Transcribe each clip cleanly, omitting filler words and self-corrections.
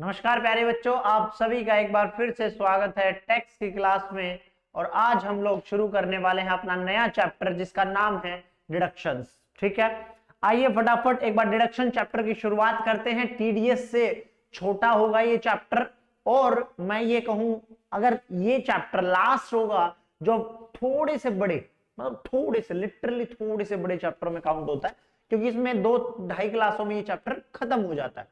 नमस्कार प्यारे बच्चों, आप सभी का एक बार फिर से स्वागत है टैक्स की क्लास में। और आज हम लोग शुरू करने वाले हैं अपना नया चैप्टर जिसका नाम है डिडक्शंस। ठीक है, आइए फटाफट एक बार डिडक्शन चैप्टर की शुरुआत करते हैं। टीडीएस से छोटा होगा ये चैप्टर, और मैं ये कहूं अगर ये चैप्टर लास्ट होगा जो थोड़े से बड़े, मतलब थोड़े से लिटरली थोड़े से बड़े चैप्टर में काउंट होता है, क्योंकि इसमें 2-2.5 क्लासों में ये चैप्टर खत्म हो जाता है,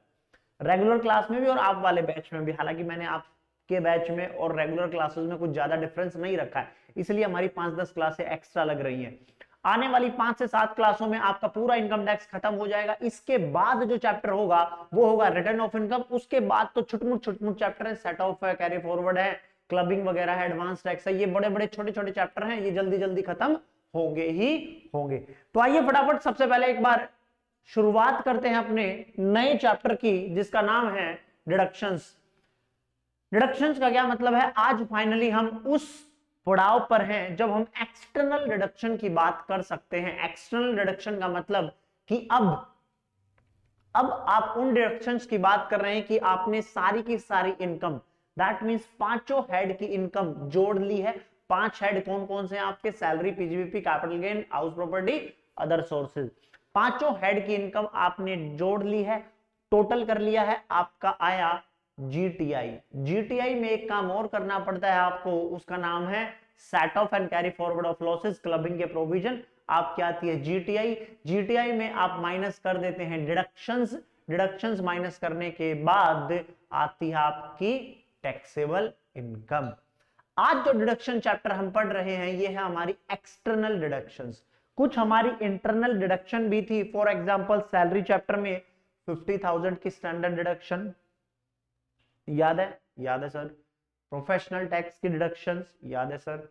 रेगुलर क्लास में भी और आप वाले बैच में भी। हालांकि मैंने आपके बैच में और रेगुलर क्लासेस में कुछ ज्यादा डिफरेंस नहीं रखा है, इसलिए हमारी 5-10 क्लासें एक्स्ट्रा लग रही हैं। आने वाली 5 से 7 क्लासों में आपका पूरा इनकम टैक्स खत्म हो जाएगा। इसके बाद जो चैप्टर होगा वो होगा रिटर्न ऑफ इनकम। उसके बाद तो छुटमुट चैप्टर है, सेट ऑफ है, कैरी फॉरवर्ड है, क्लबिंग वगैरह है, एडवांस टैक्स है। ये बड़े बड़े छोटे छोटे चैप्टर हैं, ये जल्दी जल्दी खत्म होंगे ही होंगे। तो आइए फटाफट सबसे पहले एक बार शुरुआत करते हैं अपने नए चैप्टर की, जिसका नाम है डिडक्शंस। डिडक्शंस का क्या मतलब है? आज फाइनली हम उस पड़ाव पर हैं जब हम एक्सटर्नल डिडक्शन की बात कर सकते हैं। एक्सटर्नल डिडक्शन का मतलब कि अब आप उन डिडक्शंस की बात कर रहे हैं कि आपने सारी की सारी इनकम, दैट मींस पांचों हेड की इनकम जोड़ ली है। 5 हेड कौन कौन से हैं आपके? Salary, PGBP, capital gain, house property, other sources. पांचों हेड की इनकम आपने जोड़ ली है, टोटल कर लिया है, आपका आया जीटीआई। जीटीआई में एक काम और करना पड़ता है आपको, उसका नाम है set of and carry forward of losses, clubbing के प्रोविजन। आपकी आती है जीटीआई। जीटीआई में आप माइनस कर देते हैं डिडक्शंस। डिडक्शंस माइनस करने के बाद आती है आपकी टैक्सेबल इनकम। आज जो डिडक्शन चैप्टर हम पढ़ रहे हैं ये है हमारी एक्सटर्नल डिडक्शंस। कुछ हमारी इंटरनल डिडक्शन भी थी। फॉर एग्जांपल सैलरी चैप्टर में 50,000 की स्टैंडर्ड डिडक्शन याद है? याद है सर। प्रोफेशनल टैक्स की डिडक्शंस याद है सर,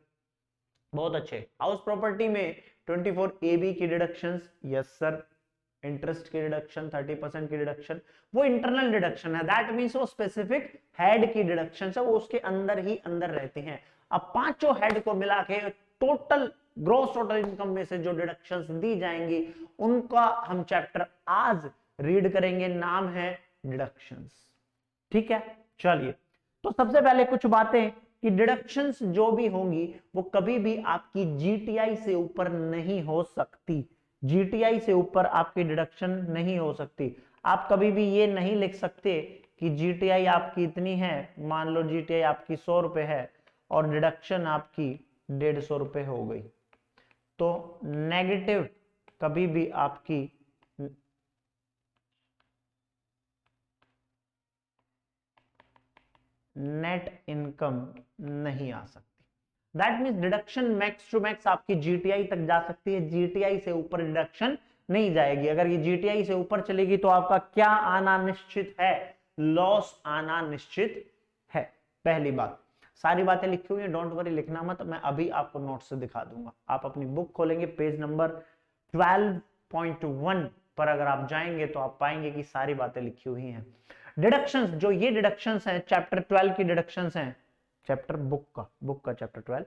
बहुत अच्छे। हाउस प्रॉपर्टी में 24 AB की डिडक्शंस, यस सर। इंटरेस्ट की डिडक्शन 30% की डिडक्शन, वो इंटरनल डिडक्शन है, दैट मींस वो स्पेसिफिक हेड की डिडक्शन है, वो उसके अंदर ही अंदर रहती हैं। अब पांचों हेड को मिला के टोटल ग्रॉस टोटल इनकम में से जो डिडक्शंस दी जाएंगी उनका हम चैप्टर आज रीड करेंगे, नाम है डिडक्शंस। ठीक है, चलिए। तो सबसे पहले कुछ बातें कि डिडक्शंस जो भी होंगी वो कभी भी आपकी जीटीआई से ऊपर नहीं हो सकती। जीटीआई से ऊपर आपकी डिडक्शन नहीं हो सकती। आप कभी भी ये नहीं लिख सकते कि जीटीआई आपकी इतनी है, मान लो जीटीआई आपकी 100 रुपए है और डिडक्शन आपकी 150 रुपए हो गई, तो नेगेटिव कभी भी आपकी नेट इनकम नहीं आ सकती। That means deduction max to max आपकी जीटीआई तक जा सकती है, जीटीआई से ऊपर डिडक्शन नहीं जाएगी। अगर ये जीटीआई से ऊपर चलेगी तो आपका क्या आना निश्चित है? लॉस आना निश्चित है। पहली बात, सारी बातें लिखी हुई है, डोंट वरी, लिखना मत, मैं अभी आपको नोट से दिखा दूंगा। आप अपनी बुक खोलेंगे, पेज नंबर 12.1 पर अगर आप जाएंगे तो आप पाएंगे कि सारी बातें लिखी हुई हैं। डिडक्शंस, जो ये डिडक्शंस हैं चैप्टर 12 की डिडक्शंस हैं, चैप्टर बुक का चैप्टर 12,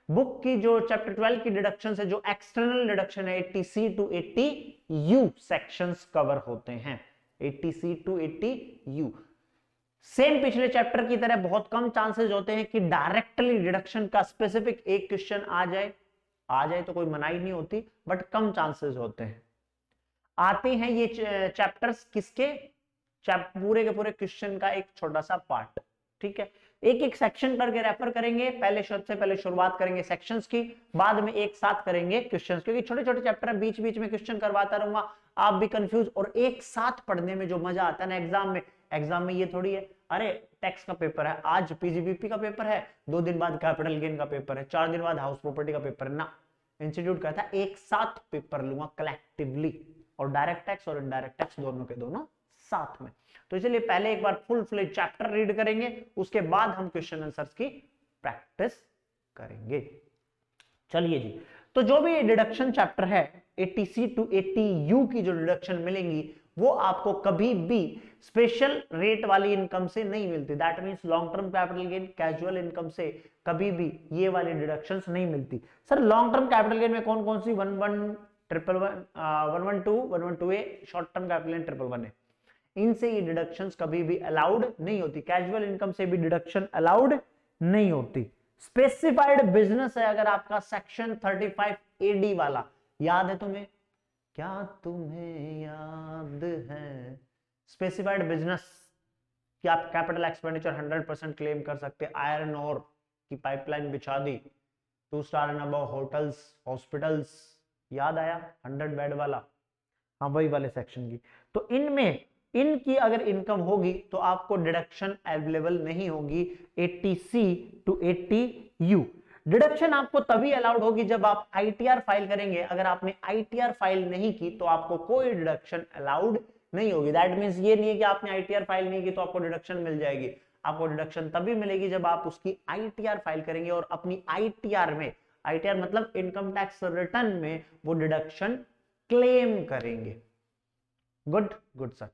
बुक की जो चैप्टर 12 की डिडक्शंस है, जो एक्सटर्नल डिडक्शन है 80C to 80U sections cover होते हैं। 80C टू 80U सेम पिछले चैप्टर की तरह बहुत कम चांसेस होते हैं कि डायरेक्टली डिडक्शन का स्पेसिफिक एक क्वेश्चन आ जाए तो कोई मनाही नहीं होती, बट कम चांसेस होते हैं। आते हैं ये चैप्टर्स किसके? पूरे के पूरे क्वेश्चन का एक छोटा सा पार्ट। ठीक है, एक एक सेक्शन करके रेफर करेंगे। पहले सबसे पहले शुरुआत करेंगे सेक्शंस की, बाद में एक साथ करेंगे क्वेश्चंस, क्योंकि छोटे छोटे चैप्टर है, बीच बीच में क्वेश्चन करवाता रहूंगा, आप भी कंफ्यूज। और एक साथ पढ़ने में जो मजा आता है ना एग्जाम में ये थोड़ी है अरे टैक्स का पेपर है, आज पीजीबीपी का पेपर है, 2 दिन बाद कैपिटल गेन का पेपर है, 4 दिन बाद हाउस प्रॉपर्टी का पेपर है ना। इंस्टीट्यूट कहता है एक साथ पेपर लूंगा कलेक्टिवली, और डायरेक्ट टैक्स और इनडायरेक्ट टैक्स दोनों के दोनों साथ में। तो इसलिए पहले एक बार फुल फ्लेज चैप्टर रीड करेंगे, उसके बाद हम क्वेश्चन आंसर्स की प्रैक्टिस करेंगे। चलिए जी, तो जो भी डिडक्शन चैप्टर है 80C टू 80U की जो डिडक्शन मिलेंगी वो आपको कभी भी स्पेशल रेट वाली इनकम से नहीं मिलती। That means long term capital gain, casual income से कभी भी ये वाली डिडक्शंस नहीं मिलती। Sir long term capital gain में कौन कौन सी? 112 112A short term capital gain 111 है। इनसे ये डिडक्शंस कभी भी अलाउड नहीं होती। कैजुअल इनकम से भी डिडक्शन अलाउड नहीं होती। स्पेसिफाइड बिजनेस है अगर आपका सेक्शन 35 AD वाला, याद है तुम्हें? क्या तुम्हें याद है? स्पेसिफाइड बिजनेस कि आप कैपिटल एक्सपेंडिचर 100% क्लेम कर सकते। आयरन और की पाइपलाइन बिछा दी, 2 star and above hotels, hospitals, याद आया? 100 बेड वाला, हाँ वही वाले सेक्शन की। तो इनमें इनकी अगर इनकम होगी तो आपको डिडक्शन अवेलेबल नहीं होगी 80C to 80U। डिडक्शन आपको तभी अलाउड होगी जब आप ITR फाइल करेंगे। अगर आपने ITR फाइल नहीं की तो आपको कोई डिडक्शन अलाउड नहीं होगी। दैट मींस ये नहीं है कि आपने ITR फाइल नहीं की तो आपको डिडक्शन मिल जाएगी। आपको डिडक्शन तभी मिलेगी जब आप उसकी ITR फाइल करेंगे और अपनी ITR में, ITR मतलब इनकम टैक्स रिटर्न में, वो डिडक्शन क्लेम करेंगे। Good good sir.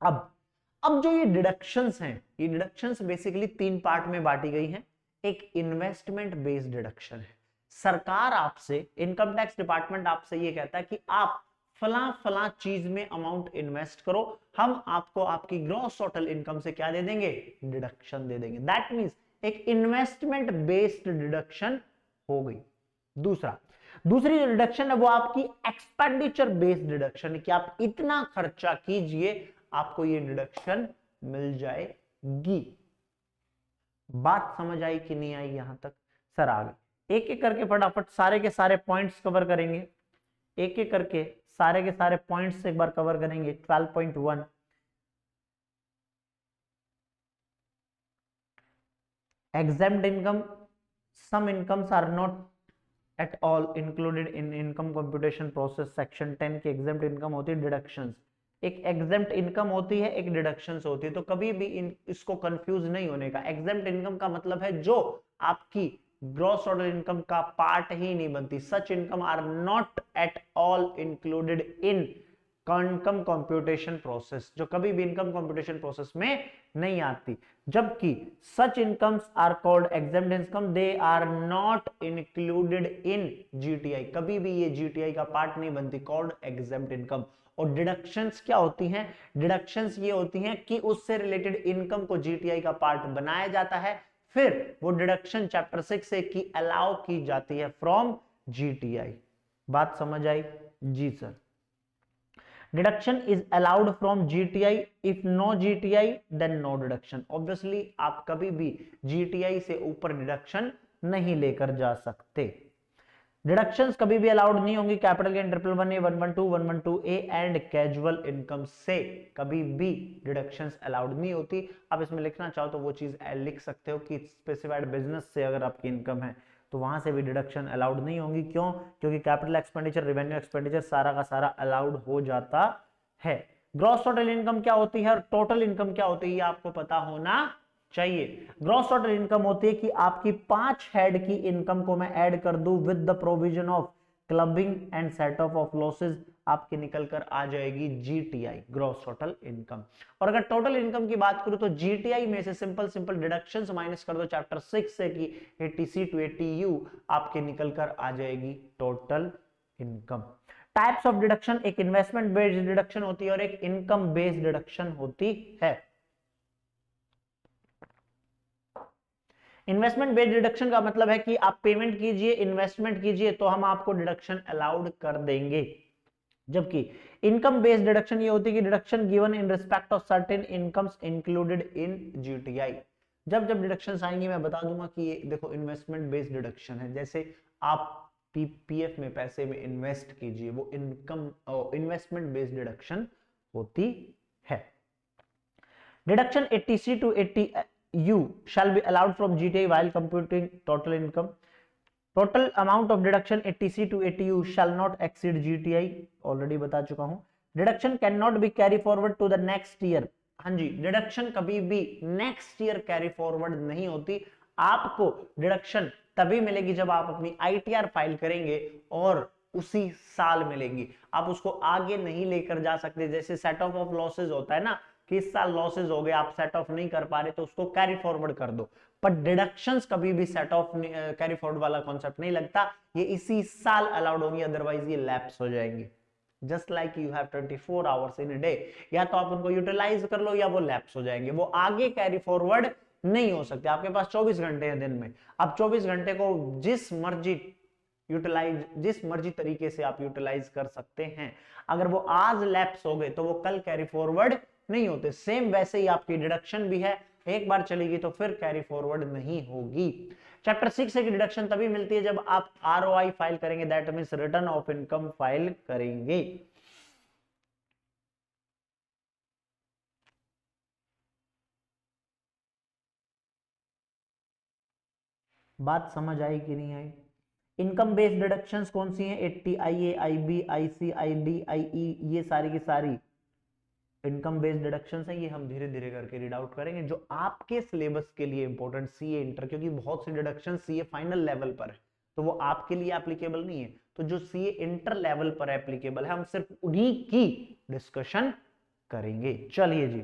अब जो ये डिडक्शंस हैं, ये डिडक्शंस बेसिकली 3 पार्ट में बांटी गई हैं। एक इन्वेस्टमेंट बेस्ड डिडक्शन है। सरकार आपसे, इनकम टैक्स डिपार्टमेंट आपसे ये कहता है कि आप फला फला चीज में अमाउंट इन्वेस्ट करो, हम आपको आपकी ग्रॉस टोटल इनकम से क्या दे देंगे? डिडक्शन दे देंगे। दैट मींस एक इन्वेस्टमेंट बेस्ड डिडक्शन हो गई। दूसरी जो डिडक्शन है वो आपकी एक्सपेंडिचर बेस्ड डिडक्शन है कि आप इतना खर्चा कीजिए, आपको ये डिडक्शन मिल जाएगी। बात समझ आई कि नहीं आई यहां तक? सर आ गए। एक एक करके फटाफट सारे के सारे पॉइंट्स कवर करेंगे। एक एक करके सारे के सारे पॉइंट्स एक बार कवर करेंगे। 12.1 exempt income, some incomes are not at all included in income computation process। Section 10 की exempt income होती है डिडक्शंस। एक exempt income होती है, एक डिडक्शंस होती है। तो कभी भी इसको कंफ्यूज नहीं होने का। exempt income का मतलब है जो आपकी ग्रॉस टोटल इनकम का पार्ट ही नहीं बनती। Such income are not at all included in income computation process, जो कभी भी इनकम कंप्यूटेशन प्रोसेस में नहीं आती। जबकि such incomes are called exempt income, they are not included in GTI, कभी भी ये जीटीआई का पार्ट नहीं बनती, कॉल्ड एग्जेम्प्ट इनकम। और डिडक्शंस क्या होती हैं? डिडक्शंस ये होती हैं कि उससे रिलेटेड इनकम को जीटीआई का पार्ट बनाया जाता है, फिर वो डिडक्शन चैप्टर 6 से की अलाउ की जाती है फ्रॉम जीटीआई। बात समझ आई? जी sir. Deduction is allowed from GTI, if no GTI then no deduction. Obviously आप कभी भी जीटीआई से ऊपर डिडक्शन नहीं लेकर जा सकते। डिडक्शंस कभी भी अलाउड नहीं होंगी capital gain, 111A, 112, 112A and casual income से कभी भी डिडक्शंस अलाउड नहीं होती। आप इसमें लिखना चाहो तो वो चीज लिख सकते हो कि स्पेसिफाइड बिजनेस से अगर आपकी इनकम है तो वहां से भी डिडक्शन अलाउड नहीं होंगी। क्यों? क्योंकि कैपिटल एक्सपेंडिचर, रेवेन्यू एक्सपेंडिचर सारा का सारा अलाउड हो जाता है। ग्रॉस टोटल इनकम क्या होती है और टोटल इनकम क्या होती है, ये आपको पता होना चाहिए। ग्रॉस टोटल इनकम होती है कि आपकी 5 हेड की इनकम को मैं ऐड कर दूं with the provision of clubbing and set of losses, आपकी निकल कर आ जाएगी जीटीआई, ग्रॉस टोटल इनकम। और अगर टोटल इनकम की बात करूं तो जीटीआई में से सिंपल डिडक्शंस माइनस कर दो चैप्टर 6 से कि 80C to 80U, आपके निकल कर आ जाएगी total income. Types of deduction, एक इन्वेस्टमेंट बेस्ड डिडक्शन होती है और एक इनकम बेस्ड डिडक्शन होती है। इन्वेस्टमेंट बेस्ड डिडक्शन का मतलब है कि आप पेमेंट कीजिए, इन्वेस्टमेंट कीजिए तो हम आपको डिडक्शन अलाउड कर देंगे। जबकि इनकम बेस्ड डिडक्शन ये होती है कि deduction given in respect of certain incomes included in GTI. जब जब डिडक्शंस आएंगे मैं बता दूंगा कि ये देखो इन्वेस्टमेंट बेस्ड डिडक्शन है। जैसे आप पीपीएफ में पैसे में इन्वेस्ट कीजिए, वो इनकम इन्वेस्टमेंट बेस्ड डिडक्शन होती है। Deduction 80C to 80U shall be allowed from GTI while computing total income. Total amount of deduction 80C to 80U shall not exceed GTI, already बता चुका हूं। Deduction can not be carry forward to the next year. हाँ जी, deduction कभी भी next year carry forward नहीं होती। आपको डिडक्शन तभी मिलेगी जब आप अपनी आईटीआर फाइल करेंगे और उसी साल मिलेंगी। आप उसको आगे नहीं लेकर जा सकते। जैसे सेट ऑफ लॉसेज होता है ना, कि इस साल लॉसेज हो गए, आप सेट ऑफ नहीं कर पा रहे तो उसको कैरी फॉरवर्ड कर दो। पर डिडक्शंस कभी भी सेट ऑफ कैरी फॉरवर्ड वाला कॉन्सेप्ट नहीं लगता, ये इसी साल अलाउड होंगी, अदरवाइज ये लैप्स हो जाएंगे। Just like you have 24 hours in a day. या तो आप उनको यूटिलाइज कर लो या वो लैप्स हो जाएंगे, वो आगे कैरी फॉरवर्ड नहीं हो सकते। आपके पास 24 घंटे हैं दिन में, आप 24 घंटे को जिस मर्जी तरीके से आप यूटिलाइज कर सकते हैं। अगर वो आज लैप्स हो गए तो वो कल कैरी फॉरवर्ड नहीं होते। सेम वैसे ही आपकी डिडक्शन भी है, एक बार चलेगी तो फिर कैरी फॉरवर्ड नहीं होगी। चैप्टर 6 से डिडक्शन तभी मिलती है जब आप आरओआई फाइल करेंगे, that means return of income file करेंगे। बात समझ आई कि नहीं आई? इनकम बेस्ड डिडक्शंस कौन सी हैं? 80, आईए, आईबी, आईसी, आईडी, आईई, ये सारी की सारी इनकम बेस्ड डिडक्शंस हैं। ये हम धीरे धीरे करके रीड आउट करेंगे जो आपके सिलेबस के लिए इंपॉर्टेंट, सीए इंटर, क्योंकि बहुत सी डिडक्शन सीए फाइनल लेवल पर है तो वो आपके लिए एप्लीकेबल नहीं है। तो जो सीए इंटर लेवल पर एप्लीकेबल है हम सिर्फ उन्हीं की डिस्कशन करेंगे। चलिए जी,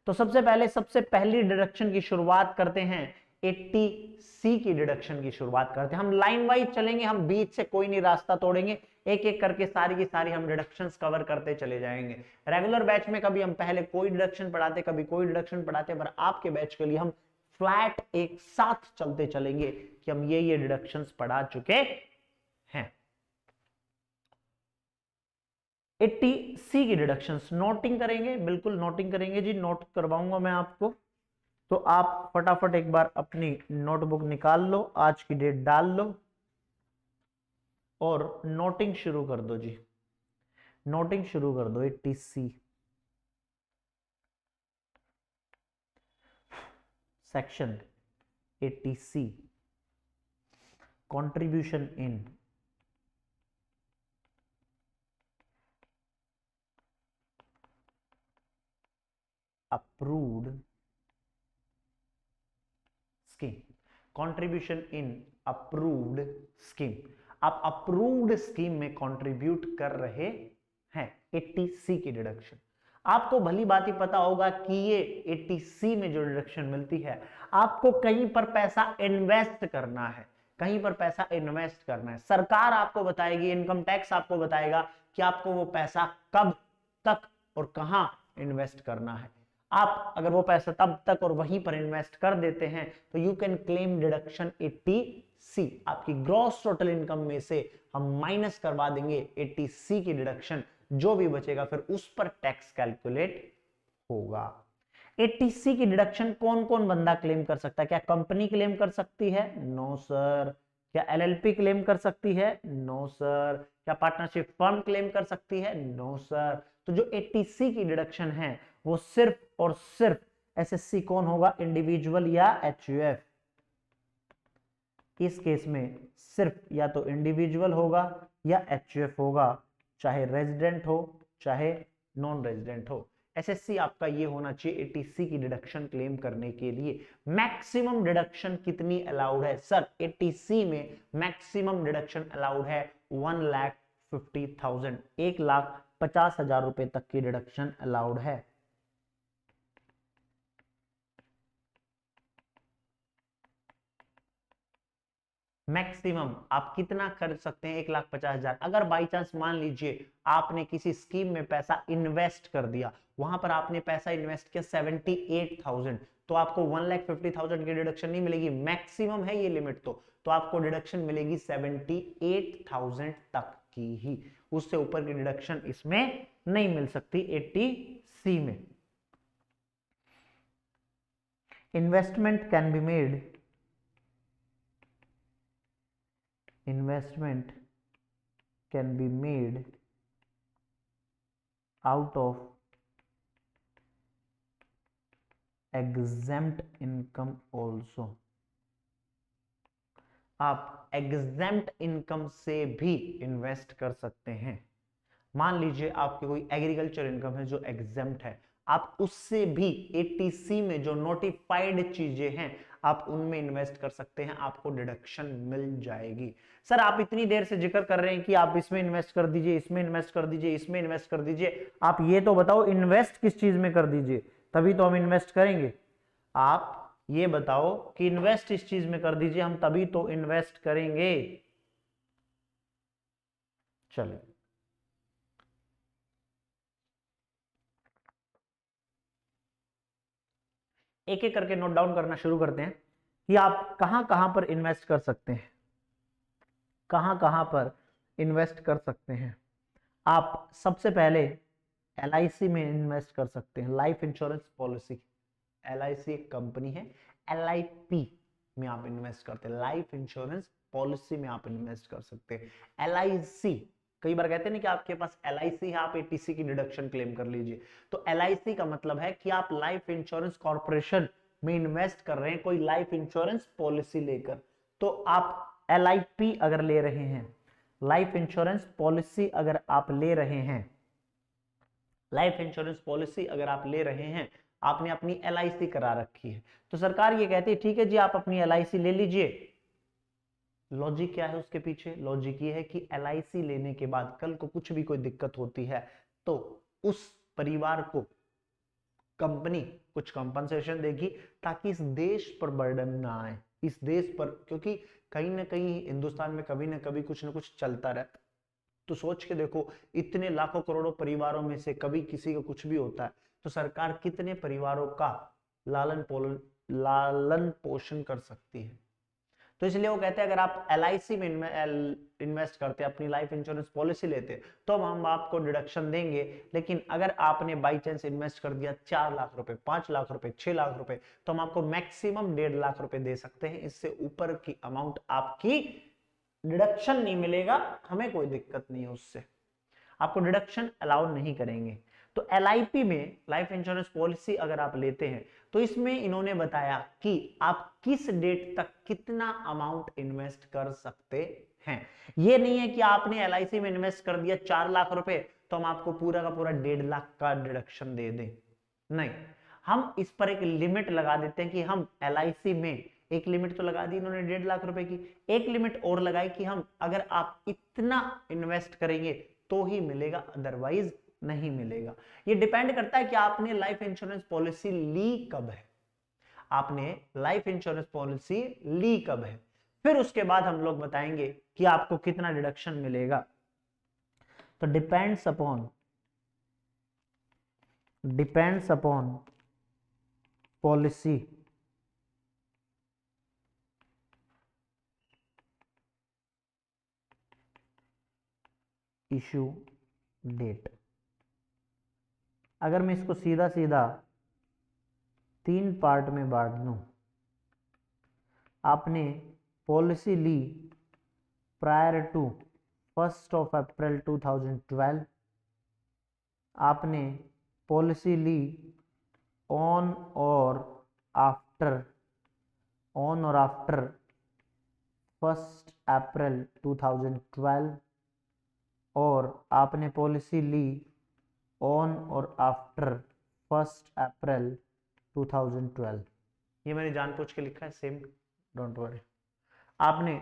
तो सबसे पहली डिडक्शन की शुरुआत करते हैं, 80C की डिडक्शन की शुरुआत करते हैं। हम लाइन वाइज चलेंगे, हम बीच से कोई नहीं रास्ता तोड़ेंगे, एक एक करके सारी की सारी हम डिडक्शंस कवर करते चले जाएंगे। रेगुलर बैच में कभी हम पहले कोई डिडक्शन पढ़ाते, कभी कोई डिडक्शन पढ़ाते, पर आपके बैच के लिए हम फ्लैट एक साथ चलते चलेंगे कि हम ये डिडक्शंस पढ़ा चुके हैं। 80C की डिडक्शंस नोटिंग करेंगे, बिल्कुल नोटिंग करेंगे जी, नोट करवाऊंगा मैं आपको। तो आप फटाफट एक बार अपनी नोटबुक निकाल लो, आज की डेट डाल लो और नोटिंग शुरू कर दो जी, नोटिंग शुरू कर दो। 80C section 80C contribution in approved scheme, contribution in approved scheme. आप अप्रूव्ड स्कीम में कंट्रीब्यूट कर रहे हैं, 80C की डिडक्शन। आपको भली बात ही पता होगा कि ये 80C में जो डिडक्शन मिलती है, आपको कहीं पर पैसा इन्वेस्ट करना है, कहीं पर पैसा इन्वेस्ट करना है। सरकार आपको बताएगी, इनकम टैक्स आपको बताएगा कि आपको वो पैसा कब तक और कहां इन्वेस्ट करना है। आप अगर वो पैसा तब तक और वहीं पर इन्वेस्ट कर देते हैं तो you can claim deduction 80C। आपकी ग्रॉस टोटल इनकम में से हम माइनस करवा देंगे 80C की डिडक्शन, जो भी बचेगा फिर उस पर टैक्स कैलकुलेट होगा। 80C की डिडक्शन कौन कौन बंदा क्लेम कर सकता है? क्या कंपनी क्लेम कर सकती है? No sir. क्या एलएलपी क्लेम कर सकती है? No sir. क्या पार्टनरशिप फर्म क्लेम कर सकती है? No sir. तो जो 80C की डिडक्शन है वो सिर्फ और सिर्फ एसएससी कौन होगा? इंडिविजुअल या एचयूएफ। इस केस में सिर्फ या तो इंडिविजुअल होगा या एचयूएफ होगा, चाहे रेजिडेंट हो चाहे नॉन रेजिडेंट हो। एसएससी आपका ये होना चाहिए 80C की डिडक्शन क्लेम करने के लिए। मैक्सिमम डिडक्शन कितनी अलाउड है? सर 80C में मैक्सिमम डिडक्शन अलाउड है 1,50,000, 1,50,000 रुपए तक की डिडक्शन अलाउड है। मैक्सिमम आप कितना कर सकते हैं? 1,50,000। अगर बाई चांस मान लीजिए आपने किसी स्कीम में पैसा इन्वेस्ट कर दिया, वहां पर आपने पैसा इन्वेस्ट किया 78,000, तो आपको 1,50,000 की डिडक्शन नहीं मिलेगी, मैक्सिमम है ये लिमिट। तो आपको डिडक्शन मिलेगी 78,000 तक की ही, उससे ऊपर की डिडक्शन इसमें नहीं मिल सकती 80C में। Investment can be made, investment can be made out of exempt income also। आप exempt income से भी इन्वेस्ट कर सकते हैं। मान लीजिए आपकी कोई एग्रीकल्चर इनकम है जो exempt है, आप उससे भी 80C में जो नोटिफाइड चीजें हैं आप उनमें इन्वेस्ट कर सकते हैं, आपको डिडक्शन मिल जाएगी। सर आप इतनी देर से जिक्र कर रहे हैं कि आप इसमें इन्वेस्ट कर दीजिए, इसमें इन्वेस्ट कर दीजिए, इसमें इन्वेस्ट कर दीजिए, आप ये तो बताओ इन्वेस्ट किस चीज में कर दीजिए, तभी तो हम इन्वेस्ट करेंगे। आप ये बताओ कि इन्वेस्ट इस चीज में कर दीजिए, हम तभी तो इन्वेस्ट करेंगे। चलिए एक एक करके नोट डाउन करना शुरू करते हैं कि आप कहां कहां पर इन्वेस्ट कर सकते हैं, कहां कहां पर इन्वेस्ट कर सकते हैं। आप सबसे पहले LIC में इन्वेस्ट कर सकते हैं, लाइफ इंश्योरेंस पॉलिसी। LIC एक कंपनी है, LIP में आप इन्वेस्ट करते हैं, लाइफ इंश्योरेंस पॉलिसी में आप इन्वेस्ट कर सकते हैं। LIC, कई बार कहते हैं ना कि आपके पास LIC है, आप ATC की डिडक्शन क्लेम कर लीजिए। तो LIC का मतलब है कि आप लाइफ इंश्योरेंस कॉर्पोरेशन में इन्वेस्ट कर रहे हैं कोई लाइफ इंश्योरेंस पॉलिसी लेकर। तो आप LIP अगर ले रहे हैं, लाइफ इंश्योरेंस पॉलिसी अगर आप ले रहे हैं, लाइफ इंश्योरेंस पॉलिसी अगर आप ले रहे हैं, आपने अपनी LIC करा रखी है, तो सरकार ये कहती है ठीक है जी आप अपनी LIC ले लीजिए। लॉजिक क्या है उसके पीछे? लॉजिक ये है कि LIC लेने के बाद कल को कुछ भी कोई दिक्कत होती है तो उस परिवार को कंपनी कुछ कंपनसेशन देगी, ताकि इस देश पर बर्डन ना आए, इस देश पर, क्योंकि कहीं ना कहीं हिंदुस्तान में कभी ना कभी कुछ ना कुछ चलता रहता। तो सोच के देखो, इतने लाखों करोड़ों परिवारों में से कभी किसी को कुछ भी होता है तो सरकार कितने परिवारों का लालन पोषण कर सकती है। तो इसलिए वो कहते हैं अगर आप LIC में इन्वेस्ट करते हैं, अपनी लाइफ इंश्योरेंस पॉलिसी लेते हैं, तो हम आपको डिडक्शन देंगे। लेकिन अगर आपने बाई चांस इन्वेस्ट कर दिया 4 लाख रुपए, 5 लाख रुपए, 6 लाख रुपए, तो हम आपको मैक्सिमम 1.5 लाख रुपए दे सकते हैं। इससे ऊपर की अमाउंट आपकी डिडक्शन नहीं मिलेगा, हमें कोई दिक्कत नहीं है उससे, आपको डिडक्शन अलाउ नहीं करेंगे। तो LIP में लाइफ इंश्योरेंस पॉलिसी अगर आप लेते हैं तो इसमें इन्होंने बताया कि आप किस डेट तक कितना अमाउंट इन्वेस्ट कर सकते हैं। ये नहीं है कि आपने LIC में इन्वेस्ट कर दिया 4 लाख रुपए तो हम आपको पूरा का पूरा 1.5 लाख का डिडक्शन दे दें, नहीं, हम इस पर एक लिमिट लगा देते हैं कि हम LIC में एक लिमिट तो लगा दी इन्होंने 1.5 लाख रुपए की, एक लिमिट और लगाई कि हम अगर आप इतना इन्वेस्ट करेंगे तो ही मिलेगा, अदरवाइज नहीं मिलेगा। ये डिपेंड करता है कि आपने लाइफ इंश्योरेंस पॉलिसी ली कब है, आपने लाइफ इंश्योरेंस पॉलिसी ली कब है, फिर उसके बाद हम लोग बताएंगे कि आपको कितना डिडक्शन मिलेगा। तो depends upon policy issue date. अगर मैं इसको सीधा सीधा 3 पार्ट में बांट दूं, आपने पॉलिसी ली प्रायर टू 1 अप्रैल 2012, आपने पॉलिसी ली ऑन और आफ्टर 1 अप्रैल 2012, और आपने पॉलिसी ली ऑन और आफ्टर 1 अप्रैल 2012। ये मैंने जानबूझ के लिखा है, सेम, डोंट वरी। आपने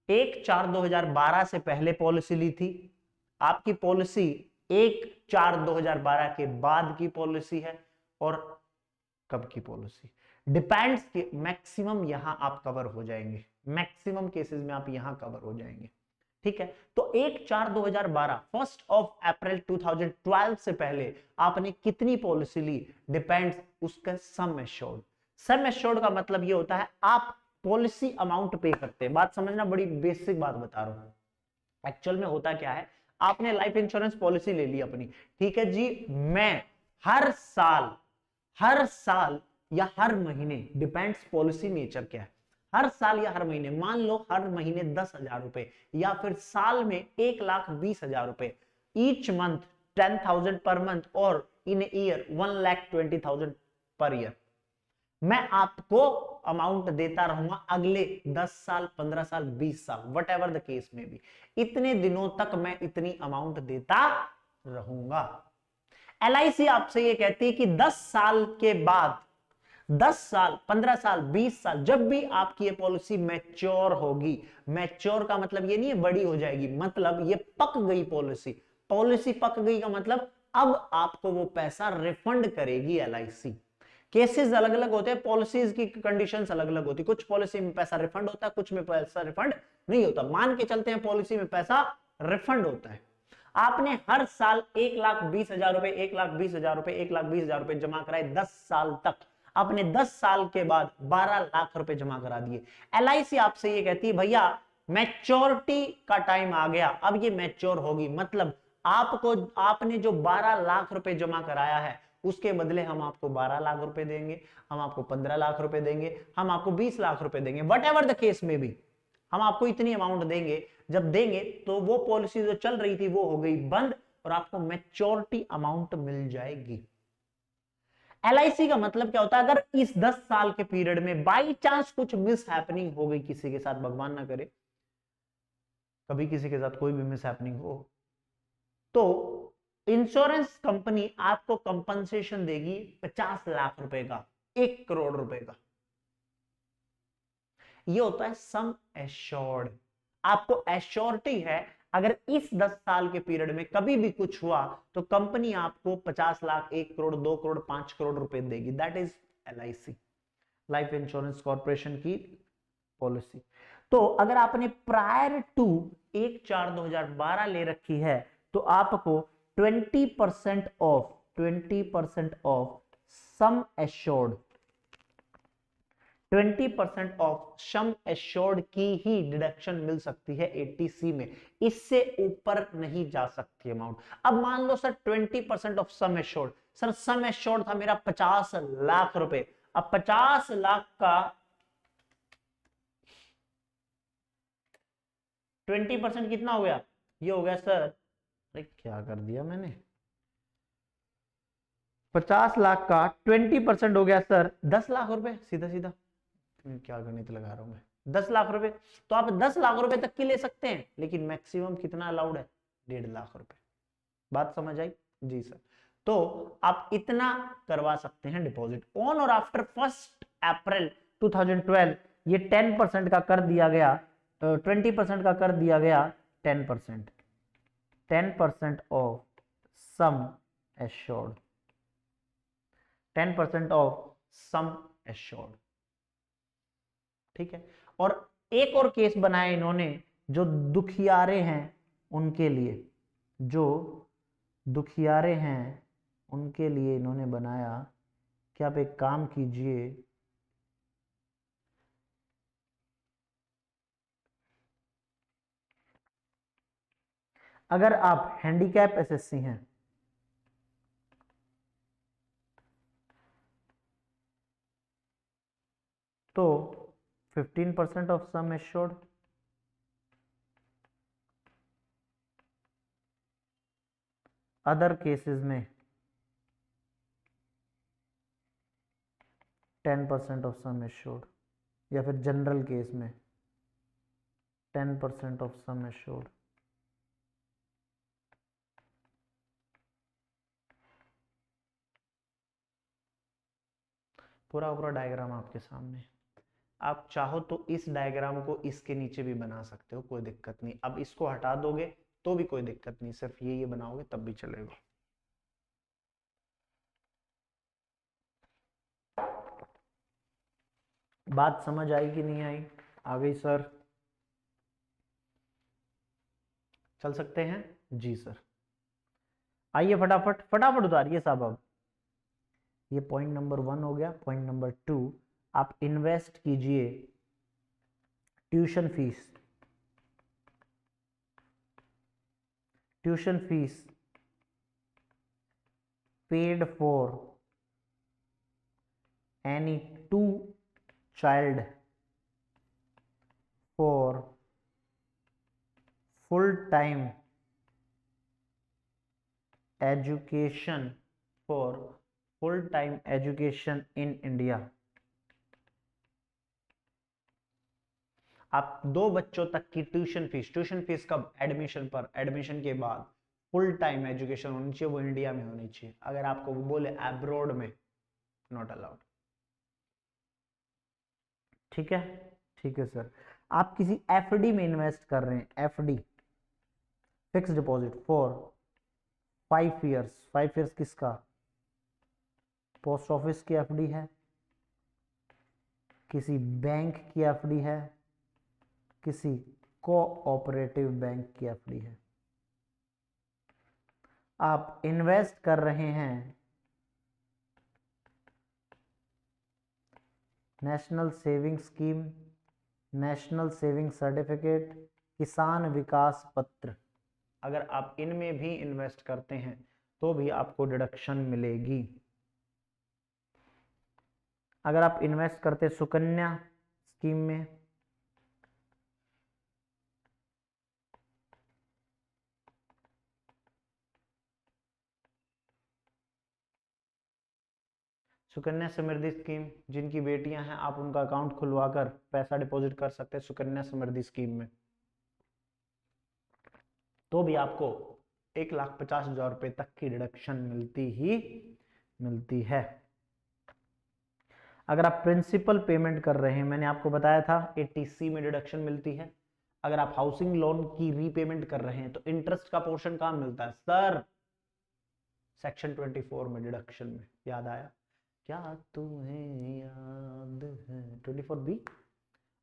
1/4/2012 से पहले पॉलिसी ली थी, आपकी पॉलिसी 1/4/2012 के बाद की पॉलिसी है, और कब की पॉलिसी डिपेंड्स कि मैक्सिमम यहां आप कवर हो जाएंगे, मैक्सिमम केसेस में आप यहां कवर हो जाएंगे, ठीक है। तो 1/4/2012 1 अप्रैल 2012 से पहले आपने कितनी पॉलिसी ली, डिपेंड्स उसका सम एश्योर्ड। सम एश्योर्ड का मतलब ये होता है आप पॉलिसी अमाउंट पे करते हैं, बात समझना, बड़ी बेसिक बात बता रहा हूं। एक्चुअल में होता क्या है, आपने लाइफ इंश्योरेंस पॉलिसी ले ली अपनी, ठीक है जी, मैं हर साल या हर महीने, डिपेंड्स पॉलिसी नेचर क्या है, हर साल या हर महीने, मान लो हर महीने 10,000 रुपए, या फिर साल में 1,20,000 रुपए, ईच मंथ 10,000 पर मंथ, और इन ईयर 1,20,000 पर ईयर, मैं आपको अमाउंट देता रहूंगा अगले 10 साल, 15 साल, 20 साल, वट एवर द केस में भी, इतने दिनों तक मैं इतनी अमाउंट देता रहूंगा। LIC आपसे ये कहती है कि 10 साल के बाद, 10 साल, 15 साल, 20 साल, जब भी आपकी ये पॉलिसी मैच्योर होगी, मैच्योर का मतलब ये नहीं है बड़ी हो जाएगी, मतलब ये पक गई पॉलिसी, पॉलिसी पक गई का मतलब अब आपको वो पैसा रिफंड करेगी LIC। केसेस अलग अलग होते हैं, पॉलिसीज की कंडीशंस अलग अलग होती है, कुछ पॉलिसी में पैसा रिफंड होता है, कुछ में पैसा रिफंड नहीं होता। मान के चलते हैं पॉलिसी में पैसा रिफंड होता है, आपने हर साल 1,20,000 रुपए, 1,20,000 रुपए, 1,20,000 रुपए जमा कराए 10 साल तक, आपने 10 साल के बाद 12 लाख रुपए जमा करा दिए। LIC आपसे ये कहती है भैया मैच्योरिटी का टाइम आ गया, अब ये मैच्योर होगी, मतलब आपको, आपने जो 12 लाख रुपए जमा कराया है उसके बदले हम आपको 12 लाख रुपए देंगे, हम आपको 15 लाख रुपए देंगे, हम आपको 20 लाख रुपए देंगे, वट एवर द केस में भी हम आपको इतनी अमाउंट देंगे। जब देंगे तो वो पॉलिसी जो चल रही थी वो हो गई बंद और आपको मैच्योरिटी अमाउंट मिल जाएगी। LIC का मतलब क्या होता है, अगर इस 10 साल के पीरियड में बाई चांस कुछ मिस हैपनिंग हो गई किसी के साथ, भगवान ना करे कभी किसी के साथ कोई भी मिस हैपनिंग हो, तो इंश्योरेंस कंपनी आपको कंपनसेशन देगी 50 लाख रुपए का, 1 करोड़ रुपए का। ये होता है सम एश्योर्ड। आपको एश्योरिटी है, अगर इस 10 साल के पीरियड में कभी भी कुछ हुआ तो कंपनी आपको 50 लाख, 1 करोड़, 2 करोड़, 5 करोड़ रुपए देगी। That is LIC, life insurance corporation की पॉलिसी। तो अगर आपने प्रायर टू 1/4/2012 ले रखी है तो आपको 20% of, 20% of sum assured, 20% of sum assured की ही डिडक्शन मिल सकती है 80C में, इससे ऊपर नहीं जा सकती अमाउंट। अब मान लो sir 20% of sum assured, sir sum assured था मेरा 50 लाख रुपए, अब 50 लाख का 20% कितना हो गया, ये हो गया सर, अरे क्या कर दिया मैंने, 50 लाख का 20% हो गया सर 10 लाख रुपए, सीधा सीधा क्या गणित लगा रहा हूं मैं, 10 लाख रुपए। तो आप 10 लाख रुपए तक की ले सकते हैं, लेकिन मैक्सिमम कितना अलाउड है, 1.5 लाख रुपए। बात समझ आई जी सर। तो आप इतना करवा सकते हैं डिपॉजिट। ऑन और आफ्टर 1 अप्रैल 2012 ये 10% का कर दिया गया, 20% का कर दिया गया 10%, 10% of sum assured, 10% of sum assured, ठीक है। और एक और केस बनाया इन्होंने जो दुखियारे हैं उनके लिए, जो दुखियारे हैं उनके लिए इन्होंने बनाया कि आप एक काम कीजिए, अगर आप हैंडीकैप SSC हैं तो 15% of sum assured, other cases में 10% ऑफ सम एश्योर्ड, या फिर जनरल केस में 10% ऑफ सम एश्योर्ड। पूरा पूरा डायग्राम आपके सामने, आप चाहो तो इस डायग्राम को इसके नीचे भी बना सकते हो, कोई दिक्कत नहीं। अब इसको हटा दोगे तो भी कोई दिक्कत नहीं, सिर्फ ये बनाओगे तब भी चलेगा। बात समझ आई कि नहीं आई, आ गई सर, चल सकते हैं जी सर। आइए फटाफट फटाफट उतारिए साहब। अब ये पॉइंट नंबर 1 हो गया। पॉइंट नंबर 2, आप इन्वेस्ट कीजिए tuition fees, tuition fees paid for any 2 child for full time education, for full time education in India। आप 2 बच्चों तक की ट्यूशन फीस कब, एडमिशन पर, एडमिशन के बाद फुल टाइम एजुकेशन होनी चाहिए, वो इंडिया में होनी चाहिए। अगर आपको वो बोले अब्रॉड में, नॉट अलाउड। ठीक है, ठीक है सर। आप किसी FD में इन्वेस्ट कर रहे हैं, FD fix deposit for 5 years, 5 years किसका, पोस्ट ऑफिस की FD है, किसी बैंक की FD है, किसी कोऑपरेटिव बैंक की FD है। आप इन्वेस्ट कर रहे हैं national saving scheme, national saving certificate, किसान विकास पत्र, अगर आप इनमें भी इन्वेस्ट करते हैं तो भी आपको डिडक्शन मिलेगी। अगर आप इन्वेस्ट करते सुकन्या स्कीम में, सुकन्या समृद्धि स्कीम, जिनकी बेटियां हैं आप उनका अकाउंट खुलवाकर पैसा डिपॉजिट कर सकते हैं सुकन्या समृद्धि स्कीम में, तो भी आपको 1,50,000 रुपए तक की डिडक्शन मिलती है। अगर आप प्रिंसिपल पेमेंट कर रहे हैं, मैंने आपको बताया था 80C में डिडक्शन मिलती है। अगर आप हाउसिंग लोन की रीपेमेंट कर रहे हैं तो इंटरेस्ट का पोर्शन कहां मिलता है सर? सेक्शन 24 में डिडक्शन में। याद आया क्या तुम्हें याद है? 24B।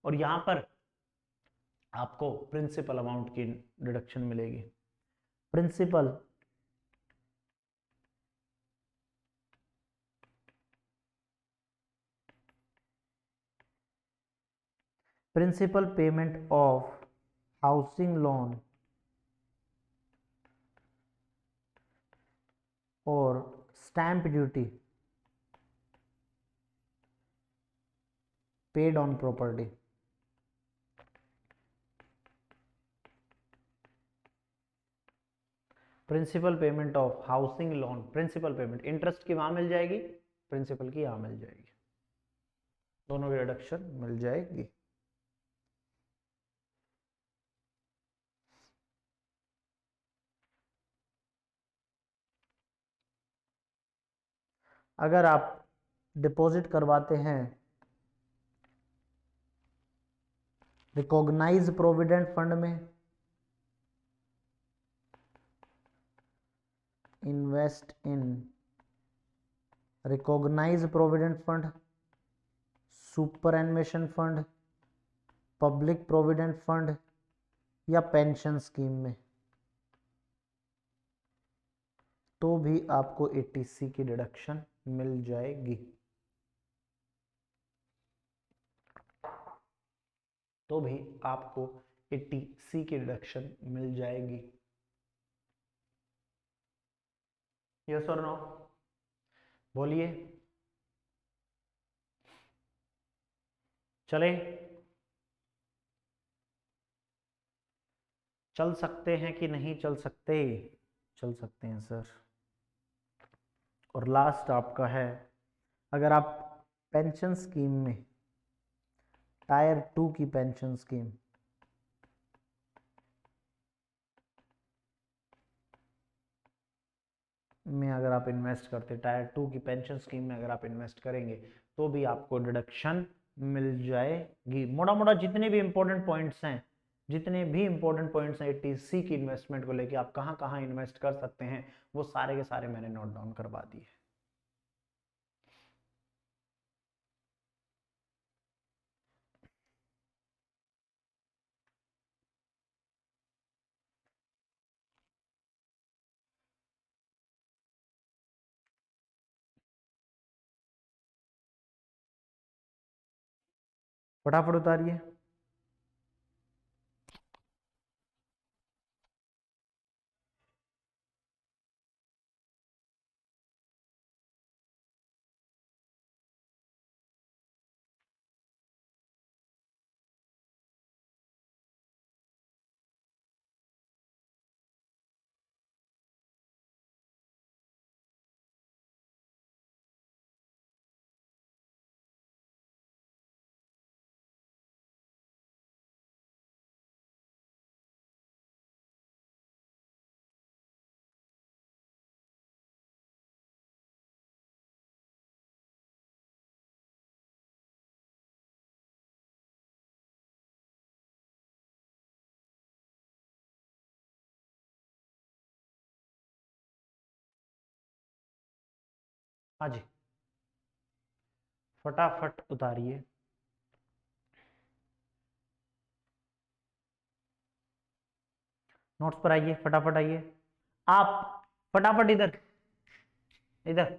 और यहां पर आपको प्रिंसिपल अमाउंट की डिडक्शन मिलेगी। Principal principal payment of housing loan और stamp duty paid on property, principal payment of housing loan, principal payment interest की वहां मिल जाएगी, प्रिंसिपल की यहां मिल जाएगी, दोनों की रिडक्शन मिल जाएगी। अगर आप डिपॉजिट करवाते हैं रिकॉग्नाइज प्रोविडेंट फंड में, invest in recognise provident fund, superannuation fund, public provident fund या पेंशन स्कीम में, तो भी आपको 80C की डिडक्शन मिल जाएगी। तो भी आपको 80C की डिडक्शन मिल जाएगी। यस और नो बोलिए। चले चल सकते हैं कि नहीं चल सकते? चल सकते हैं सर। और लास्ट आपका है, अगर आप पेंशन स्कीम में टायर 2 की पेंशन स्कीम में अगर आप इन्वेस्ट करते, टायर 2 की पेंशन स्कीम में अगर आप इन्वेस्ट करेंगे तो भी आपको डिडक्शन मिल जाएगी। मोटा मोटा जितने भी इंपॉर्टेंट पॉइंट्स हैं, जितने भी इंपॉर्टेंट पॉइंट्स हैं 80C की इन्वेस्टमेंट को लेके, आप कहां कहां इन्वेस्ट कर सकते हैं, वो सारे के सारे मैंने नोट डाउन करवा दिए। फटाफट उतारिए। हाँ जी, फटाफट उतारिए। नोट्स पर आइए, फटाफट आइए आप, फटाफट इधर इधर।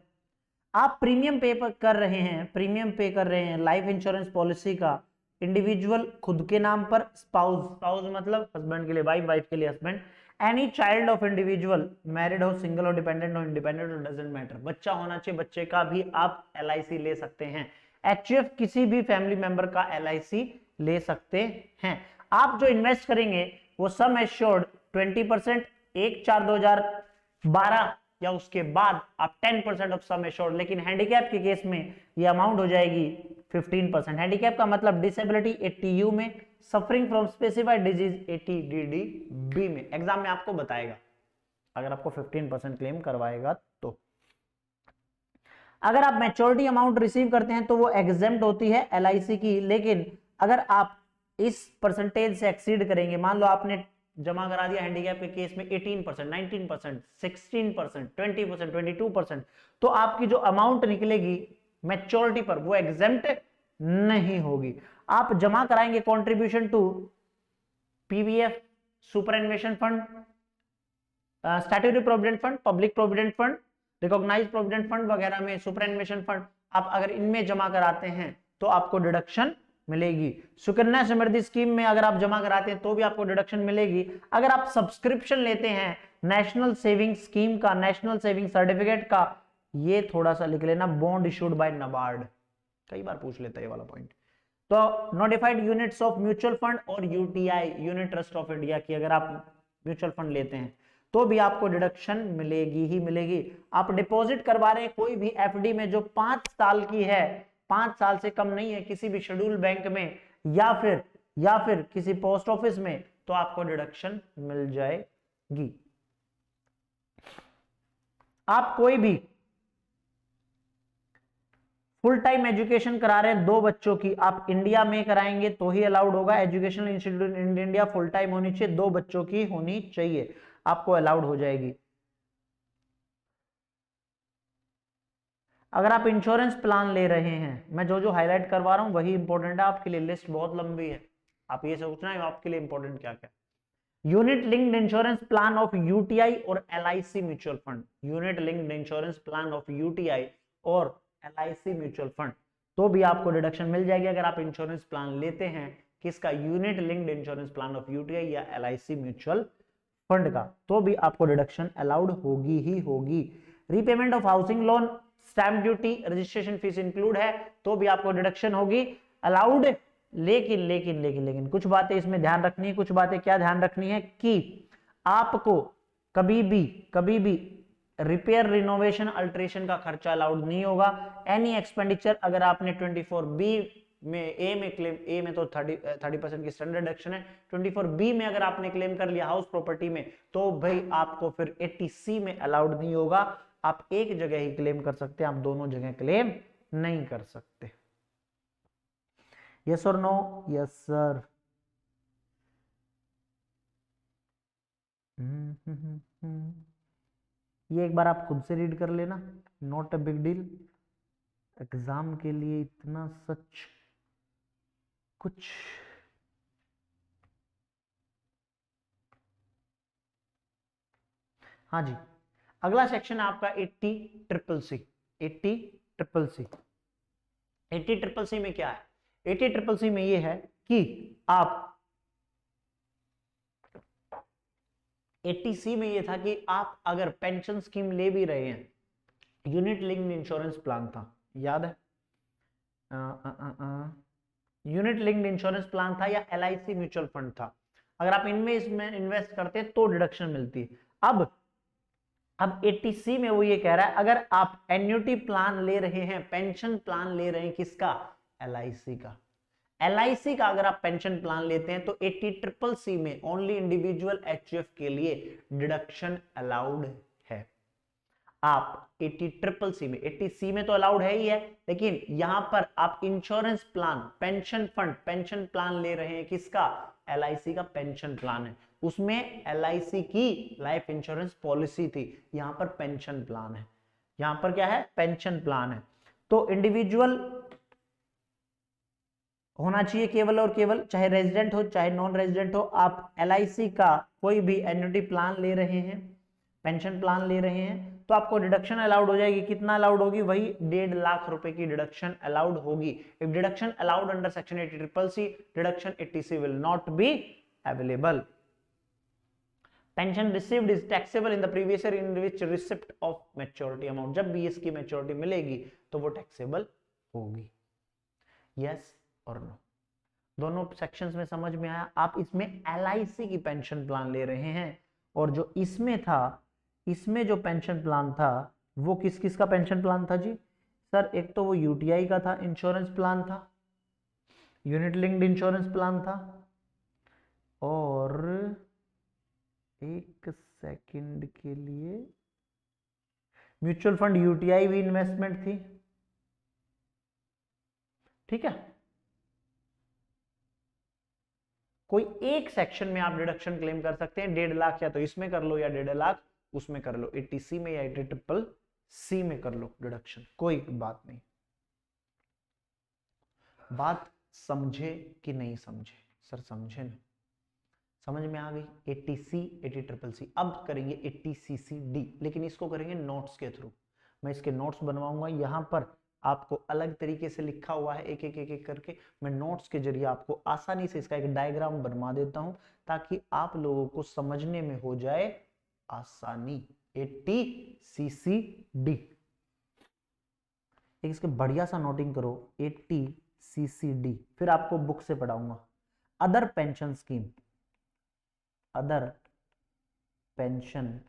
आप प्रीमियम पे कर रहे हैं, प्रीमियम पे कर रहे हैं लाइफ इंश्योरेंस पॉलिसी का इंडिविजुअल खुद के नाम पर, स्पाउस, स्पाउस मतलब हस्बैंड के लिए वाइफ, वाइफ के लिए husband, any child of individual, married हो, सिंगल हो, डिपेंडेंट हो, इंडिपेंडेंट हो, डजंट मैटर, बच्चा होना चाहिए, बच्चे का भी आप LIC ले सकते हैं। HUF किसी भी फैमिली मेंबर का LIC ले सकते हैं। आप जो इन्वेस्ट करेंगे वो सम एश्योर्ड 20% 1/4/2012 या उसके बाद आप 10% ऑफ सम एश्योर्ड, लेकिन हैंडीकैप के केस में ये अमाउंट हो जाएगी 15%। हैंडीकैप का मतलब डिसेबिलिटी 80U में, suffering from specified disease 80DDB में। एग्जाम में आपको बताएगा अगर आपको 15% क्लेम करवाएगा तो। अगर आप मैच्योरिटी अमाउंट रिसीव करते हैं तो वो एग्जेम्प्ट होती है LIC की, लेकिन अगर आप इस परसेंटेज से एक्सीड करेंगे, मान लो आपने जमा करा दिया हैंडीकैप के केस में 18%, 19%, 16%, 20%, 22%, तो आपकी जो अमाउंट निकलेगी मैच्योरिटी पर वो एग्जेम्प्ट नहीं होगी। आप जमा कराएंगे contribution to PPF, superannuation fund, statutory provident fund, public provident fund, recognised provident fund वगैरह में, सुपरएनुएशन फंड, आप अगर इनमें जमा कराते हैं तो आपको डिडक्शन मिलेगी। सुकन्या समृद्धि स्कीम में अगर आप जमा कराते हैं तो भी आपको डिडक्शन मिलेगी। अगर आप सब्सक्रिप्शन लेते हैं नेशनल सेविंग स्कीम का, नेशनल सेविंग सर्टिफिकेट का, ये थोड़ा सा लिख लेना, बॉन्ड इशूड बाय नाबार्ड, कई बार पूछ लेता है ये वाला पॉइंट। तो notified units of mutual fund और UTI, unit trust of India की अगर आप म्यूचुअल फंड लेते हैं तो भी आपको डिडक्शन मिलेगी ही मिलेगी। आप डिपॉजिट करवा रहे हैं कोई भी FD में जो 5 साल की है, 5 साल से कम नहीं है, किसी भी शेड्यूल बैंक में या फिर किसी पोस्ट ऑफिस में, तो आपको डिडक्शन मिल जाएगी। आप कोई भी फुल टाइम एजुकेशन करा रहे हैं 2 बच्चों की, आप इंडिया में कराएंगे तो ही अलाउड होगा। Educational institute in India full time होनी चाहिए, 2 बच्चों की होनी चाहिए, आपको अलाउड हो जाएगी। अगर आप इंश्योरेंस प्लान ले रहे हैं, मैं जो जो हाईलाइट करवा रहा हूं वही इंपॉर्टेंट है आपके लिए, लिस्ट बहुत लंबी है, आप ये सोचना है आपके लिए इंपॉर्टेंट क्या क्या। Unit linked insurance plan of UTI और LIC mutual fund, unit linked insurance plan of UTI और LIC म्यूचुअल फंड, तो भी आपको डिडक्शन मिल जाएगी अगर आप इंश्योरेंस प्लान लेते हैं। किसका? Unit linked insurance plan of UTI या LIC म्यूचुअल फंड का, तो भी आपको डिडक्शन अलाउड होगी ही होगी। Repayment of housing loan, stamp duty, registration fees include है तो भी आपको डिडक्शन होगी, अलाउड। लेकिन लेकिन लेकिन लेकिन कुछ बातें इसमें ध्यान रखनी है। कुछ बातें क्या ध्यान रखनी है कि आपको कभी भी रिपेयर, रिनोवेशन, अल्ट्रेशन का खर्चा अलाउड नहीं होगा। एनी एक्सपेंडिचर अगर आपने 24B में, ए में क्लेम, ए में तो 30% की स्टैंडर्ड डिडक्शन है, 24B में अगर आपने क्लेम कर लिया हाउस प्रॉपर्टी में, तो भाई आपको फिर 80C में अलाउड नहीं होगा। आप एक जगह ही क्लेम कर सकते हैं, आप दोनों जगह क्लेम नहीं कर सकते। यस और नो? Yes sir. ये एक बार आप खुद से रीड कर लेना, not a big deal. Exam के लिए इतना सच कुछ हाँ जी, अगला सेक्शन है आपका 80CCC। 80CCC में क्या है? 80CCC में ये है कि आप 80C में ये था कि आप अगर पेंशन स्कीम ले भी रहे हैं, यूनिट लिंक्ड इंश्योरेंस प्लान था, याद है? यूनिट लिंक्ड इंश्योरेंस प्लान था या LIC म्यूचुअल फंड था, अगर आप इनमें इसमें इन्वेस्ट करते हैं तो डिडक्शन मिलती है। अब 80C में वो ये कह रहा है अगर आप एन्युटी प्लान ले रहे हैं, पेंशन प्लान ले रहे हैं, किसका? LIC का। LIC का अगर आप पेंशन प्लान लेते हैं तो 80CCC में ओनली इंडिविजुअल HUF के लिए डिडक्शन अलाउड है। आप 80CCC में, 80C में तो अलाउड है ही है, लेकिन यहां पर आप insurance plan, pension fund, pension plan ले रहे हैं, किसका? LIC का पेंशन प्लान है, उसमें LIC की लाइफ इंश्योरेंस पॉलिसी थी, यहां पर पेंशन प्लान है। यहां पर क्या है? पेंशन प्लान है। तो इंडिविजुअल होना चाहिए केवल और केवल, चाहे रेजिडेंट हो चाहे नॉन रेजिडेंट हो। आप LIC का कोई भी एन्युटी प्लान ले रहे हैं, पेंशन प्लान ले रहे हैं, तो आपको डिडक्शन अलाउड हो जाएगी। कितना अलाउड होगी? वही 1.5 लाख रुपए की डिडक्शन अलाउड होगी। If deduction allowed under section 80CCC, deduction 80C will not be available. Pension received is taxable in the previous year in which receipt of maturity amount. जब भी इसकी मैच्योरिटी मिलेगी तो वो टैक्सेबल होगी। यस और no, दोनों सेक्शंस में समझ में आया? आप इसमें LIC की पेंशन प्लान ले रहे हैं, और जो इसमें था, इसमें जो पेंशन प्लान था वो किस किस का पेंशन प्लान था जी? सर एक तो वो UTI का था, इंश्योरेंस प्लान था, यूनिट लिंक्ड इंश्योरेंस प्लान था, और एक सेकंड के लिए म्यूचुअल फंड UTI भी इन्वेस्टमेंट थी। ठीक है, कोई एक सेक्शन में आप डिडक्शन क्लेम कर सकते हैं 1.5 लाख, या तो इसमें कर लो या 1.5 लाख उसमें कर लो, 80C में या 80CCC में कर लो डिडक्शन, कोई बात नहीं। बात समझे कि नहीं समझे? सर समझे ना, समझ में आ गई। 80C 80CCC। अब करेंगे 80CCD, लेकिन इसको करेंगे नोट्स के थ्रू। मैं इसके नोट्स बनवाऊंगा, यहां पर आपको अलग तरीके से लिखा हुआ है, एक एक एक एक करके मैं नोट्स के जरिए आपको आसानी से इसका एक डायग्राम बनवा देता हूं, ताकि आप लोगों को समझने में हो जाए आसानी। 80CCD, एक इसके बढ़िया सा नोटिंग करो, 80CCD। फिर आपको बुक से पढ़ाऊंगा। Other pension scheme, other pension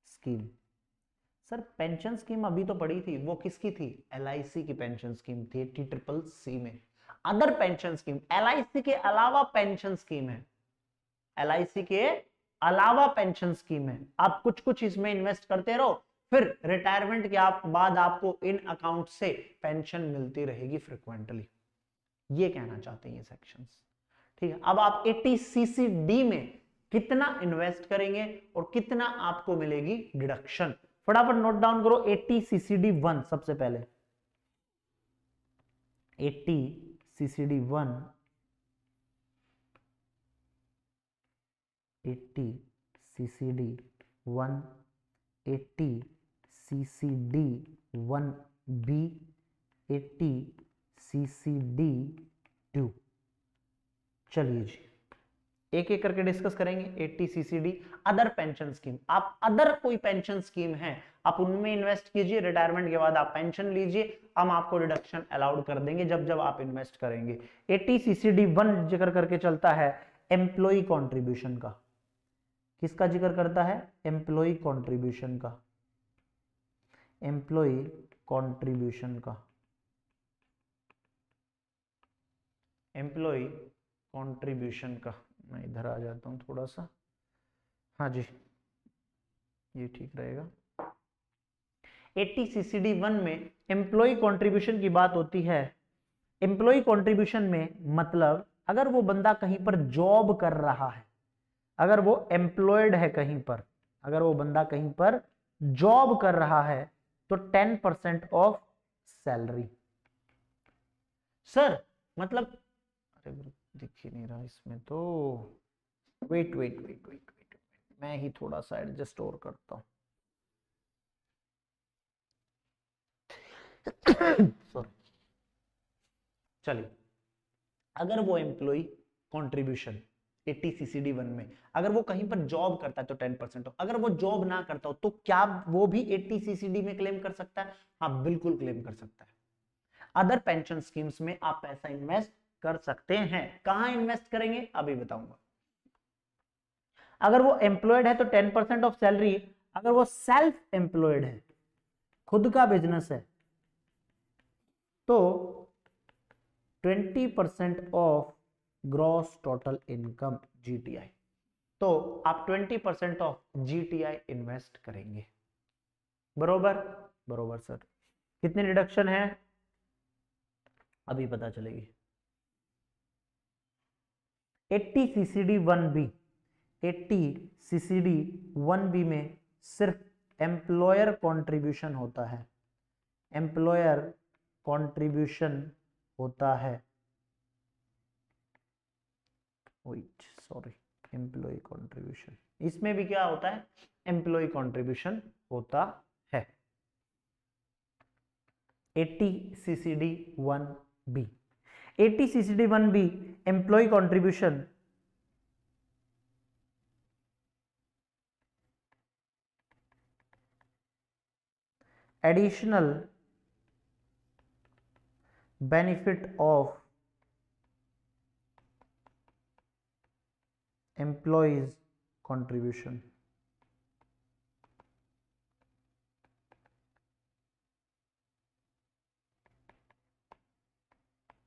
scheme. Sir pension scheme अभी तो पड़ी थी, वो किसकी थी? LIC की पेंशन स्कीम थी 80CCC में। अदर पेंशन स्कीम, LIC के अलावा पेंशन स्कीम है, LIC के अलावा पेंशन स्कीम है। आप कुछ कुछ इसमें इन्वेस्ट करते रहो, फिर रिटायरमेंट के बाद आपको इन अकाउंट से पेंशन मिलती रहेगी फ्रिक्वेंटली। ये कहना चाहते हैं ये सेक्शंस। ठीक है, अब आप 80CCD में कितना इन्वेस्ट करेंगे और कितना आपको मिलेगी डिडक्शन, फटाफट नोट डाउन करो। 80CCD1 सबसे पहले, 80CCD1, 80CCD1, 80CCD1B, 80CCD2। चलिए जी, एक एक करके डिस्कस करेंगे। 80CCD अदर पेंशन स्कीम, आप अदर कोई पेंशन स्कीम है आप उनमें इन्वेस्ट कीजिए, रिटायरमेंट के बाद आप पेंशन लीजिए, हम आपको डिडक्शन अलाउड कर देंगे जब जब आप इन्वेस्ट करेंगे। 80CCD1 जिक्र करके चलता है एम्प्लॉय कॉन्ट्रीब्यूशन का। किसका जिक्र करता है? एम्प्लॉय कॉन्ट्रीब्यूशन का, एम्प्लॉय कॉन्ट्रीब्यूशन का, एम्प्लॉय कॉन्ट्रीब्यूशन का। मैं इधर आ जाता हूं थोड़ा सा, हाँ जी ये ठीक रहेगा। 80CCD1 में एम्प्लॉय कंट्रीब्यूशन की बात होती है। एम्प्लॉय कंट्रीब्यूशन में मतलब अगर वो बंदा कहीं पर जॉब कर रहा है, अगर वो एम्प्लॉयड है कहीं पर, अगर वो बंदा कहीं पर जॉब कर रहा है तो 10% ऑफ सैलरी। सर मतलब, अरे दिख ही नहीं रहा इसमें तो, wait wait wait wait wait, मैं ही थोड़ा सा एडजस्ट और करता हूं। सॉरी, चलिए, अगर वो एम्प्लॉय कंट्रीब्यूशन 80CCD1 में अगर वो कहीं पर जॉब करता है तो 10% हो, अगर वो जॉब ना करता हो तो क्या वो भी 80CCD में क्लेम कर सकता है? हाँ बिल्कुल क्लेम कर सकता है। अदर पेंशन स्कीम्स में आप पैसा इन्वेस्ट कर सकते हैं। कहां इन्वेस्ट करेंगे अभी बताऊंगा। अगर वो एम्प्लॉयड है तो 10% ऑफ सैलरी, अगर वो सेल्फ एम्प्लॉयड है, खुद का बिजनेस है, तो 20% of gross total income GTI। तो आप 20% ऑफ GTI इन्वेस्ट करेंगे। बरोबर? बरोबर सर। कितनी डिडक्शन है अभी पता चलेगी। 80CCD1B, 80CCD1B में सिर्फ एम्प्लॉयर कंट्रीब्यूशन होता है, एम्प्लॉयर कंट्रीब्यूशन होता है, वेट सॉरी, एम्प्लॉय कंट्रीब्यूशन, इसमें भी क्या होता है? एम्प्लॉय कंट्रीब्यूशन होता है। 80CCD1B। 80CCD1B employee contribution additional benefit of employees contribution.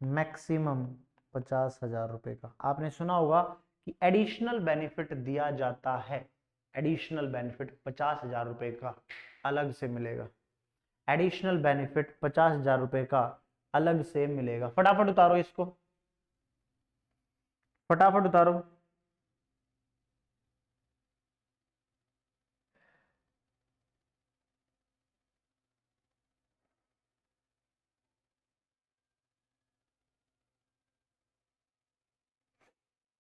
Maximum 50,000 रुपए का। आपने सुना होगा कि एडिशनल बेनिफिट दिया जाता है, एडिशनल बेनिफिट 50,000 रुपए का अलग से मिलेगा, एडिशनल बेनिफिट 50,000 रुपए का अलग से मिलेगा। फटाफट उतारो इसको, फटाफट उतारो।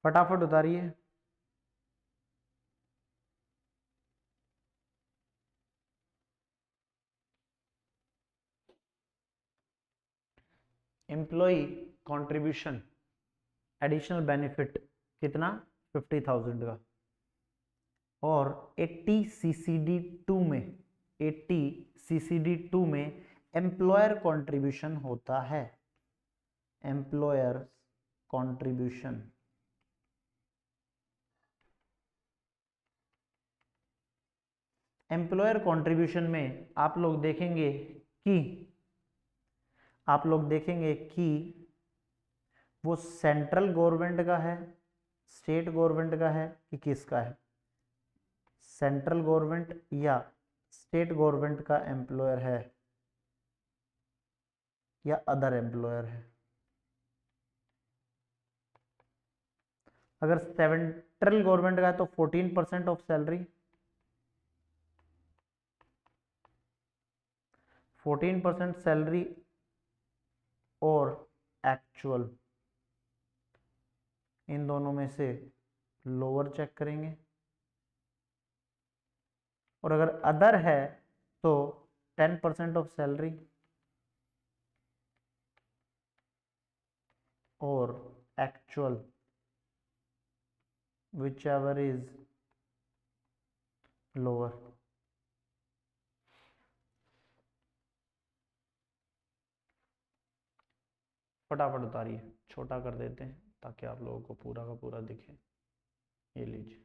फटाफट उतारिए। एम्प्लॉय कंट्रीब्यूशन एडिशनल बेनिफिट कितना, 50,000 का। और 80CCD2 में, 80CCD2 में एम्प्लॉयर कंट्रीब्यूशन होता है, एम्प्लॉयर कंट्रीब्यूशन। एम्प्लॉयर कंट्रीब्यूशन में आप लोग देखेंगे कि वो सेंट्रल गवर्नमेंट का है, स्टेट गवर्नमेंट का है कि किसका है, सेंट्रल गवर्नमेंट या स्टेट गवर्नमेंट का एम्प्लॉयर है या अदर एम्प्लॉयर है। अगर सेंट्रल गवर्नमेंट का है तो 14% ऑफ सैलरी, 14% सैलरी और एक्चुअल, इन दोनों में से लोअर चेक करेंगे। और अगर अदर है तो 10% ऑफ सैलरी और एक्चुअल, whichever is lower। फटाफट उतारिए, छोटा कर देते हैं ताकि आप लोगों को पूरा का पूरा दिखे। ये लीजिए,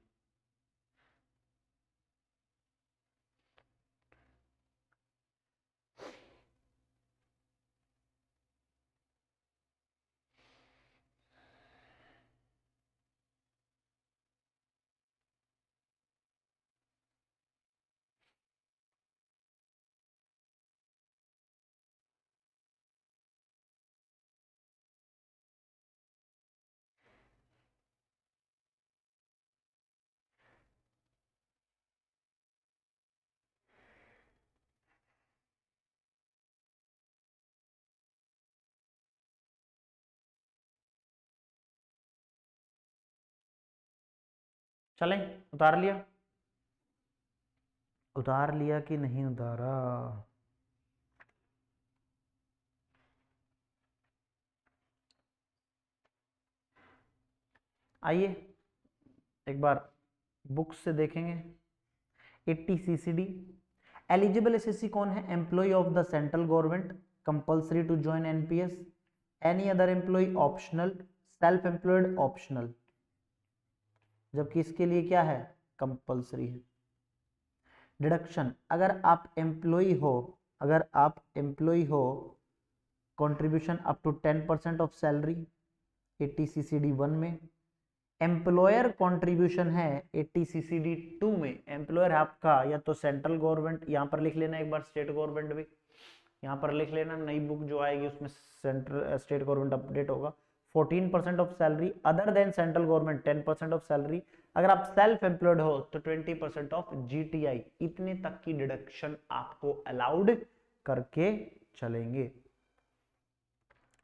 चलें, उतार लिया, उतार लिया कि नहीं उतारा? आइए एक बार बुक्स से देखेंगे। 80CCD एलिजिबल एसएससी कौन है? Employee of the central government, compulsory to join NPS, any other employee optional, self employed optional, जबकि इसके लिए क्या है? कंपल्सरी है। डिडक्शन, अगर आप एम्प्लॉय हो, contribution up to 10% of salary 80CCD1 में। एम्प्लॉयर कंट्रीब्यूशन है 80CCD2 में। एम्प्लॉयर आपका या तो सेंट्रल गवर्नमेंट, यहां पर लिख लेना एक बार स्टेट गवर्नमेंट भी, यहां पर लिख लेना, नई बुक जो आएगी उसमें सेंट्रल स्टेट गवर्नमेंट अपडेट होगा। 14% of salary, other than central government 10% of salary, अगर आप सेल्फ एम्प्लॉयड हो तो 20% ऑफ जीटीआई। इतने तक की डिडक्शन आपको अलाउड करके चलेंगे।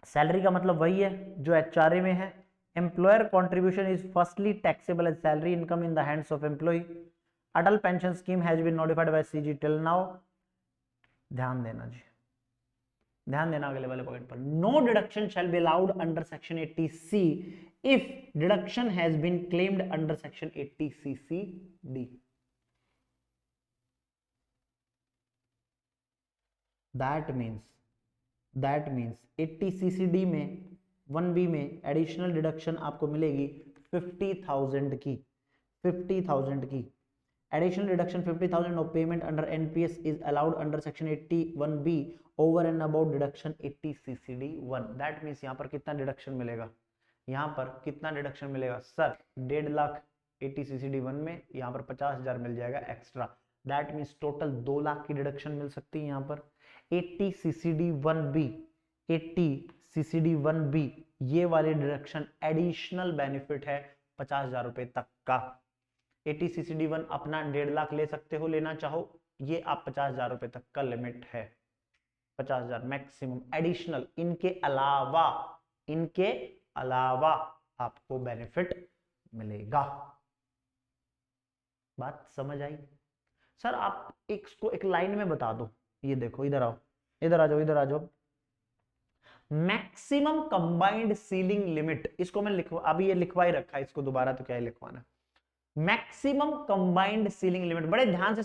सैलरी का मतलब वही है जो एचआरए में है। Employer contribution is firstly taxable as salary income in the hands of employee. Atal pension scheme has been notified by CG till now. ध्यान देना जी, ध्यान देना अगले वाले पॉइंट पर। No deduction shall be allowed under section 80C if deduction has been claimed under section 80CCD। That means 80CCD में 1B में एडिशनल डिडक्शन आपको मिलेगी 50,000 की। Additional deduction 50,000 of payment under NPS is allowed under section 81B over and above deduction 80CCD1। That means यहाँ पर कितना deduction मिलेगा, यहाँ पर कितना डिडक्शन मिलेगा सर 1.5 लाख 80CCD1 में, यहाँ पर 50,000 मिल जाएगा extra. That means total 2 lakh की डिडक्शन मिल सकती है यहाँ पर। 80CCD1B ये वाली डिडक्शन एडिशनल बेनिफिट है 50,000 रुपए तक का। 80CCD1 अपना 1.5 लाख ले सकते हो, लेना चाहो, ये आप 50,000 रुपए तक का लिमिट है, 50,000 मैक्सिमम। एडिशनल इनके अलावा आपको बेनिफिट मिलेगा। बात समझ आई? सर आप इसको एक लाइन में बता दो। ये देखो, इधर आओ, इधर आ जाओ। मैक्सिमम कंबाइंड सीलिंग लिमिट, इसको मैं अभी ये लिखवा ही रखा है, इसको दोबारा तो क्या ही लिखवाना। मैक्सिमम कंबाइंड सीलिंग लिमिट, बड़े ध्यान से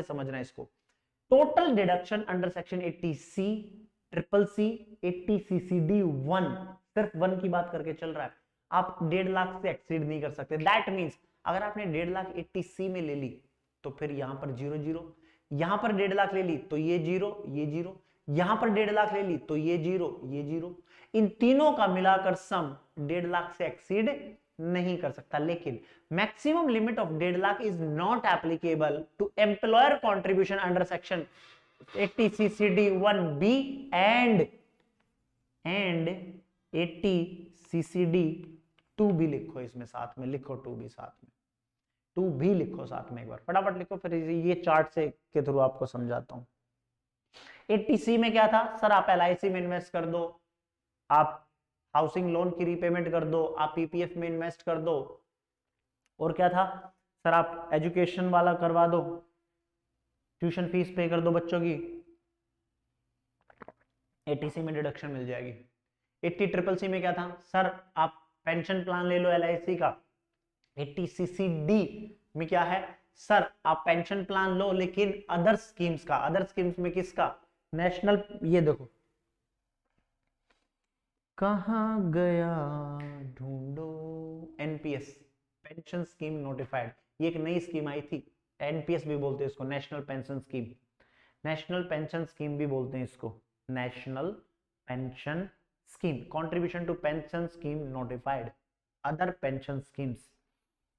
समझना इसको। Total deduction under section 80C, triple C, 80CCD1, सिर्फ 1 की बात करके चल रहा है। आप 1.5 लाख से एक्सीड नहीं कर सकते। दैट मींस अगर आपने 1.5 लाख 80C में ले ली तो फिर यहां पर 0 0, यहां पर 1.5 लाख ले ली तो ये 0 ये 0, यहां पर 1.5 लाख ले ली तो ये 0 ये 0, इन तीनों का मिलाकर सम 1.5 लाख से एक्सीड नहीं कर सकता। लेकिन maximum limit of 1.5 lakh is not applicable to employer contribution under section 80CCD1B and 80CCD2B। लिखो इसमें साथ में, लिखो 2B साथ में, 2B लिखो साथ में, एक बार फटाफट लिखो, फिर ये चार्ट से के थ्रू आपको समझाता हूं। 80C में क्या था सर, आप LIC में इन्वेस्ट कर दो, आप हाउसिंग लोन की रीपेमेंट कर दो, आप PPF में इन्वेस्ट कर दो, और क्या था सर, आप एजुकेशन वाला करवा दो, ट्यूशन फीस पे कर दो बच्चों की, 80C में डिडक्शन मिल जाएगी। 80CCC में क्या था सर, आप पेंशन प्लान ले लो LIC का। 80CCD में क्या है सर, आप पेंशन प्लान लो लेकिन अदर स्कीम्स का, अदर स्कीम्स में किसका, नेशनल, ये देखो कहां गया ढूंढो, NPS, पेंशन स्कीम नोटिफाइड, ये एक नई स्कीम आई थी, NPS भी बोलते हैं इसको, national pension scheme, national pension scheme भी बोलते हैं इसको, national pension scheme, contribution to pension scheme notified, other pension schemes,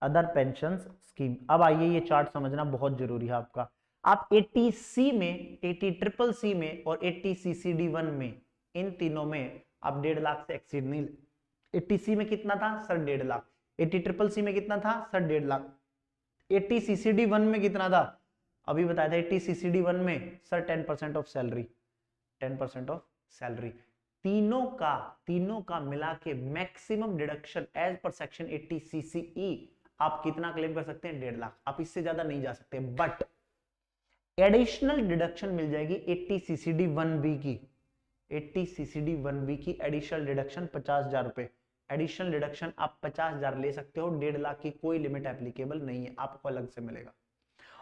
other pension scheme. अब आइए ये चार्ट समझना बहुत जरूरी है आपका। आप 80C में, 80CCC में और 80CCD1 में, इन तीनों में आप 1.5 लाख से एक्सीड नहीं। 80C में कितना था सर, 1.5 लाख। 80CCC में कितना था सर, 1.5 लाख। 80CCD1 में कितना था, अभी बताया था, 80CCD1 में sir 10% of salary, 10% of salary. तीनों का मिला के maximum deduction as per section 80CCE आप कितना क्लेम कर सकते हैं, 1.5 लाख। आप इससे ज्यादा नहीं जा सकते, बट एडिशनल डिडक्शन मिल जाएगी 80CCD1B की, 80CCD1B की एडिशनल डिडक्शन 50,000 रुपए। एडिशनल डिडक्शन आप 50,000 ले सकते हो, 1.5 लाख की कोई लिमिट एप्लीकेबल नहीं है, आपको अलग से मिलेगा।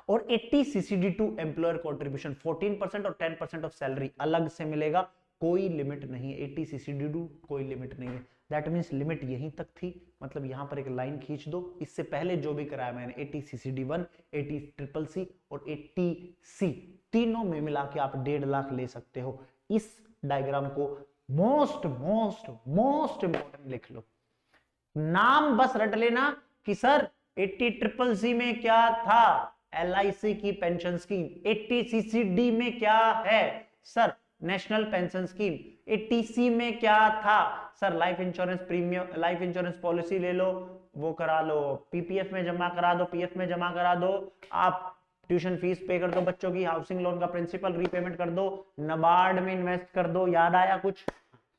और 80CCD2 एम्प्लॉयर कंट्रीब्यूशन 14% और 10% ऑफ सैलरी अलग से मिलेगा, कोई लिमिट नहीं है। 80CCD2 कोई लिमिट नहीं है। दैट मींस लिमिट यहीं तक थी, मतलब यहां पर एक लाइन खींच दो। इससे पहले जो भी कराया मैंने 80CCD1, 80CCC और 80C, तीनों में मिला के आप 1.5 लाख ले सकते हो। इस डायग्राम को मोस्ट इंपॉर्टेंट लिख लो, नाम बस रट लेना कि सर 80CCC में क्या था, LIC की पेंशन स्कीम। 80CCD में क्या है sir, national pension scheme. 80C में क्या था sir, life insurance premium, life insurance policy ले लो, वो करा लो, PPF में जमा करा दो, PF में जमा करा दो, आप ट्यूशन फीस पे कर दो बच्चों की, हाउसिंग लोन का प्रिंसिपल रीपेमेंट कर दो, नाबार्ड में इन्वेस्ट कर दो। याद आया कुछ?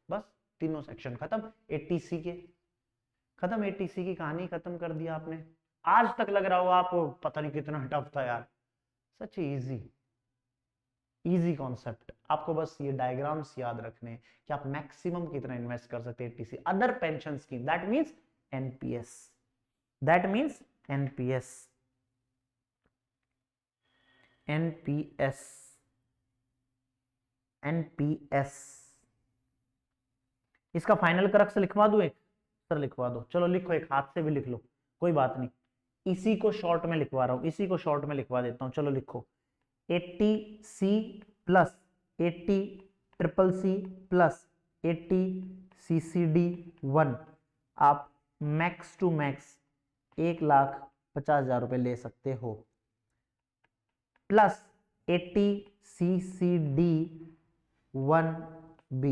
बस तीनों सेक्शन खत्म। 80C के खत्म, 80C की कहानी खत्म कर दिया आपने। आज तक लग रहा होगा आपको पता नहीं कितना टफ था यार, सच इजी कॉन्सेप्ट। आपको बस ये डायग्राम्स याद रखने हैं कि आप मैक्सिमम कितना इन्वेस्ट कर सकते हैं TC other pension scheme, that means NPS, that means NPS, NPS, NPS. इसका फाइनल क्रक्स लिखवा दूं एक? सर लिखवा दो, चलो लिखो, एक हाथ से भी लिख लो, कोई बात नहीं, इसी को शॉर्ट में लिखवा रहा हूं, इसी को शॉर्ट में लिखवा देता हूं, चलो लिखो 80C plus 80CCC plus 80CCD1 आप मैक्स टू मैक्स 1,50,000 रुपए ले सकते हो, प्लस 80CCD1B,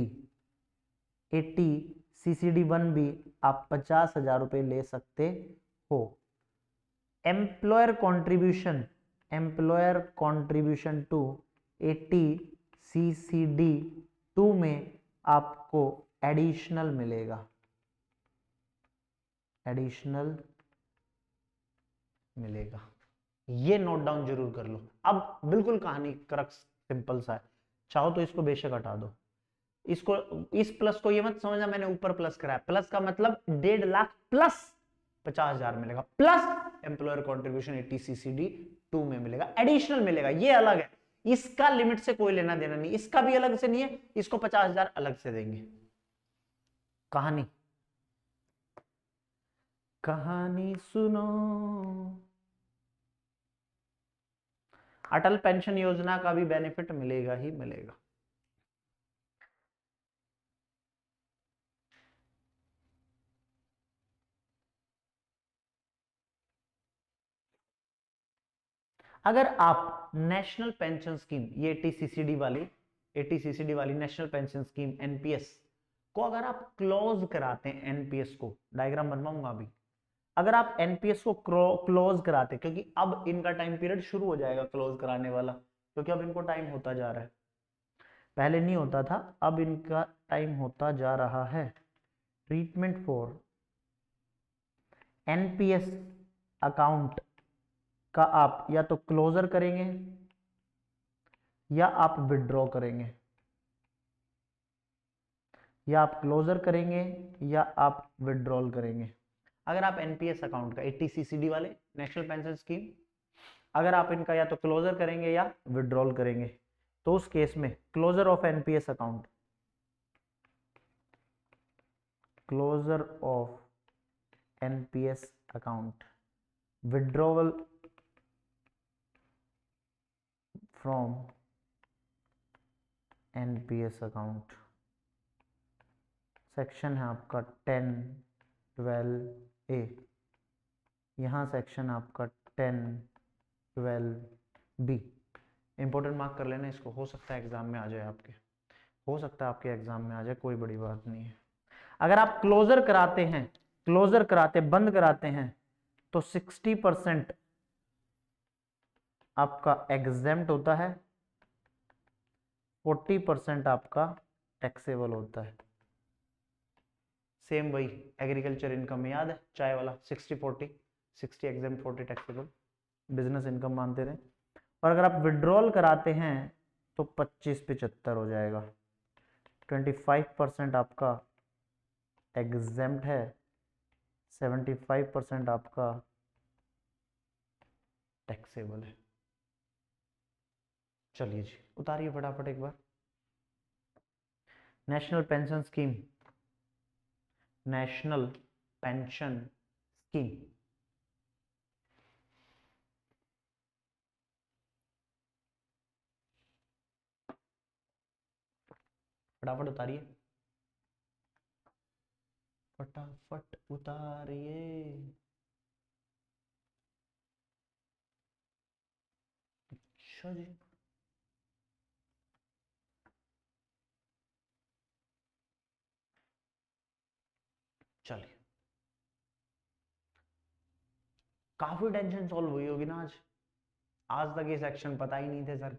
80CCD1B आप 50,000 रुपए ले सकते हो। एम्प्लॉयर कॉन्ट्रीब्यूशन टू 80CCD2 में आपको एडिशनल मिलेगा, एडिशनल मिलेगा, ये नोट डाउन जरूर कर लो। अब बिल्कुल कहानी क्रक्स सिंपल सा है, चाहो तो इसको बेशक हटा दो, इसको, इस प्लस को ये मत समझना मैंने ऊपर प्लस कराया, प्लस का मतलब 1.5 लाख प्लस 50,000 मिलेगा, प्लस एम्प्लॉयर कॉन्ट्रीब्यूशन 80CCD2 में मिलेगा, एडिशनल मिलेगा, ये अलग है, इसका लिमिट से कोई लेना देना नहीं, इसका भी अलग से नहीं है, इसको 50,000 अलग से देंगे। कहानी कहानी सुनो, अटल पेंशन योजना का भी बेनिफिट मिलेगा ही मिलेगा। अगर आप नेशनल पेंशन स्कीम, ये 80CCD वाली नेशनल पेंशन स्कीम एनपीएस को अगर आप क्लोज कराते हैं, एनपीएस को डायग्राम बनवाऊंगा अभी, अगर आप एनपीएस को क्लोज कराते, क्योंकि अब इनका टाइम पीरियड शुरू हो जाएगा क्लोज कराने वाला, क्योंकि अब इनको टाइम होता जा रहा है, पहले नहीं होता था, अब इनका टाइम होता जा रहा है। ट्रीटमेंट फॉर एनपीएस अकाउंट का आप या तो क्लोजर करेंगे या आप विड्रॉ करेंगे, या आप क्लोजर करेंगे या आप विड्रॉल करेंगे। अगर आप एनपीएस अकाउंट का 80CCD वाले नेशनल पेंशन स्कीम, अगर आप इनका या तो क्लोजर करेंगे या विड्रॉल करेंगे, तो उस केस में closure of NPS account, closure of NPS account, withdrawal from NPS account, section है आपका 10(12)A, यहाँ सेक्शन आपका 10(12)B। इंपॉर्टेंट मार्क कर लेना इसको, हो सकता है एग्जाम में आ जाए आपके, हो सकता है आपके एग्जाम में आ जाए, कोई बड़ी बात नहीं है। अगर आप क्लोजर कराते हैं, क्लोजर कराते बंद कराते हैं, तो 60% आपका एग्जेम्प्ट होता है, 40% आपका टैक्सेबल होता है। सेम वही एग्रीकल्चर इनकम में याद है, चाय वाला 60-40, 60 एग्जेम्प्ट 40 टैक्सेबल, बिजनेस इनकम मानते थे। और अगर आप विड्रॉल कराते हैं तो 25-75 हो जाएगा, 25% आपका एग्जेम्प्ट है, 75% आपका टैक्सेबल है। चलिए जी उतारिए फटाफट एक बार, national pension scheme, national pension scheme, फटाफट उतारिए, फटाफट उतारिए। अच्छा जी, चलिए काफी टेंशन सॉल्व हुई होगी ना आज, आज तक ये सेक्शन पता ही नहीं थे सर,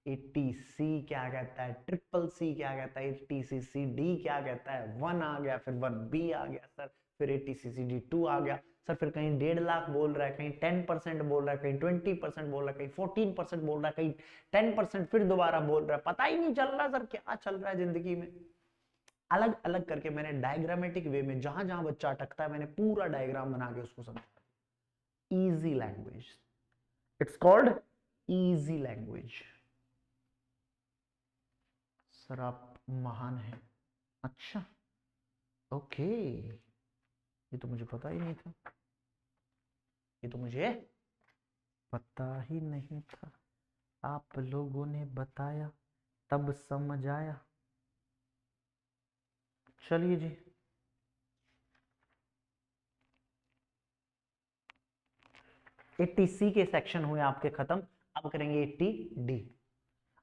80C क्या कहता है, CCC क्या कहता है, 80CCD क्या कहता है, 1 आ गया, फिर 1B आ गया सर, फिर 80CCD2 आ गया। सर फिर कहीं 1.5 लाख बोल रहा है, कहीं 10% बोल रहा है, कहीं 20% बोल रहा है, कहीं 14% बोल रहा है, कहीं 10% फिर दोबारा बोल रहा है, पता ही नहीं चल रहा सर क्या चल रहा है जिंदगी में। अलग अलग करके मैंने डायग्रामेटिक वे में जहां जहां बच्चा अटकता है मैंने पूरा डायग्राम बना के उसको समझाया। Easy language, it's called easy language. Sir आप महान हैं। अच्छा ओके, ये तो मुझे पता ही नहीं था, ये तो मुझे पता ही नहीं था, आप लोगों ने बताया तब समझ आया। चलिए जी, एट्टी सी के सेक्शन हुए आपके खत्म। अब करेंगे 80 डी।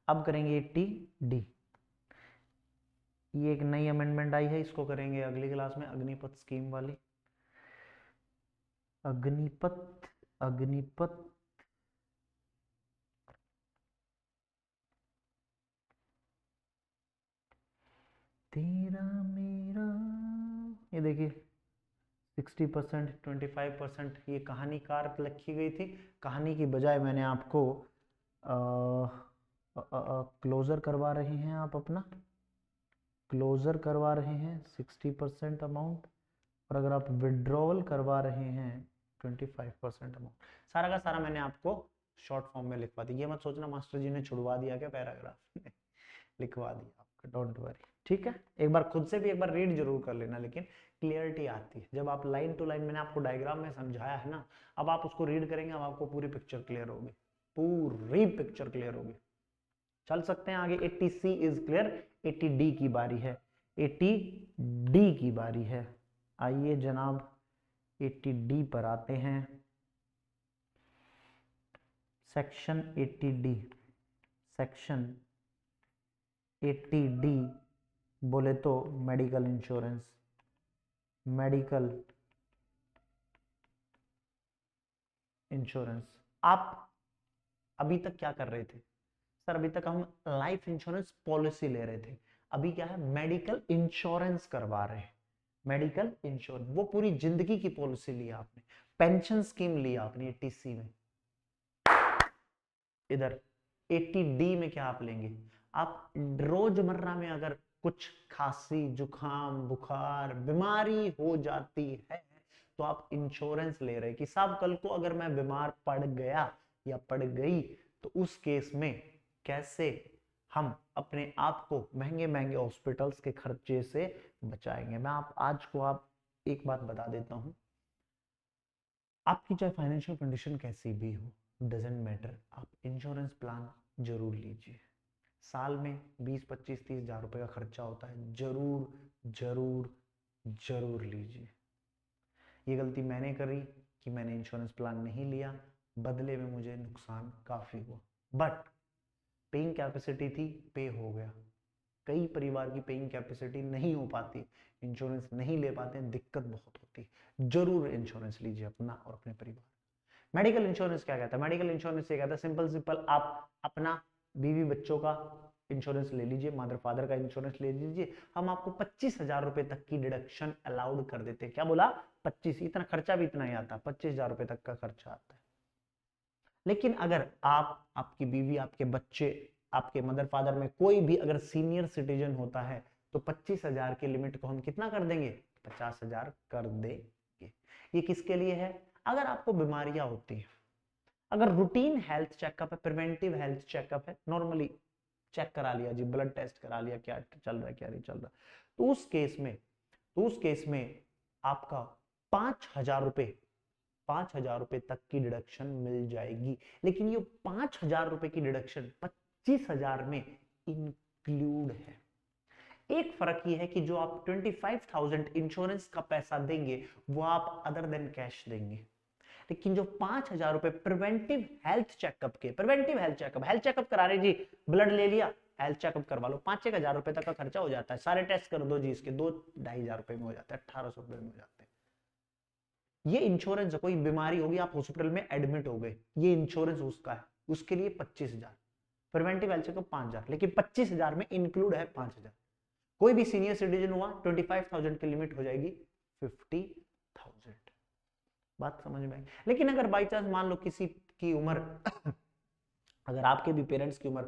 अब करेंगे 80 डी। ये एक नई अमेंडमेंट आई है, इसको करेंगे अगली क्लास में, अग्निपथ स्कीम वाली। अग्निपथ, अग्निपथ तेरा मेरा, ये देखिए 60%, 25%, ये कहानीकार लिखी गई थी। कहानी की बजाय मैंने आपको क्लोजर करवा रहे हैं, आप अपना क्लोजर करवा रहे हैं 60% अमाउंट, और अगर आप विड्रॉवल करवा रहे हैं 25% अमाउंट। सारा का सारा मैंने आपको शॉर्ट फॉर्म में लिखवा दिया। ये मत सोचना मास्टर जी ने छुड़वा दिया क्या पैराग्राफ लिखवा दिया आपका, डोंट वरी। ठीक है, एक बार खुद से भी एक बार रीड जरूर कर लेना, लेकिन क्लियरिटी आती है जब आप लाइन टू लाइन, मैंने आपको डायग्राम में समझाया है ना, अब आप उसको रीड करेंगे, अब आपको पूरी पिक्चर क्लियर होगी, पूरी पिक्चर क्लियर होगी। चल सकते हैं आगे। 80C इज क्लियर, 80D की बारी है, 80D की बारी है। आइए जनाब 80D पर आते हैं। सेक्शन 80D, सेक्शन 80D बोले तो मेडिकल इंश्योरेंस, मेडिकल इंश्योरेंस। आप अभी तक क्या कर रहे थे सर? अभी तक हम लाइफ इंश्योरेंस पॉलिसी ले रहे थे, अभी क्या है, मेडिकल इंश्योरेंस करवा रहे हैं। मेडिकल इंश्योरेंस वो पूरी जिंदगी की पॉलिसी ली आपने, पेंशन स्कीम ली आपने 80C में। इधर 80D में क्या आप लेंगे, आप रोजमर्रा में अगर कुछ खांसी जुकाम बुखार बीमारी हो जाती है तो आप इंश्योरेंस ले रहे हैं कि साहब कल को अगर मैं बीमार पड़ गया या पड़ गई तो उस केस में कैसे हम अपने आप को महंगे महंगे हॉस्पिटल्स के खर्चे से बचाएंगे। मैं आज को आप एक बात बता देता हूं, आपकी चाहे फाइनेंशियल कंडीशन कैसी भी हो, डजेंट मैटर, आप इंश्योरेंस प्लान जरूर लीजिए। साल में 20-25-30 हजार रुपए का खर्चा होता है, जरूर जरूर जरूर लीजिए। ये गलती मैंने करी कि मैंने इंश्योरेंस प्लान नहीं लिया, बदले में मुझे नुकसान काफी हुआ, बट पेइंग कैपेसिटी थी, पे हो गया। कई परिवार की पेइंग कैपेसिटी नहीं हो पाती, इंश्योरेंस नहीं ले पाते, दिक्कत बहुत होती है। जरूर इंश्योरेंस लीजिए अपना और अपने परिवार। मेडिकल इंश्योरेंस क्या कहता है? मेडिकल इंश्योरेंस ये कहता है सिंपल सिंपल, आप अपना बीवी बच्चों का इंश्योरेंस ले लीजिए, मदर फादर का इंश्योरेंस ले लीजिए, हम आपको 25,000 रुपए तक की डिडक्शन अलाउड कर देते हैं। क्या बोला? 25, इतना खर्चा भी इतना ही आता, 25,000 रुपए तक का खर्चा आता है। लेकिन अगर आप, आपकी बीवी, आपके बच्चे, आपके मदर फादर में कोई भी अगर सीनियर सिटीजन होता है तो 25,000 की लिमिट को हम कितना कर देंगे? 50,000 कर देंगे। ये किसके लिए है? अगर आपको बीमारियां होती हैं, अगर रूटीन हेल्थ चेकअप है, प्रिवेंटिव हेल्थ चेकअप है, नॉर्मली चेक करा लिया जी, ब्लड टेस्ट करा लिया, क्या चल रहा है क्या नहीं चल रहा, तो उस केस में आपका 5,000 रुपए, 5,000 रुपए तक की डिडक्शन मिल जाएगी। लेकिन ये 5,000 रुपए की डिडक्शन 25,000 में इंक्लूड है। एक फर्क ये है कि जो आप 25,000 इंश्योरेंस का पैसा देंगे वो आप अदर देन कैश देंगे, लेकिन जो 5,000 रुपए प्रिवेंटिव हेल्थ चेकअप के, प्रिवेंटिव हेल्थ चेकअप करा रहे जी, ब्लड ले लिया, हेल्थ चेकअप करवा लो, 5,000 रुपए तक का खर्चा हो जाता है, सारे टेस्ट कर दो जी, इसके 2-2,500 रुपए में हो जाता है, 1,800 रुपए में हो जाते हैं। ये इंश्योरेंस, कोई बीमारी होगी, आप हॉस्पिटल में एडमिट हो गए, ये इंश्योरेंस उसका है, उसके लिए 25,000, प्रिवेंटिव हेल्थ चेकअप 5,000, लेकिन 25,000 में इंक्लूड है 5,000। कोई भी सीनियर सिटीजन हुआ 25,000 की लिमिट हो जाएगी 50,000। 50,000। बात समझ में आई? लेकिन अगर बाई चांस मान लो किसी की उम्र अगर आपके भी पेरेंट्स की उम्र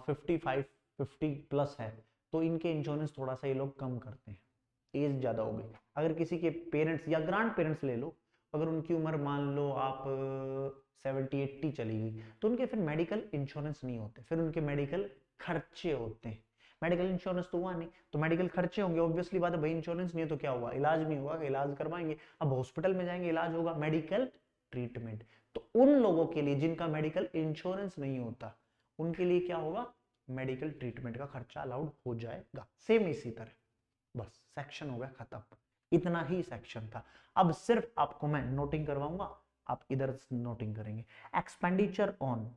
50 प्लस है, तो इनके इंश्योरेंस थोड़ा सा ये लोग कम करते हैं, एज ज्यादा हो गई। अगर किसी के पेरेंट्स या ग्रांड पेरेंट्स ले लो, अगर उनकी उम्र मान लो आप 70-80 चली गई, तो उनके फिर मेडिकल इंश्योरेंस नहीं होते, फिर उनके मेडिकल खर्चे होते हैं। मेडिकल इंश्योरेंस तो हुआ नहीं, तो मेडिकल खर्चे होंगे, ऑब्वियसली बात है भाई, इंश्योरेंस नहीं है तो क्या हुआ, इलाज नहीं हुआ, इलाज करवाएंगे। अब हॉस्पिटल में जाएंगे, इलाज होगा, मेडिकल ट्रीटमेंट। तो उन लोगों के लिए जिनका मेडिकल इंश्योरेंस नहीं होता, उनके लिए क्या होगा, मेडिकल ट्रीटमेंट का खर्चा अलाउड हो जाएगा। सेम इसी तरह, बस सेक्शन हो गया खत्म, इतना ही सेक्शन था। अब सिर्फ आपको मैं नोटिंग करवाऊंगा, आप इधर नोटिंग करेंगे। एक्सपेंडिचर ऑन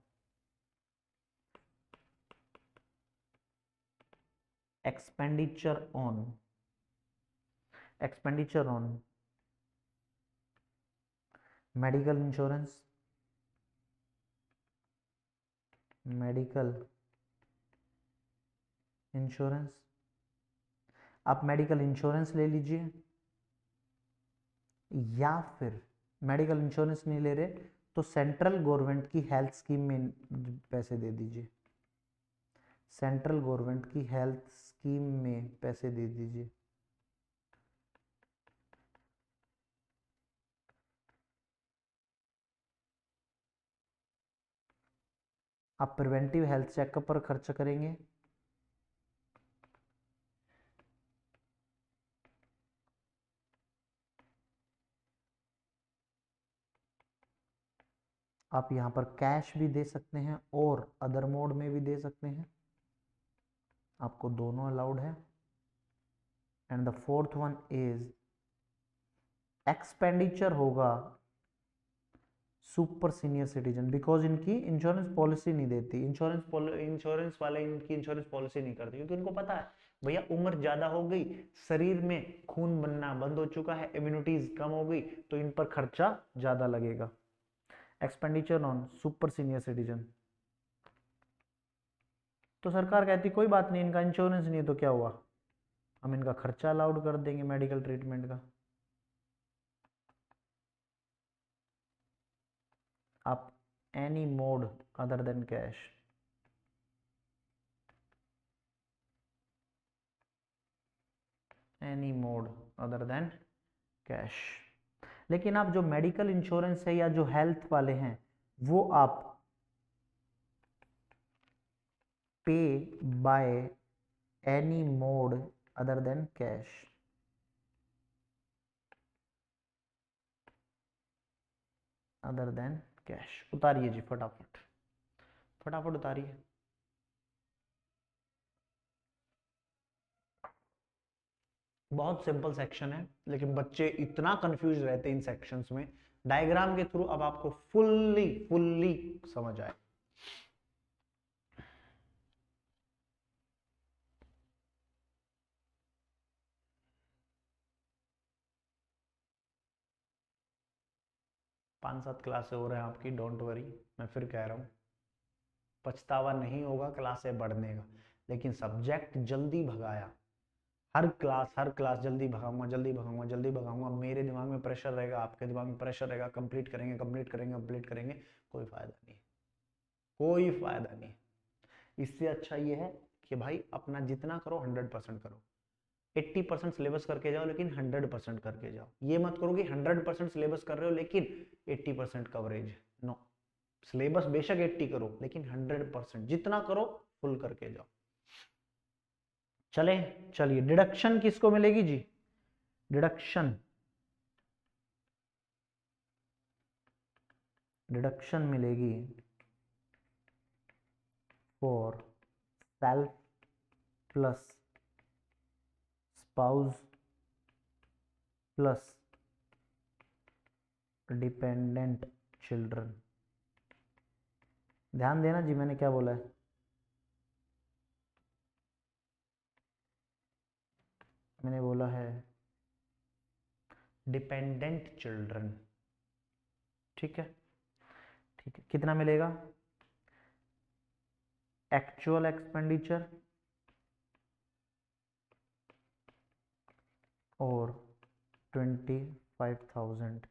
मेडिकल इंश्योरेंस, आप मेडिकल इंश्योरेंस ले लीजिए, या फिर मेडिकल इंश्योरेंस नहीं ले रहे तो सेंट्रल गवर्नमेंट की हेल्थ स्कीम में पैसे दे दीजिए, सेंट्रल गवर्नमेंट की हेल्थ स्कीम में पैसे दे दीजिए। आप प्रिवेंटिव हेल्थ चेकअप पर खर्च करेंगे, आप यहां पर कैश भी दे सकते हैं और अदर मोड में भी दे सकते हैं, आपको दोनों अलाउड है। And the fourth one is expenditure होगा सुपर सीनियर सिटीजन, बिकॉज इनकी इंश्योरेंस पॉलिसी नहीं देती, इंश्योरेंस वाले इनकी इंश्योरेंस पॉलिसी नहीं करती, क्योंकि उनको पता है भैया उम्र ज्यादा हो गई, शरीर में खून बनना बंद हो चुका है, इम्यूनिटीज कम हो गई, तो इन पर खर्चा ज्यादा लगेगा। Expenditure on super senior citizen, तो सरकार कहती कोई बात नहीं, इनका इंश्योरेंस नहीं है तो क्या हुआ, हम इनका खर्चा अलाउड कर देंगे मेडिकल ट्रीटमेंट का। आप any mode other than cash, any mode other than cash. लेकिन आप जो मेडिकल इंश्योरेंस है या जो हेल्थ वाले हैं, वो आप pay by any mode other than cash, other than cash. उतारिए जी फटाफट, फटाफट उतारिए। बहुत सिंपल सेक्शन है, लेकिन बच्चे इतना कंफ्यूज रहते हैं इन सेक्शंस में, डायग्राम के थ्रू अब आपको फुल्ली फुल्ली समझ आए। पांच सात क्लासे हो रहे हैं आपकी, डोंट वरी, मैं फिर कह रहा हूँ पछतावा नहीं होगा क्लासे बढ़ने का, लेकिन सब्जेक्ट जल्दी भगाया, हर क्लास जल्दी भगाऊंगा, जल्दी भगाऊंगा, जल्दी भगाऊंगा, मेरे दिमाग में प्रेशर रहेगा, आपके दिमाग में प्रेशर रहेगा, कंप्लीट करेंगे, कंप्लीट करेंगे, कंप्लीट करेंगे, कोई फायदा नहीं, कोई फायदा नहीं। इससे अच्छा ये है कि भाई अपना जितना करो 100% करो, 80% सिलेबस करके जाओ, लेकिन 100% करके जाओ। ये मत करो कि 100% सिलेबस कर रहे हो लेकिन 80% कवरेज, नो। सिलेबस बेशक 80 करो, लेकिन 100% जितना करो फुल करके जाओ। चले चलिए, डिडक्शन किसको मिलेगी जी, डिडक्शन, डिडक्शन मिलेगी for self plus spouse plus dependent children. ध्यान देना जी, मैंने क्या बोला है, मैंने बोला है डिपेंडेंट चिल्ड्रन, ठीक है, ठीक है। कितना मिलेगा, एक्चुअल एक्सपेंडिचर और 25 25,000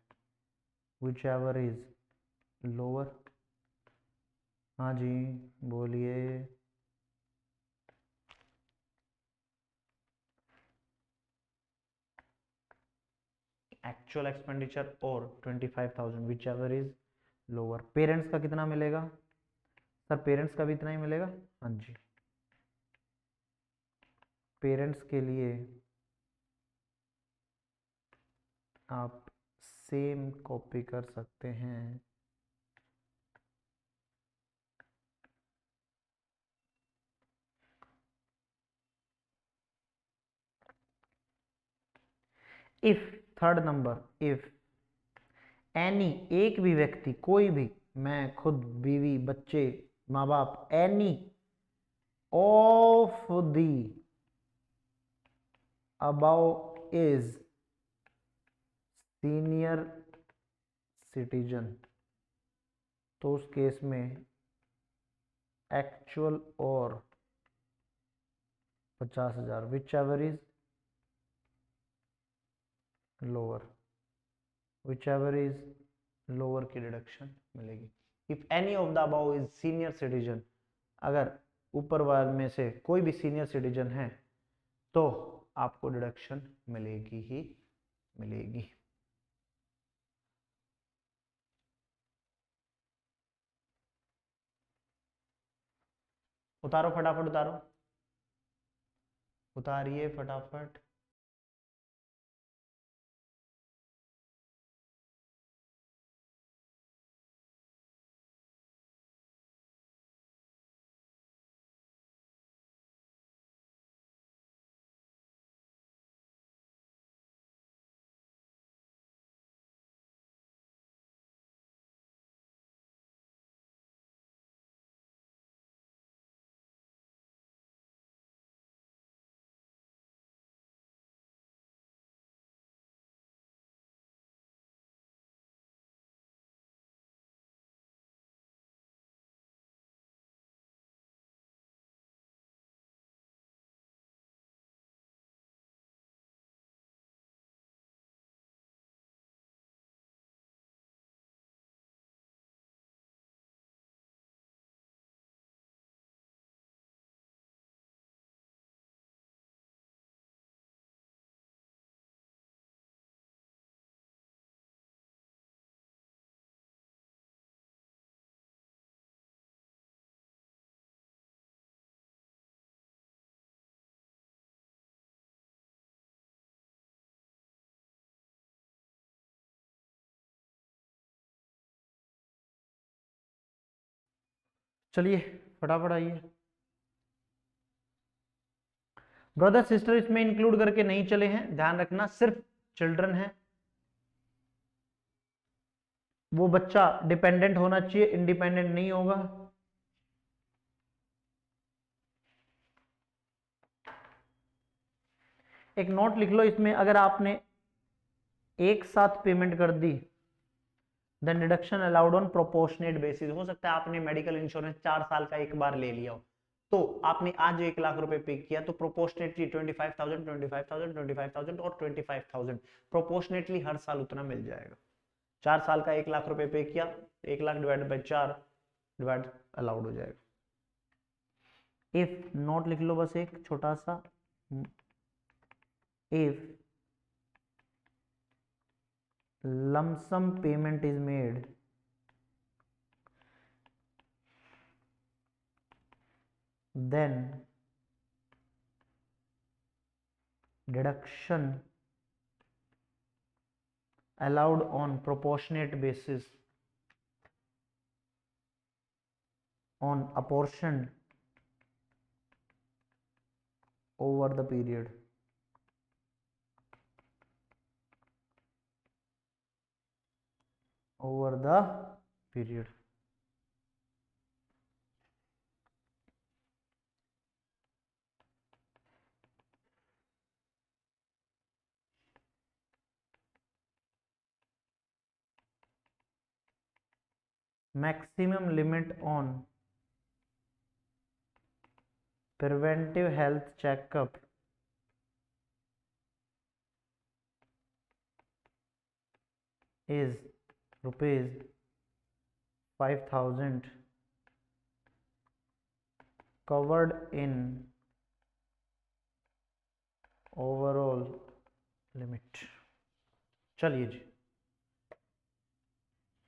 विच एवर इज लोअर। हाँ जी बोलिए। एक्चुअल एक्सपेंडिचर और 25,000 which ever is lower. Parents का कितना मिलेगा सर? पेरेंट्स का भी इतना ही मिलेगा। हाँ जी, पेरेंट्स के लिए आप सेम कॉपी कर सकते हैं। If third number, if any एक भी व्यक्ति, कोई भी, मैं खुद, बीवी, बच्चे, माँ बाप, any of the above is senior citizen, तो उस केस में एक्चुअल और 50,000 which ever is lower, which ever is lower की डिडक्शन मिलेगी। If any of the above is senior citizen, अगर ऊपर वाले में से कोई भी सीनियर सिटीजन है तो आपको डिडक्शन मिलेगी ही मिलेगी। उतारो फटाफट, उतारो, उतारिए फटाफट। चलिए फटाफट आइए। ब्रदर सिस्टर इसमें इंक्लूड करके नहीं चले हैं, ध्यान रखना, सिर्फ चिल्ड्रन है। वो बच्चा डिपेंडेंट होना चाहिए, इंडिपेंडेंट नहीं होगा। एक नोट लिख लो इसमें, अगर आपने एक साथ पेमेंट कर दी then deduction allowed on proportionate basis. हो सकता है आपने मेडिकल इंश्योरेंस 4 साल का एक बार ले लिया हो, तो आपने आज 1 लाख रुपए पे किया तो प्रोपोर्शनेटली 25,000 25,000 25,000 और 25,000 प्रोपोर्शनेटली हर साल उतना मिल जाएगा। 4 साल का 1 लाख रुपए पे किया, 1 lakh divide by 4 divide allowed हो जाएगा। इफ नोट लिख लो बस एक छोटा सा, if lump sum payment is made then deduction allowed on proportionate basis on apportioned over the period. Over the period. Maximum limit on preventive health checkup is rupees 5,000 covered in overall limit। चलिए जी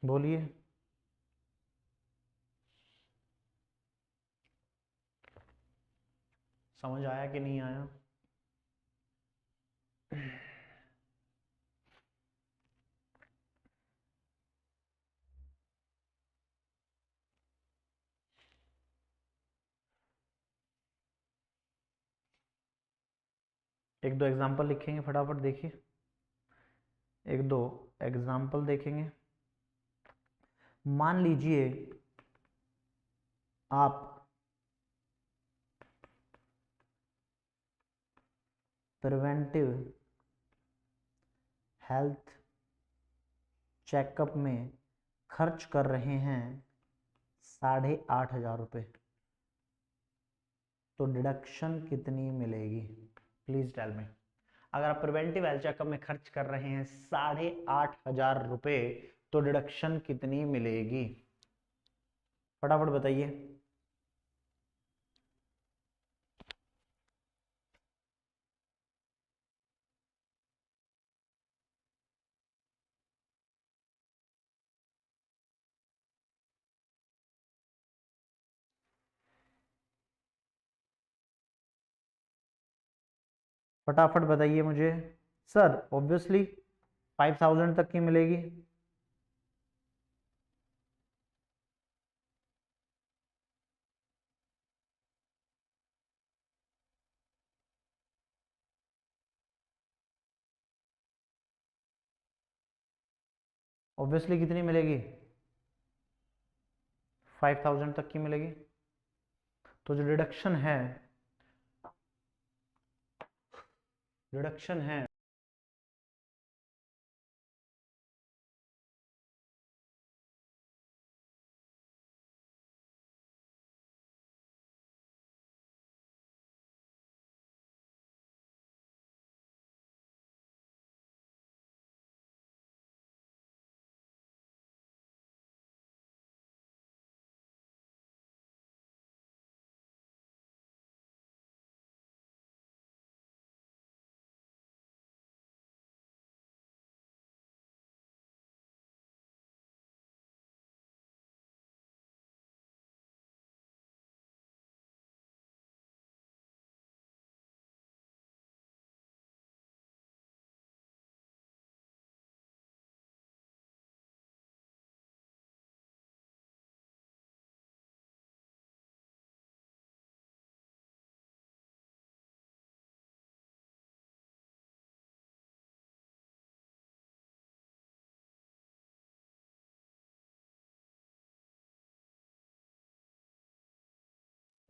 बोलिए, समझ आया कि नहीं आया? एक दो example लिखेंगे फटाफट, देखिए एक दो एग्जाम्पल देखेंगे। मान लीजिए आप प्रिवेंटिव हेल्थ चेकअप में खर्च कर रहे हैं 8,500 रुपये, तो डिडक्शन कितनी मिलेगी? Please tell me. अगर आप प्रिवेंटिव हेल्थ चेकअप में खर्च कर रहे हैं 8,500 रुपये, तो डिडक्शन कितनी मिलेगी? फटाफट बताइए। फटाफट बताइए मुझे। सर ऑब्वियसली 5,000 तक की मिलेगी। ऑब्वियसली कितनी मिलेगी? 5,000 तक की मिलेगी। तो जो डिडक्शन है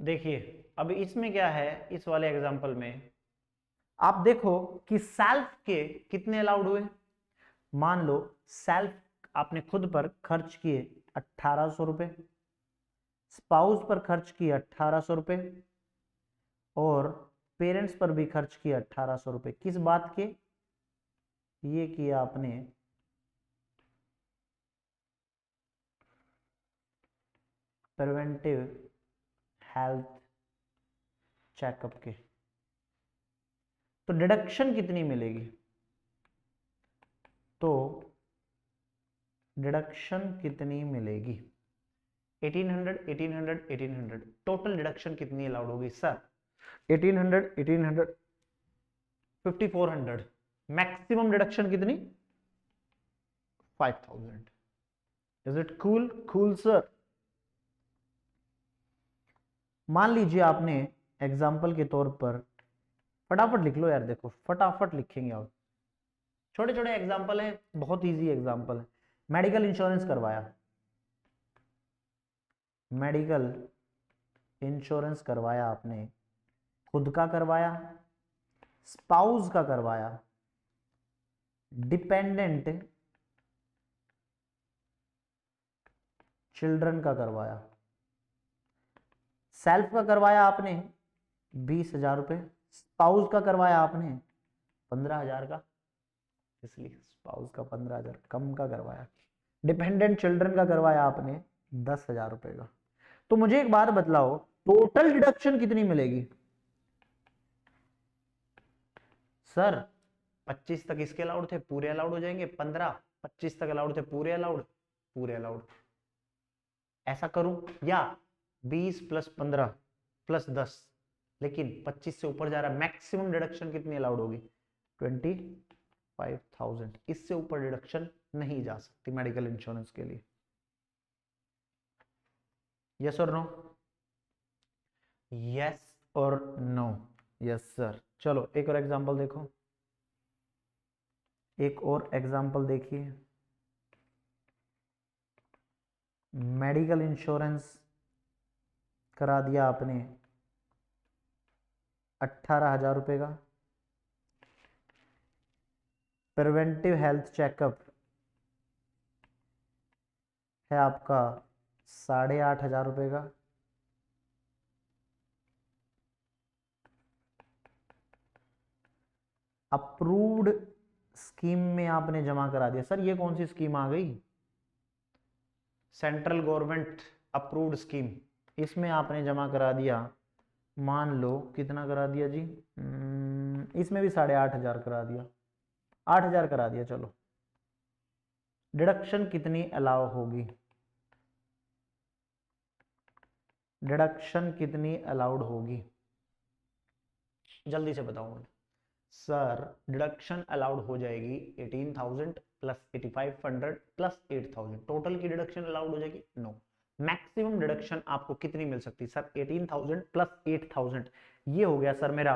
देखिए अब इसमें क्या है, इस वाले एग्जांपल में आप देखो कि सेल्फ के कितने अलाउड हुए। मान लो सेल्फ आपने खुद पर खर्च किए 1,800 रुपए, स्पाउस पर खर्च किए 1,800 रुपए, और पेरेंट्स पर भी खर्च किए 1,800 रुपए। किस बात के? ये किया आपने प्रिवेंटिव हेल्थ चेकअप के। तो डिडक्शन कितनी मिलेगी? तो डिडक्शन कितनी मिलेगी? 1800, 1800, 1800, टोटल डिडक्शन कितनी अलाउड होगी सर? 1800, 1800, 5400। मैक्सिमम डिडक्शन कितनी? 5,000। Is it cool? Cool sir. मान लीजिए आपने एग्जाम्पल के तौर पर, फटाफट लिख लो यार, देखो फटाफट लिखेंगे आप, छोटे छोटे एग्जाम्पल है, बहुत इजी एग्जाम्पल है। मेडिकल इंश्योरेंस करवाया, मेडिकल इंश्योरेंस करवाया आपने, खुद का करवाया, स्पाउस का करवाया, डिपेंडेंट चिल्ड्रन का करवाया। सेल्फ का करवाया आपने 20,000 रुपए, स्पाउस का करवाया आपने 15,000 का। इसलिए स्पाउस का 15,000 कम का करवाया, डिपेंडेंट चिल्ड्रन का करवाया आपने 10,000 रुपए का। तो मुझे एक बात बतलाओ, टोटल डिडक्शन कितनी मिलेगी? सर 25 तक इसके अलाउड थे, पूरे अलाउड हो जाएंगे। 15, 25 तक अलाउड थे, पूरे अलाउड, पूरे अलाउड। ऐसा करूं या 20 प्लस 15 प्लस 10, लेकिन 25 से ऊपर जा रहा है, मैक्सिमम डिडक्शन कितनी अलाउड होगी? 25,000। इससे ऊपर डिडक्शन नहीं जा सकती मेडिकल इंश्योरेंस के लिए। यस और नो? यस और नो? Yes sir. चलो एक और एग्जांपल देखो, एक और एग्जांपल देखिए। मेडिकल इंश्योरेंस करा दिया आपने 18,000 रुपए का। प्रिवेंटिव हेल्थ चेकअप है आपका 8,500 रुपए का। अप्रूव्ड स्कीम में आपने जमा करा दिया। सर ये कौन सी स्कीम आ गई? सेंट्रल गवर्नमेंट अप्रूव्ड स्कीम, इसमें आपने जमा करा दिया, मान लो कितना करा दिया जी? इसमें भी 8,500 करा दिया, 8,000 करा दिया। चलो डिडक्शन कितनी अलाउ होगी? डिडक्शन कितनी अलाउड होगी? जल्दी से बताओ मुझे। सर डिडक्शन अलाउड हो जाएगी 18,000 प्लस 8,500 प्लस 8,000। टोटल की डिडक्शन अलाउड हो जाएगी? नो। मैक्सिमम डिडक्शन आपको कितनी मिल सकती है? सर 18,000 प्लस 8,000, ये हो गया सर मेरा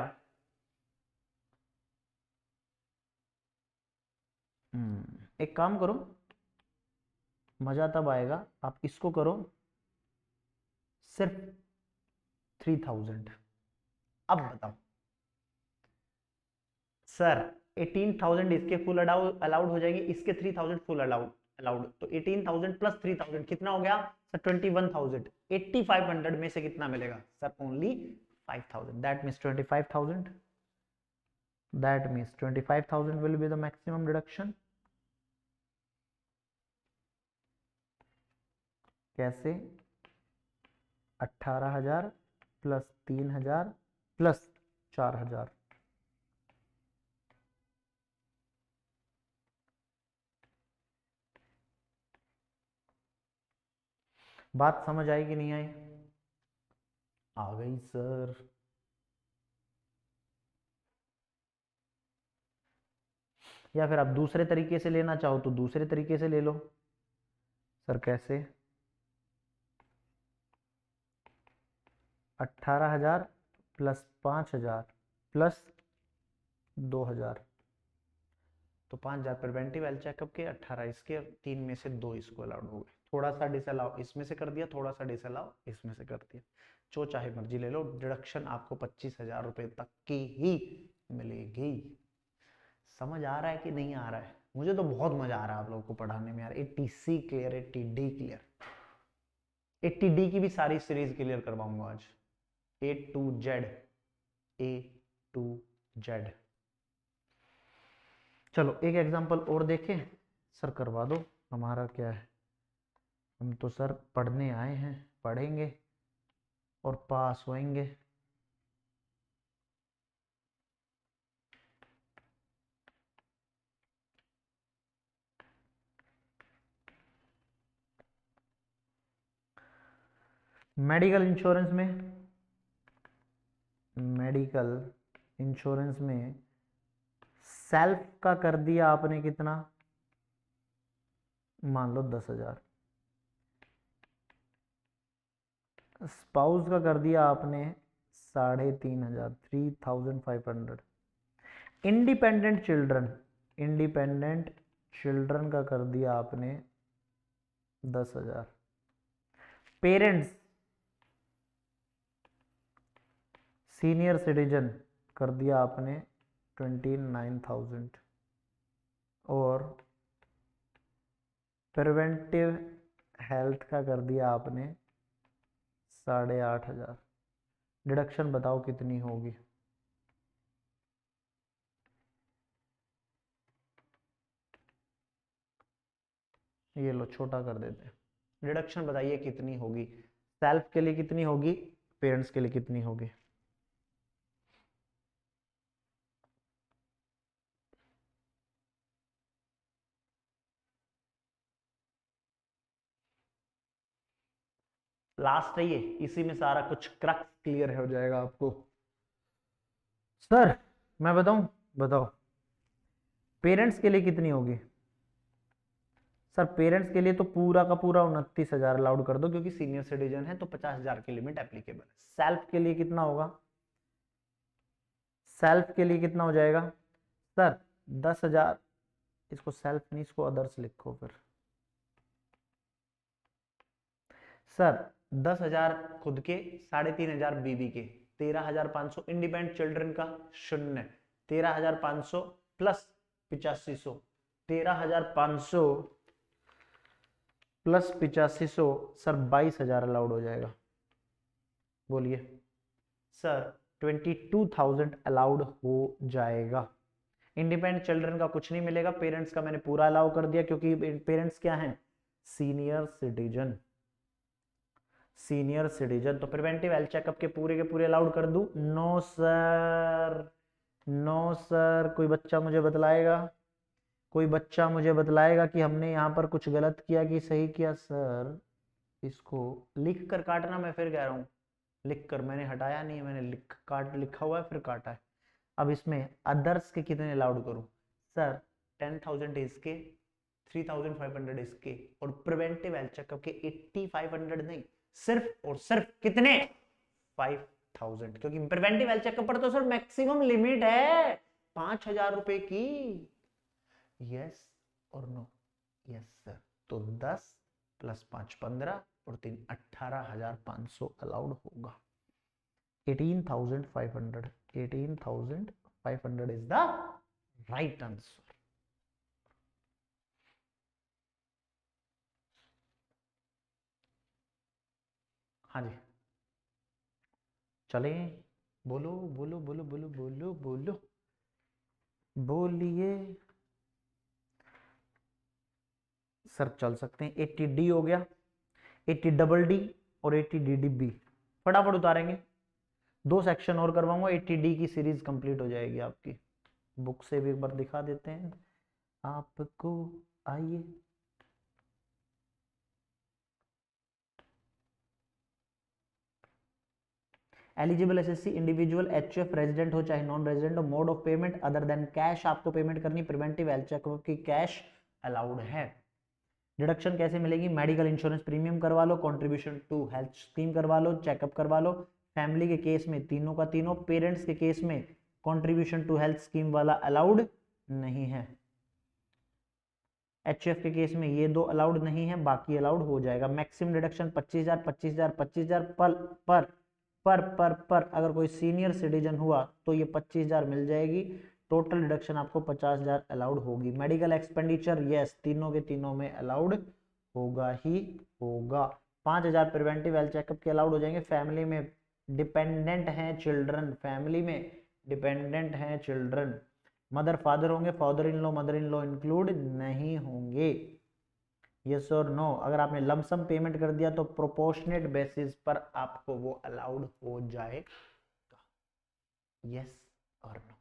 एक काम करो, मजा तब आएगा, आप इसको करो सिर्फ 3,000। अब बताओ सर 18,000 इसके फुल अलाउड हो जाएंगे, इसके 3,000 फुल अलाउड अलाउड, तो 18,000 प्लस 3,000 कितना हो गया सर? 21,000। 8,500 में से कितना मिलेगा sir? Only 5,000। That means 25,000। That means 25,000 will be the maximum deduction. कैसे? 18,000 प्लस 3,000 प्लस 4,000। बात समझ आई कि नहीं आई? आ गई सर। या फिर आप दूसरे तरीके से लेना चाहो तो दूसरे तरीके से ले लो। सर कैसे? 18,000 प्लस 5,000 प्लस 2,000, तो 5,000 प्रिवेंटिव हेल्थ चेकअप के, 18 इसके, 3 में से 2 इसको अलाउड हो गए। थोड़ा सा डिसअलाउ इसमें से कर दिया, थोड़ा सा डिसअलाउ इसमें से कर दिया। जो चाहे मर्जी ले लो, डिडक्शन आपको 25,000 रुपए तक की ही मिलेगी। समझ आ रहा है कि नहीं आ रहा है? मुझे तो बहुत मजा आ रहा है आप लोगों को पढ़ाने में यार। 80C clear, 80D clear, 80D की भी सारी सीरीज क्लियर करवाऊंगा आज। A to Z, A to Z। चलो एक एग्जांपल और देखें। सर करवा दो, हमारा क्या है, हम तो सर पढ़ने आए हैं, पढ़ेंगे और पास होएंगे। मेडिकल इंश्योरेंस में, मेडिकल इंश्योरेंस में सेल्फ का कर दिया आपने कितना? मान लो 10,000। स्पाउस का कर दिया आपने 3,500, 3,500। इंडिपेंडेंट चिल्ड्रन, इंडिपेंडेंट चिल्ड्रन का कर दिया आपने 10,000। पेरेंट्स, सीनियर सिटीजन कर दिया आपने 29,000। और प्रिवेंटिव हेल्थ का कर दिया आपने 8,500। डिडक्शन बताओ कितनी होगी? ये लो छोटा कर देते हैं। डिडक्शन बताइए कितनी होगी, सेल्फ के लिए कितनी होगी, पेरेंट्स के लिए कितनी होगी। लास्ट है ये, इसी में सारा कुछ क्रक्स क्लियर हो जाएगा आपको। सर मैं बताऊं, बताओ पेरेंट्स के लिए कितनी होगी। सर पेरेंट्स के लिए तो पूरा का पूरा 29,000 अलाउड कर दो, क्योंकि सीनियर सिटीजन है तो 50,000 की लिमिट एप्लीकेबल है। सेल्फ के लिए कितना होगा, सेल्फ के लिए कितना हो जाएगा सर 10,000, इसको सेल्फ नहीं इसको अदर्स लिखो फिर। सर 10,000 खुद के, 3,500 बीबी के, 13,500 इंडिपेंडेंट चिल्ड्रन का शून्य, 13,500 प्लस 8500, 13,500 प्लस 8500, सर 22,000 अलाउड हो जाएगा। बोलिए सर 22,000 अलाउड हो जाएगा। इंडिपेंडेंट चिल्ड्रन का कुछ नहीं मिलेगा, पेरेंट्स का मैंने पूरा अलाउ कर दिया, क्योंकि पेरेंट्स क्या हैं, सीनियर सिटीजन, सीनियर सिटीजन। तो प्रिवेंटिव हेल्थ चेकअप के पूरे अलाउड कर दूं। नो सर, नो सर, कोई बच्चा मुझे बतलाएगा, कोई बच्चा मुझे बतलाएगा कि हमने यहाँ पर कुछ गलत किया कि सही किया। सर इसको लिख कर काटना, मैं फिर कह रहा हूँ लिख कर, मैंने हटाया नहीं है, मैंने लिखा हुआ है फिर काटा है। अब इसमें अदर्स के कितने अलाउड करूं सर, 10,000 इसके, 3,500 इसके, और प्रिवेंटिव हेल्थ चेकअप के 8,500 नहीं, सिर्फ और सिर्फ कितने 5,000, क्योंकि प्रिवेंटिव हेल्थ चेकअप पर तो सर मैक्सिमम लिमिट है 5,000 रुपए की। यस और नो, यस सर। तो 10 प्लस 5 15 और 3 18,500 अलाउड होगा। 18,500, 18,500 is the right answer. हाँ जी चले, बोलो बोलो बोलो बोलो बोलो बोलो बोलिए। सर चल सकते हैं। 80D हो गया, 80DD और 80DDB फटाफट उतारेंगे। 2 सेक्शन और करवाऊंगा, 80D की सीरीज कंप्लीट हो जाएगी आपकी। बुक से भी एक बार दिखा देते हैं आपको, आइए। Eligible SSC individual HF resident हो चाहे नॉन रेजिडेंट हो, mode of payment other than cash आपको पेमेंट करनी। प्रिवेंटिव हेल्थ चेकअप की कैश अलाउड है। डिडक्शन कैसे मिलेगी, मेडिकल इंश्योरेंस प्रीमियम करवा लो, कंट्रीब्यूशन टू हेल्थ स्कीम करवा लो, चेकअप करवा लो। फैमिली के केस में तीनों का तीनों, पेरेंट्स के केस में कंट्रीब्यूशन टू हेल्थ स्कीम वाला अलाउड नहीं है। एचएफ के केस में ये 2 अलाउड नहीं है, बाकी अलाउड हो जाएगा। मैक्सिमम डिडक्शन 25,000 25,000 25,000 पर अगर कोई सीनियर सिटीजन हुआ तो ये 25,000 मिल जाएगी। टोटल डिडक्शन आपको 50,000 अलाउड होगी। मेडिकल एक्सपेंडिचर यस तीनों के तीनों में अलाउड होगा ही होगा। 5,000 प्रिवेंटिव हेल्थ चेकअप के अलाउड हो जाएंगे। फैमिली में डिपेंडेंट हैं चिल्ड्रन, फैमिली में डिपेंडेंट हैं चिल्ड्रन, मदर फादर होंगे, फादर इन लॉ इंक्लूड नहीं होंगे। यस और नो। अगर आपने लमसम पेमेंट कर दिया तो प्रोपोर्शनेट बेसिस पर आपको वो अलाउड हो जाएगा। यस और नो,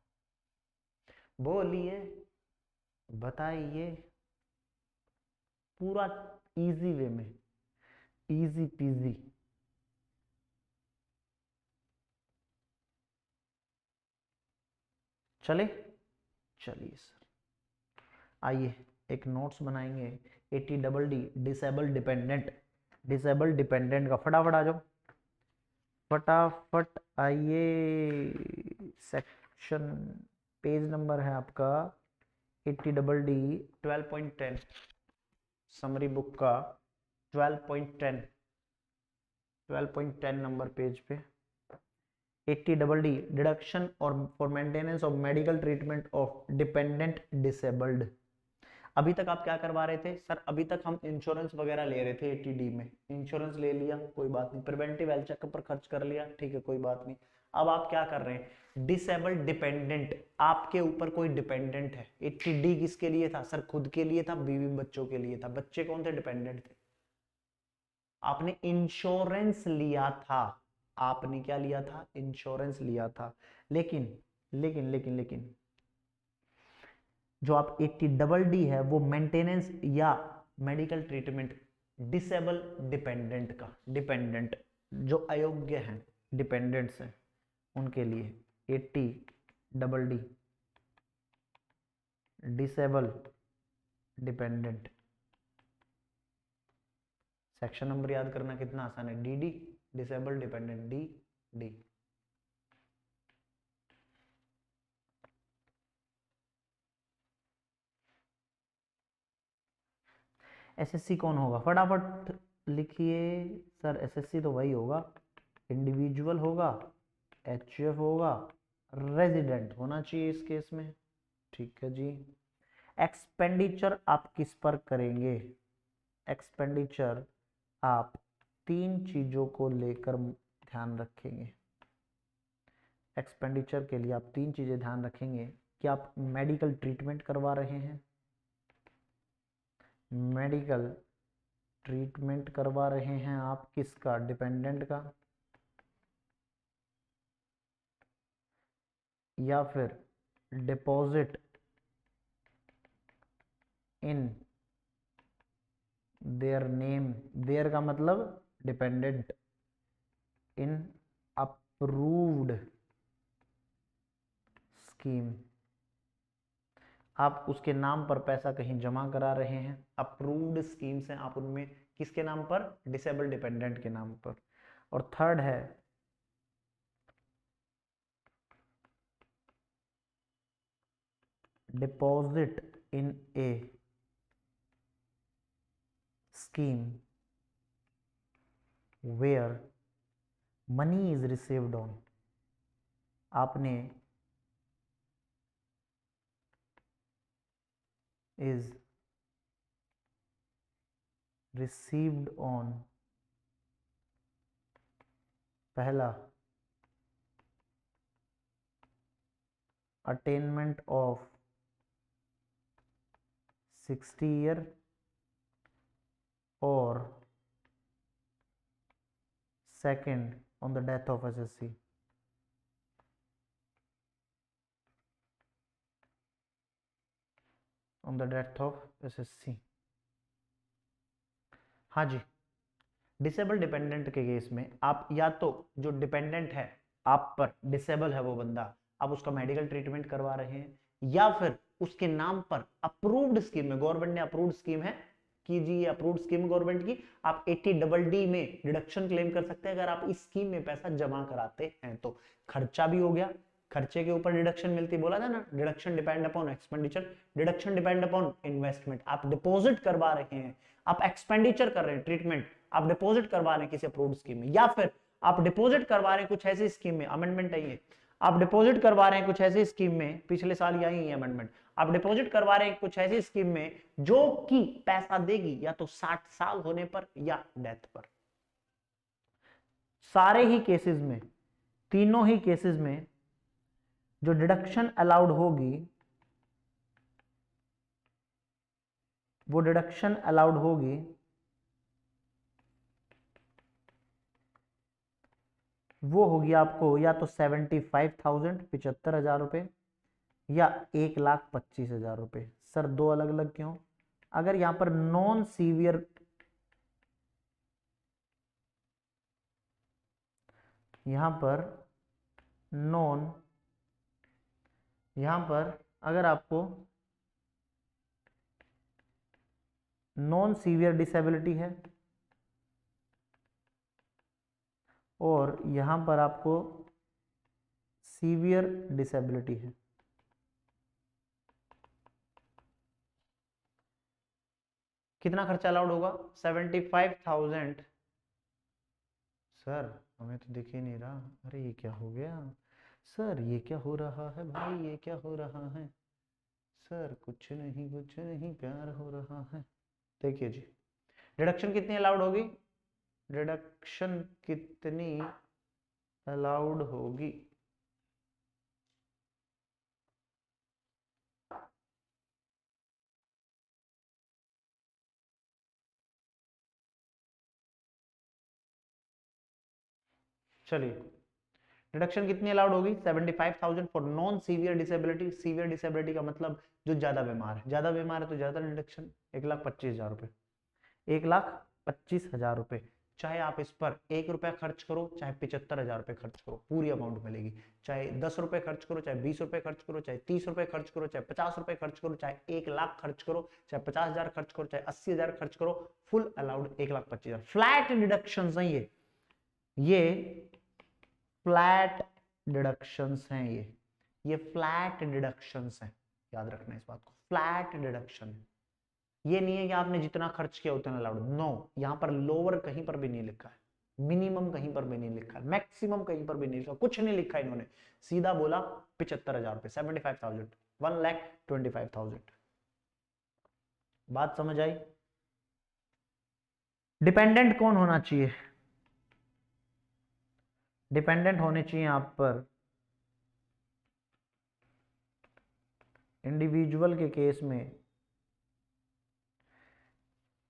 बोलिए बताइए, पूरा इजी वे में, इजी पीजी। चले चलिए सर, आइए एक नोट्स बनाएंगे। 80DD disable dependent, disable dependent का फटाफट आ जाओ, फटाफट आइए। सेक्शन पेज नंबर है आपका 80DD 12.10, समरी बुक का 12.10 नंबर पेज पे 80DD डिडक्शन और for maintenance of medical treatment of dependent disabled. अभी तक आप क्या करवा रहे थे सर, अभी तक हम इंश्योरेंस वगैरह ले रहे थे 80D में, इंश्योरेंस ले लिया कोई बात नहीं, प्रिवेंटिव हेल्थ चेकअप पर खर्च कर लिया ठीक है कोई बात नहीं। अब आप क्या कर रहे हैं, डिसेबल डिपेंडेंट, आपके ऊपर कोई डिपेंडेंट है। 80D किसके लिए था सर, खुद के लिए था, बीवी बच्चों के लिए था। बच्चे कौन थे, डिपेंडेंट थे। आपने इंश्योरेंस लिया था, आपने क्या लिया था, इंश्योरेंस लिया था। लेकिन लेकिन लेकिन लेकिन जो आप 80D है वो मेंटेनेंस या मेडिकल ट्रीटमेंट डिसेबल डिपेंडेंट का, डिपेंडेंट जो अयोग्य हैं, डिपेंडेंट्स हैं उनके लिए 80D disable dependent. Section number याद करना कितना आसान है, DD disable dependent, DD। SSC कौन होगा, फटाफट लिखिए सर। SSC तो वही होगा, इंडिविजुअल होगा, HF होगा, रेजिडेंट होना चाहिए इस केस में। ठीक है जी। एक्सपेंडिचर आप किस पर करेंगे, एक्सपेंडिचर आप 3 चीजों को लेकर ध्यान रखेंगे। एक्सपेंडिचर के लिए आप 3 चीजें ध्यान रखेंगे कि आप मेडिकल ट्रीटमेंट करवा रहे हैं, मेडिकल ट्रीटमेंट करवा रहे हैं आप किसका, डिपेंडेंट का, या फिर deposit in their name, their का मतलब डिपेंडेंट, इन अप्रूव्ड स्कीम, आप उसके नाम पर पैसा कहीं जमा करा रहे हैं। अप्रूव्ड स्कीम्स हैं, आप उनमें किसके नाम पर, डिसेबल डिपेंडेंट के नाम पर। और थर्ड है deposit in a scheme where money is received on, आपने इज रिसीव्ड ऑन, पहला अटेनमेंट ऑफ 60 ईयर और second on the death of SSC। on the death of SSC। हाँ जी, डिसेबल डिपेंडेंट के केस में आप या तो जो डिपेंडेंट है आप पर, डिसेबल है वो बंदा, आप उसका मेडिकल ट्रीटमेंट करवा रहे हैं, या फिर उसके नाम पर अप्रूव्ड स्कीम में, गवर्नमेंट ने अप्रूव्ड स्कीम है कि जी ये अप्रूव्ड स्कीम गवर्नमेंट की, आप 80D में डिडक्शन क्लेम कर सकते हैं अगर आप इस स्कीम में पैसा जमा कराते हैं तो। खर्चा भी हो गया, खर्चे के ऊपर डिडक्शन मिलती, बोला था ना, deduction depend upon expenditure, deduction depend upon investment. आप डिपॉजिट करवा रहे हैं, आप एक्सपेंडिचर कर रहे हैं, ट्रीटमेंट आप डिपॉजिट करवा रहे हैं किसी अप्रूव्ड स्कीम में, या फिर आप डिपॉजिट करवा रहे हैं कुछ ऐसी स्कीम में, अमेंडमेंट है ये, आप डिपॉजिट करवा रहे हैं कुछ ऐसी स्कीम में, पिछले साल आई है अमेंडमेंट, आप डिपॉजिट करवा रहे हैं कुछ ऐसी स्कीम में जो कि पैसा देगी या तो 60 साल होने पर या डेथ पर। सारे ही केसेस में, तीनों ही केसेस में जो डिडक्शन अलाउड होगी वो डिडक्शन अलाउड होगी वो होगी आपको या तो 75,000 75,000 रुपए या 1,25,000 रुपए। सर दो अलग अलग क्यों, अगर यहां पर नॉन सीवियर, यहां पर नॉन, यहां पर अगर आपको नॉन सीवियर डिसेबिलिटी है और यहां पर आपको सीवियर डिसेबिलिटी है, कितना खर्चा अलाउड होगा, 75,000। सर हमें तो दिख ही नहीं रहा, अरे ये क्या हो गया सर, ये क्या हो रहा है भाई, ये क्या हो रहा है सर, कुछ नहीं प्यार हो रहा है। देखिए जी, डिडक्शन कितनी अलाउड होगी, डिडक्शन कितनी अलाउड होगी। चलिए, डिडक्शन कितनी अलाउड होगी? 75,000 for non severe disability. Severe disability का मतलब जो ज्यादा बीमार है, ज्यादा बीमार है तो ज्यादा डिडक्शन, 1,25,000 रुपए, 1,25,000 रुपए। चाहे आप इस पर 1 रुपया खर्च करो, चाहे 75,000 रुपए खर्च करो, पूरी अमाउंट मिलेगी। चाहे 10 रुपए खर्च करो, चाहे 20 रुपए खर्च करो, चाहे 30 रुपए खर्च करो, चाहे 50 रुपए खर्च करो, चाहे 1 लाख खर्च करो, चाहे 50,000 खर्च करो, चाहे 80,000 खर्च करो, फुल अलाउड 1,25,000। फ्लैट डिडक्शन है ये फ्लैट डिडक्शंस हैं। ये फ्लैट डिडक्शंस हैं, याद रखना इस बात को, फ्लैट डिडक्शन। ये नहीं है कि आपने जितना खर्च किया उतना अलाउड, नो। यहां पर लोअर कहीं पर भी नहीं लिखा है, मिनिमम कहीं पर भी नहीं लिखा है, मैक्सिमम कहीं पर भी नहीं लिखा, कुछ नहीं लिखा इन्होंने, सीधा बोला 75,000 रुपए, 75,000, 1,25,000। बात समझ आई? डिपेंडेंट कौन होना चाहिए? डिपेंडेंट होने चाहिए आप पर इंडिविजुअल के केस में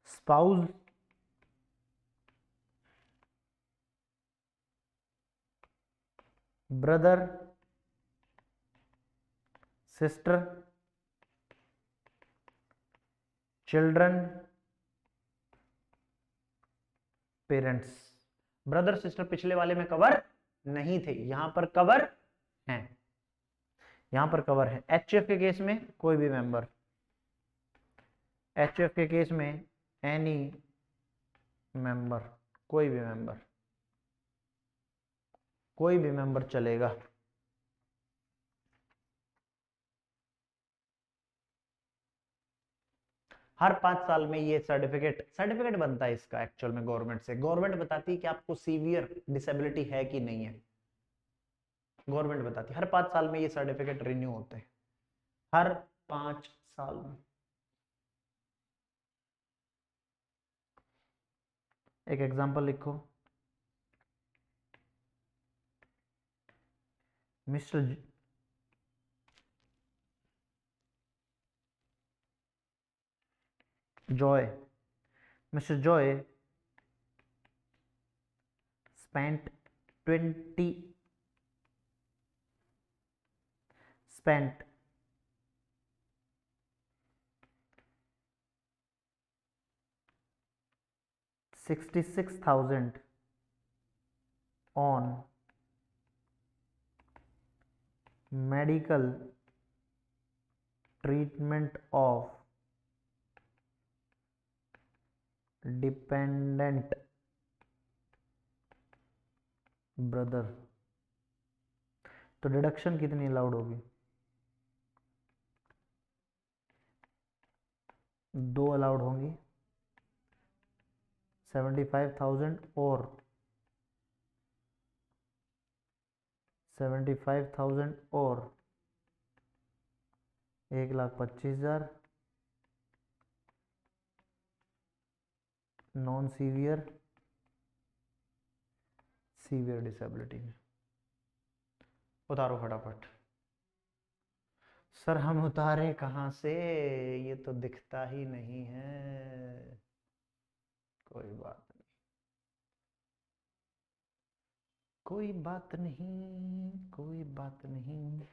spouse, brother, sister, children, parents. Brother sister पिछले वाले में कवर नहीं थे, यहां पर कवर हैं, यहां पर कवर है। एचएफ के केस में कोई भी मेंबर, एचएफ के केस में एनी मेंबर, कोई भी मेंबर, कोई भी मेंबर चलेगा। हर 5 साल में ये सर्टिफिकेट सर्टिफिकेट बनता है इसका, एक्चुअल में गवर्नमेंट से, गवर्नमेंट बताती है कि आपको सीवियर डिसेबिलिटी है कि नहीं है, गवर्नमेंट बताती है। हर 5 साल में ये सर्टिफिकेट रिन्यू होते हैं, हर 5 साल में। एक एग्जांपल लिखो, mister Joy, Mr. Joy spent 20 spent 66,000 on medical treatment of dependent brother। तो डिडक्शन कितनी अलाउड होगी? 2 अलाउड होंगी, 75,000 और 75,000 और 1,25,000 नॉन सीवियर, सीवियर डिसेबिलिटी में। उतारो फटाफट। सर हम उतारे कहाँ से, ये तो दिखता ही नहीं है। कोई बात नहीं, कोई बात नहीं, कोई बात नहीं।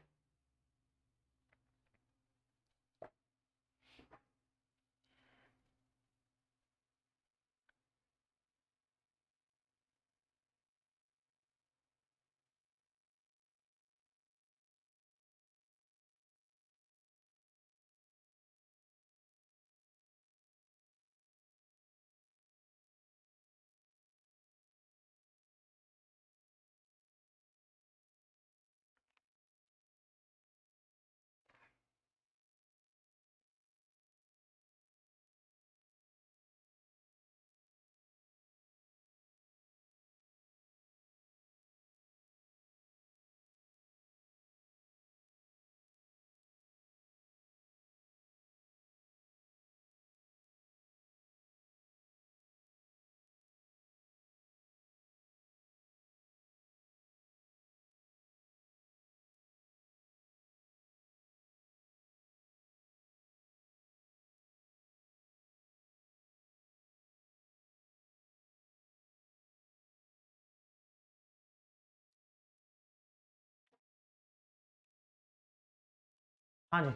हाँ जी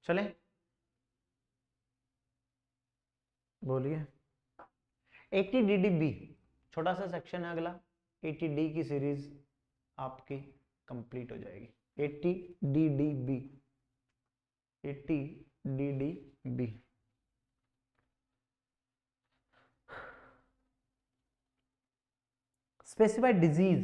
चले बोलिए। 80DDB छोटा सा सेक्शन है अगला, 80D की सीरीज आपकी कंप्लीट हो जाएगी। 80DDB 80DDB specified disease.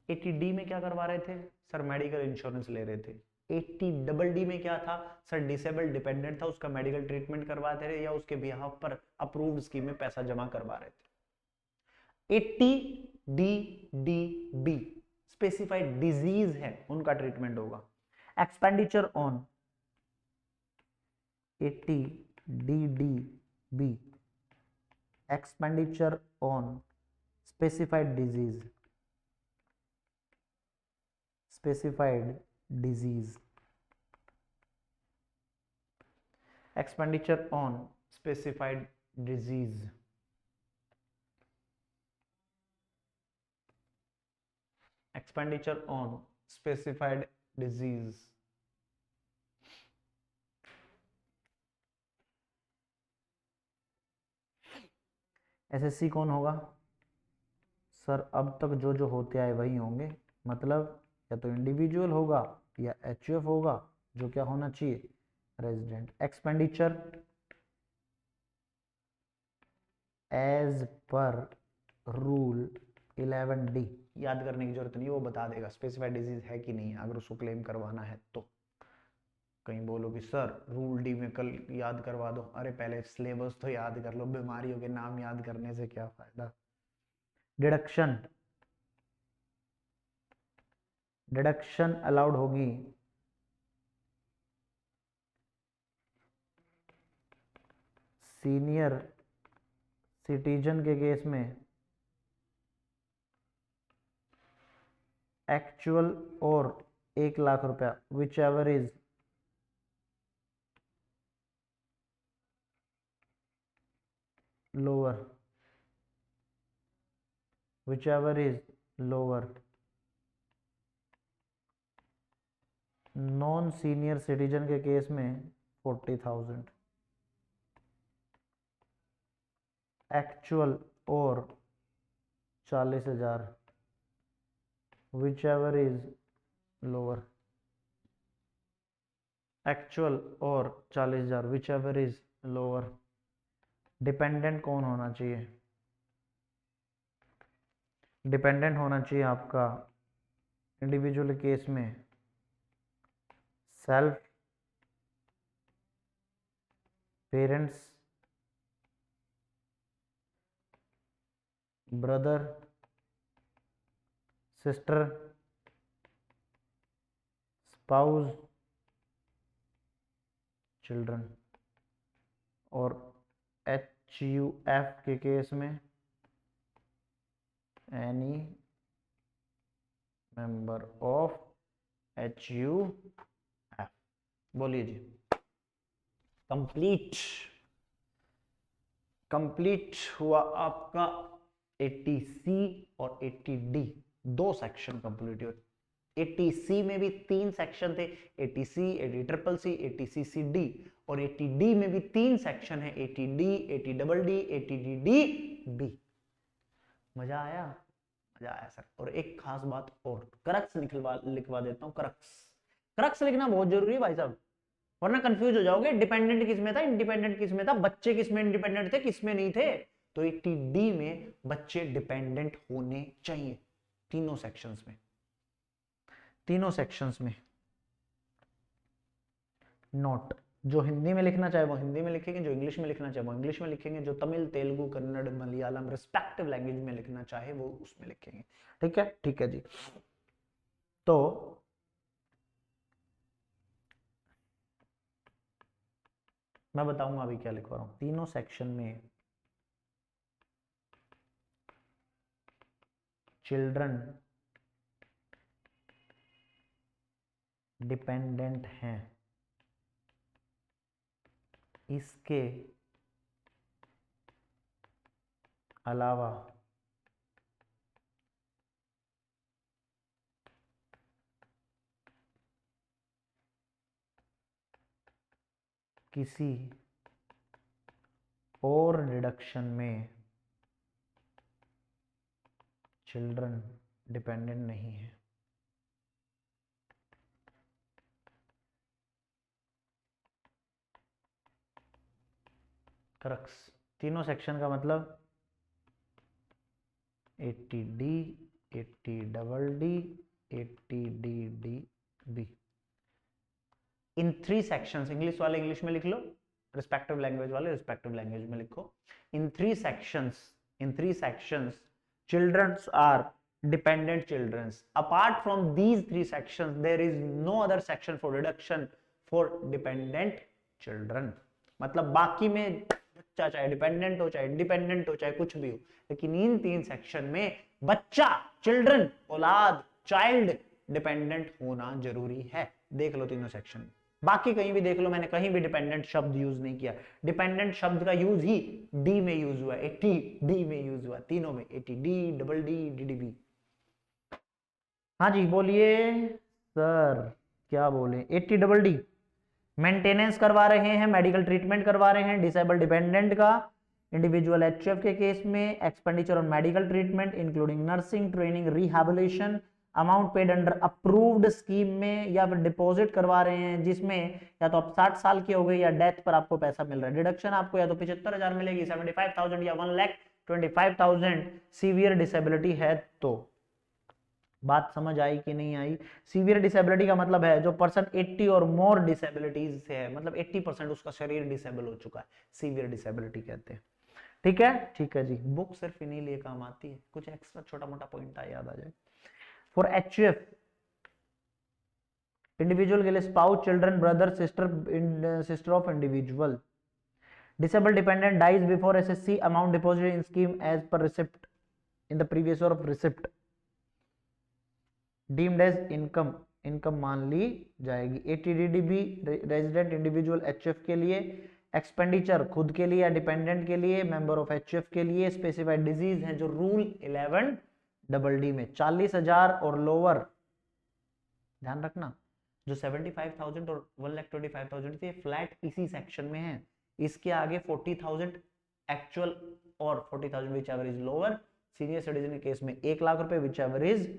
80D में क्या करवा रहे थे सर, मेडिकल इंश्योरेंस ले रहे थे। 80DD में क्या था सर, डिसेबल डिपेंडेंट था, उसका मेडिकल ट्रीटमेंट करवाते रहे या उसके बिहाफ पर अप्रूव्ड स्कीम में पैसा जमा करवा रहे थे। 80DDB स्पेसिफाइड डिजीज है, उनका ट्रीटमेंट होगा। Expenditure on 80DDB expenditure on specified disease expenditure on specified disease expenditure on specified disease SSC कौन होगा सर, अब तक जो जो होते आए वही होंगे, मतलब या तो इंडिविजुअल होगा या एचयूएफ होगा, जो क्या होना चाहिए resident. Expenditure as per rule 11D याद करने की जरूरत नहीं, वो बता देगा स्पेसिफाइड डिजीज है कि नहीं है, अगर उसको क्लेम करवाना है तो। कहीं बोलो कि सर रूल डी में कल याद करवा दो, अरे पहले सिलेबस तो याद कर लो, बीमारियों के नाम याद करने से क्या फायदा। डिडक्शन अलाउड होगी सीनियर सिटीजन के केस में एक्चुअल और 1 लाख रुपया, which ever is lower whichever is lower। Non senior citizen के केस में 40,000, एक्चुअल और 40,000 whichever is lower। एक्चुअल और 40,000 whichever is lower। डिपेंडेंट कौन होना चाहिए, डिपेंडेंट होना चाहिए आपका इंडिविजुअल केस में self, parents, brother, sister, spouse, children. और HUF के केस में एनी मेंबर ऑफ HUF। बोलिए जी। कंप्लीट हुआ आपका 80C और 80D, 2 सेक्शन कंप्लीट हुए। 80C में भी 3 सेक्शन थे, 80C, 80CCC, 80CCD, और 80D में भी 3 सेक्शन है, 80D, 80DD, 80DDB। मजा आया, मजा आया सर। और एक खास बात और, क्रक्स लिखवा देता हूं, क्रक्स लिखना बहुत जरूरी है भाई साहब, वरना कंफ्यूज हो जाओगे। डिपेंडेंट किस में था, इंडिपेंडेंट किस में था, बच्चे किस में इंडिपेंडेंट थे, किस में नहीं थे। तो 80D में बच्चे डिपेंडेंट होने चाहिए, तीनों सेक्शंस में। नोट, जो हिंदी में लिखना चाहे वो हिंदी में लिखेंगे, जो इंग्लिश में लिखना चाहे वो इंग्लिश में लिखेंगे, जो तमिल, तेलुगु, कन्नड़, मलयालम रिस्पेक्टिव लैंग्वेज में लिखना चाहे वो उसमें लिखेंगे। ठीक है जी। तो मैं बताऊंगा अभी क्या लिखवा रहा हूं। तीनों सेक्शन में चिल्ड्रन डिपेंडेंट हैं, इसके अलावा किसी और डिडक्शन में चिल्ड्रन डिपेंडेंट नहीं है। क्रक्स, तीनों सेक्शन का मतलब 80D, 80DD, 80DDB। इन 3 सेक्शंस, इंग्लिश वाले इंग्लिश में लिख लो, रिस्पेक्टिव लैंग्वेज वाले रिस्पेक्टिव लैंग्वेज में लिखो। इन 3 sections children are dependent children. Apart from these 3 sections there is no other section for deduction for dependent children. मतलब बाकी में बच्चा चाहे डिपेंडेंट हो चाहे इंडिपेंडेंट हो चाहे कुछ भी हो, लेकिन इन 3 सेक्शन में बच्चा, चिल्ड्रन, औलाद, चाइल्ड डिपेंडेंट होना जरूरी है। देख लो तीनों सेक्शन में, बाकी कहीं भी देख लो, मैंने कहीं भी डिपेंडेंट शब्द यूज नहीं किया। डिपेंडेंट शब्द का यूज ही डी में यूज हुआ, 80D में यूज हुआ, तीनों में 80D, डबल डी, DDB। हाँ जी बोलिए सर, क्या बोले? 80DD मेंटेनेंस करवा रहे हैं, मेडिकल ट्रीटमेंट करवा रहे हैं डिसेबल डिपेंडेंट का। इंडिविजुअल HF के केस में expenditure on medical treatment including nursing training rehabilitation, amount paid under approved scheme में, या फिर डिपॉजिट करवा रहे हैं जिसमें या तो आप 60 साल के हो गए या डेथ पर आपको पैसा मिल रहा है। डिडक्शन आपको या तो 75,000 मिलेगी, 75,000 या 1,25,000 सीवियर डिसेबिलिटी है। तो बात समझ आई कि नहीं आई? सीवियर डिसेबिलिटी का मतलब है जो पर्सन 80 और मोर डिसेबिलिटीज से है, मतलब 80% उसका शरीर डिसेबल हो चुका है, सीवियर डिसेबिलिटी कहते हैं। ठीक है, ठीक है जी। बुक सिर्फ इन्हीं लिए काम आती है, कुछ एक्स्ट्रा छोटा मोटा पॉइंट याद आ जाए। फॉर HF इंडिविजुअल के लिए spouse, children, brother, sister of individual. Disable dependent dies before SSC, amount deposited in scheme as per receipt in the previous year of receipt deemed as income, income मान ली जाएगी। 80DDB resident individual HF के लिए, expenditure खुद के लिए या dependent के लिए, मेंबर ऑफ HF के लिए, स्पेसिफाइड डिजीज है जो रूल 11DD में 40,000 और लोअर, ध्यान रखना जो 75,000 और 1,25,000 थे फ्लैट इसी सेक्शन में है। इसके आगे 40,000 एक्चुअल और 40,000 which ever is lower. Senior citizen के केस में 1 लाख रुपए विच एवर इज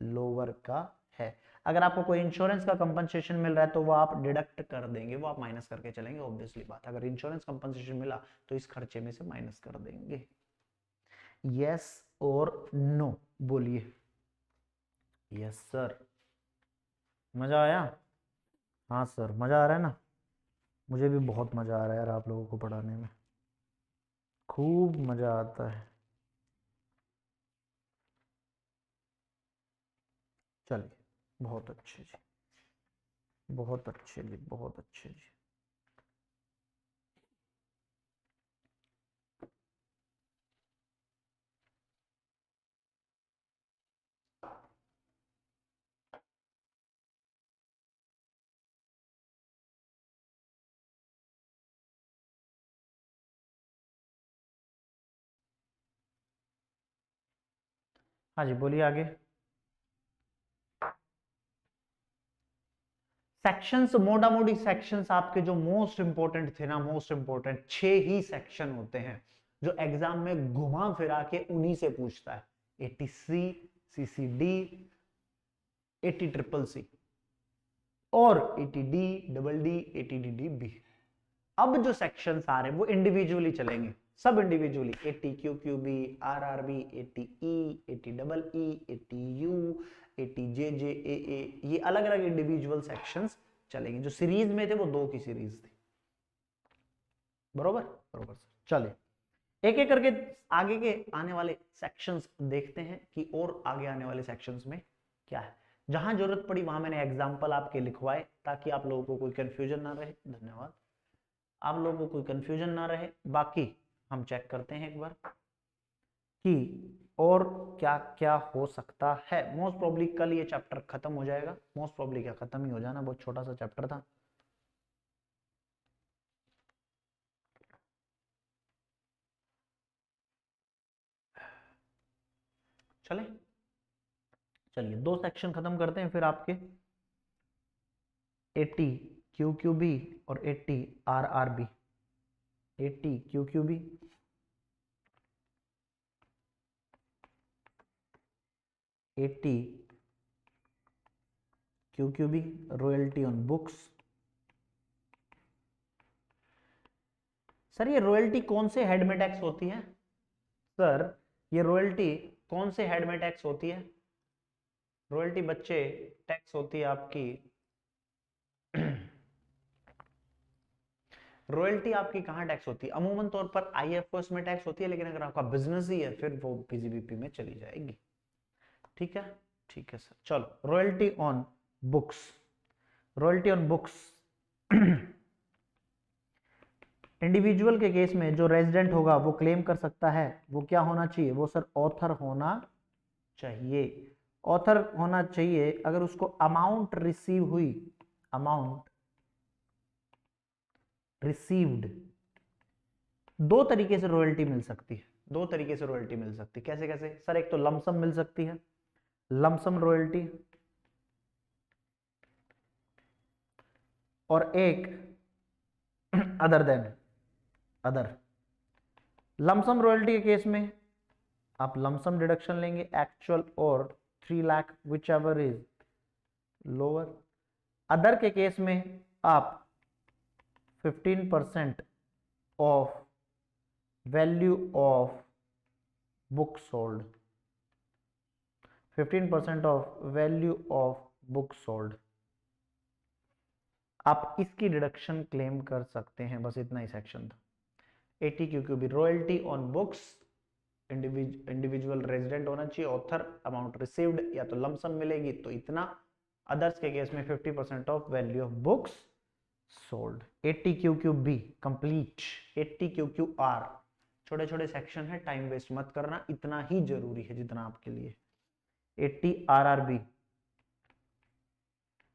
लोअर का है। अगर आपको कोई इंश्योरेंस का कंपनसेशन मिल रहा है तो वो आप डिडक्ट कर देंगे, वो आप माइनस करके चलेंगे, ऑब्वियसली बात। अगर इंश्योरेंस कंपनसेशन मिला तो इस खर्चे में से माइनस कर देंगे। यस और नो बोलिए। यस सर, मजा आया? हाँ सर, मजा आ रहा है ना? मुझे भी बहुत मजा आ रहा है यार, आप लोगों को पढ़ाने में खूब मजा आता है। चलिए, बहुत अच्छे जी, बहुत अच्छे जी, बहुत अच्छे जी। हाँ जी बोलिए आगे। सेक्शंस, मोटा मोटी सेक्शंस आपके जो मोस्ट इंपोर्टेंट थे ना, मोस्ट इंपोर्टेंट 6 ही सेक्शन होते हैं जो एग्जाम में घुमा फिरा के उन्हीं से पूछता है। 80C, CCD, 80CCC और 80D, डबल डी, 80DDB। अब जो सेक्शंस आ रहे हैं वो इंडिविजुअली चलेंगे, सब individually. 80QQB, RRB, 80E, 80EE, 80U, 80JJAA, ये अलग अलग इंडिविजुअल सेक्शंस चलेंगे। जो सीरीज में थे वो 2 की सीरीज थी। बरोबर बरोबर सर। चलिए एक एक करके आगे के आने वाले सेक्शंस देखते हैं कि और आगे आने वाले सेक्शंस में क्या है। जहां जरूरत पड़ी वहां मैंने एग्जांपल आपके लिखवाए ताकि आप लोगों को कोई कंफ्यूजन ना रहे। धन्यवाद। आप लोगों को कोई कंफ्यूजन ना रहे। बाकी हम चेक करते हैं एक बार कि और क्या क्या हो सकता है। मोस्ट प्रोबब्ली कल ये चैप्टर खत्म हो जाएगा, मोस्ट प्रोबब्ली क्या खत्म ही हो जाना, बहुत छोटा सा चैप्टर था। चले चलिए 2 सेक्शन खत्म करते हैं फिर आपके 80 क्यू क्यू बी और 80 R R B. 80 Q Q B, 80 Q Q B, royalty on books. Sir ये रॉयल्टी कौन से हेड में टैक्स होती है? सर ये रॉयल्टी कौन से हेड में टैक्स होती है? रॉयल्टी बच्चे टैक्स होती है आपकी रॉयल्टी आपकी कहां टैक्स होती है? अमूमन तौर पर आईएफओएस में टैक्स होती है, लेकिन अगर आपका बिजनेस ही है फिर वो पीजीबीपी में चली जाएगी। ठीक है, ठीक है सर। चलो, royalty on books. Royalty on books individual के केस में जो रेजिडेंट होगा वो क्लेम कर सकता है। वो क्या होना चाहिए? वो सर ऑथर होना चाहिए। ऑथर होना चाहिए अगर उसको अमाउंट रिसीव हुई, अमाउंट रिसीव्ड। दो तरीके से रॉयल्टी मिल सकती है, दो तरीके से रॉयल्टी मिल सकती है। कैसे कैसे सर? एक तो लमसम मिल सकती है, लमसम रॉयल्टी, और एक other than other. Lump sum royalty के केस में आप लमसम डिडक्शन लेंगे, एक्चुअल और 3 lakh whichever is lower. Other के केस में आप 15% of value of book sold, 15% of value of book sold, आप इसकी डिडक्शन क्लेम कर सकते हैं। बस इतना ही सेक्शन था। 80 क्योंकि भी royalty on books, individual resident होना चाहिए, ऑथर, अमाउंट रिसीव्ड या तो लमसम मिलेगी तो इतना। अदर्स के केस में 50% of value of books sold. 80 Q Q B complete. 80 Q Q R छोटे छोटे सेक्शन है, टाइम वेस्ट मत करना, इतना ही जरूरी है जितना आपके लिए। 80 R R B,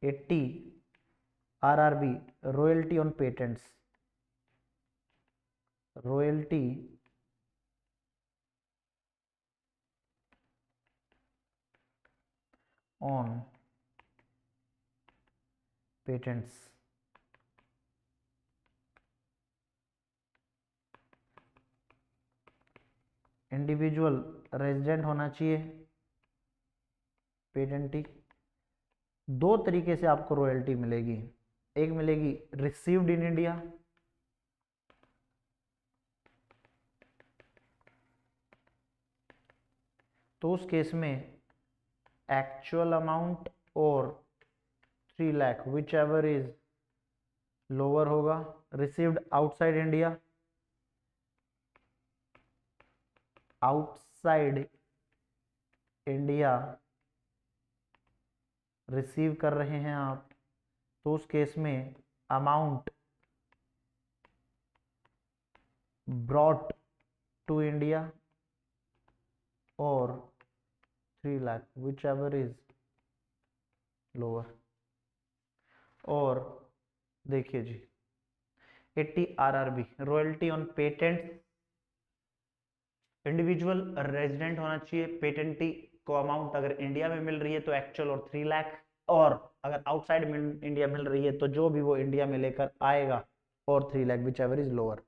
80 R R B royalty on patents, royalty on patents. Individual resident होना चाहिए पेटेंटी। दो तरीके से आपको रॉयल्टी मिलेगी, एक मिलेगी रिसीव्ड इन इंडिया, तो उस केस में एक्चुअल अमाउंट और 3 lakh whichever is lower होगा। Received outside India, outside India receive कर रहे हैं आप, तो उस केस में अमाउंट ब्रॉट टू इंडिया और 3 lakh whichever is lower. और देखिए जी 80 RRB royalty on patent, individual resident होना चाहिए पेटेंटी को, अमाउंट अगर इंडिया में मिल रही है तो एक्चुअल और 3 लाख, और अगर आउटसाइड इंडिया मिल रही है तो जो भी वो इंडिया में लेकर आएगा और 3 lakh whichever is lower.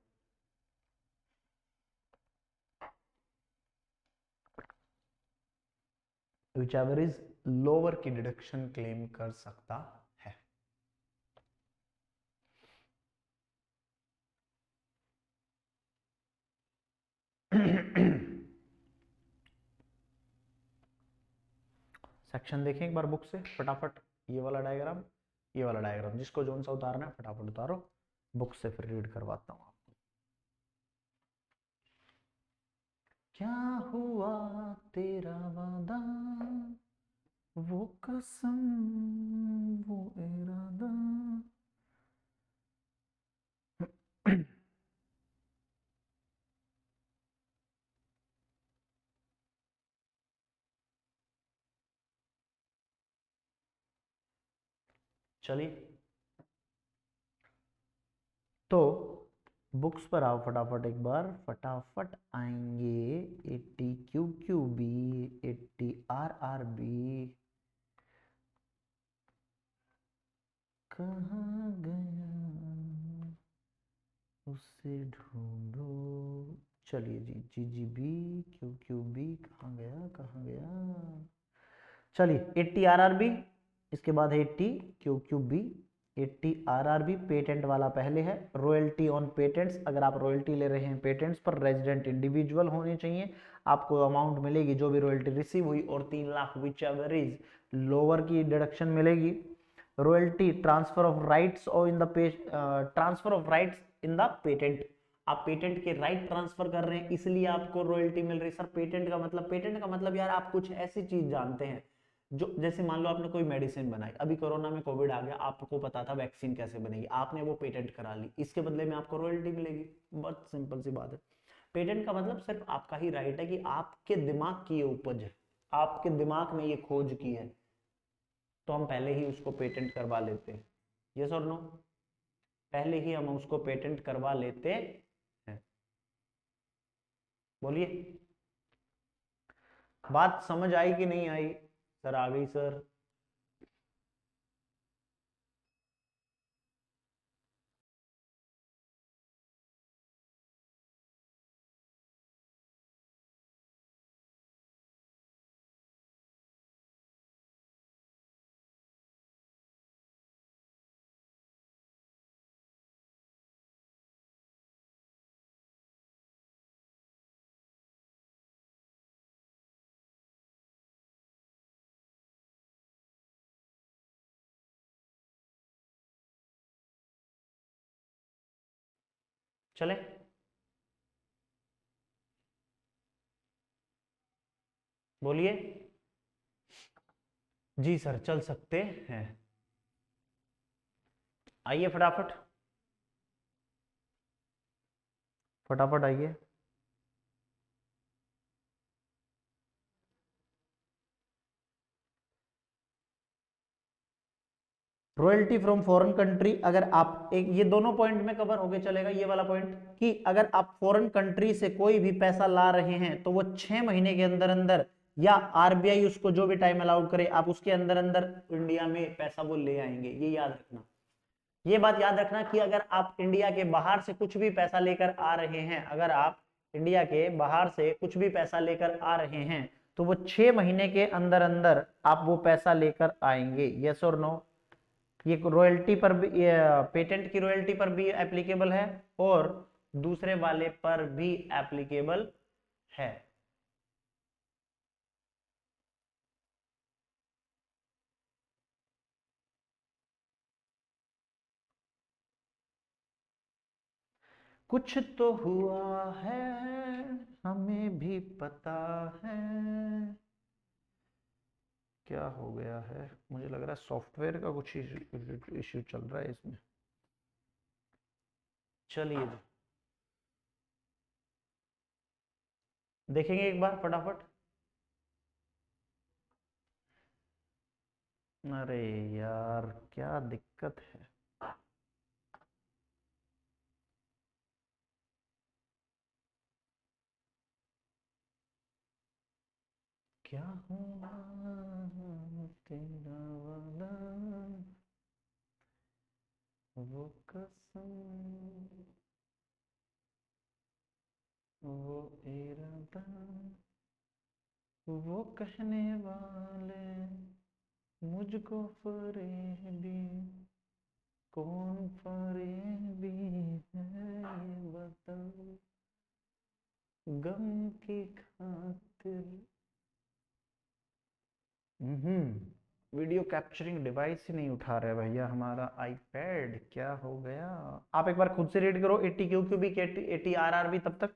Which ever is lower की डिडक्शन क्लेम कर सकता है। सेक्शन देखें एक बार बुक से फटाफट। ये वाला डायग्राम, ये वाला डायग्राम, जिसको जोन सा उतारना है फटाफट उतारो, बुक से फिर रीड करवाता हूं आपको। क्या हुआ तेरा वादा, वो कसम, वो इरादा। चलिए तो बुक्स पर आओ फटाफट एक बार, फटाफट आएंगे। 80 Q Q B, 80 R R B, कहाँ गया उसे ढूंढो। चलिए जी, जी जी बी क्यू क्यू बी कहाँ गया कहाँ गया। चलिए 80 आरआरबी, इसके बाद 80 Q Q B. 80 RRB patent वाला पहले है। रॉयल्टी ऑन पेटेंट्स, अगर आप रॉयल्टी ले रहे हैं पेटेंट्स पर, रेजिडेंट इंडिविजुअल होने चाहिए। आपको अमाउंट मिलेगी जो भी रॉयल्टी रिसीव हुई, और 3 lakh whichever is lower की डिडक्शन मिलेगी। रॉयल्टी ट्रांसफर ऑफ राइट्स और in the transfer of rights in the patent, आप पेटेंट के राइट ट्रांसफर कर रहे हैं इसलिए आपको रॉयल्टी मिल रही है। सर पेटेंट का मतलब, पेटेंट का मतलब यार आप कुछ ऐसी चीज जानते हैं जो, जैसे मान लो आपने कोई मेडिसिन बनाई, अभी कोरोना में कोविड आ गया, आपको पता था वैक्सीन कैसे बनेगी, आपने वो पेटेंट करा ली, इसके बदले में आपको रॉयल्टी मिलेगी। बहुत सिंपल सी बात है। पेटेंट का मतलब सिर्फ आपका ही राइट है कि आपके दिमाग की ये उपज है, आपके दिमाग में ये खोज की है, तो हम पहले ही उसको पेटेंट करवा लेते हैं। यस और नो? पहले ही हम उसको पेटेंट करवा लेते हैं। बोलिए, बात समझ आई कि नहीं आई? सर आ गई सर। चले, बोलिए। जी सर चल सकते हैं, आइए फटाफट, फटाफट आइए। रॉयल्टी फ्रॉम फॉरेन कंट्री, अगर आप एक, ये दोनों पॉइंट में कवर होके चलेगा, ये वाला पॉइंट कि अगर आप फॉरेन कंट्री से कोई भी पैसा ला रहे हैं तो वो 6 महीने के अंदर अंदर, या आरबीआई उसको जो भी टाइम अलाउड करे, आप उसके अंदर अंदर इंडिया में पैसा वो ले आएंगे। ये याद रखना, ये बात याद रखना कि अगर आप इंडिया के बाहर से कुछ भी पैसा लेकर आ रहे हैं, अगर आप इंडिया के बाहर से कुछ भी पैसा लेकर आ रहे हैं तो वो 6 महीने के अंदर अंदर आप वो पैसा लेकर आएंगे। यस और नो? ये रॉयल्टी पर भी, पेटेंट की रॉयल्टी पर भी एप्लीकेबल है और दूसरे वाले पर भी एप्लीकेबल है। कुछ तो हुआ है हमें भी पता है। क्या हो गया है? मुझे लग रहा है सॉफ्टवेयर का कुछ इश्यू चल रहा है इसमें। चलिए देखेंगे एक बार फटाफट। अरे यार क्या दिक्कत है। क्या हुआ तेरा वादा, वो कसम, वो इरादा, वो कहने वाले मुझको फरेबी, कौन फरेबी है ये बताओ, गम की खातिर। वीडियो कैप्चरिंग डिवाइस ही नहीं उठा रहा है भैया हमारा आईपैड, क्या हो गया? आप एक बार खुद से रीड करो 80 क्यू क्यू बी 80 आरआरबी, तब तक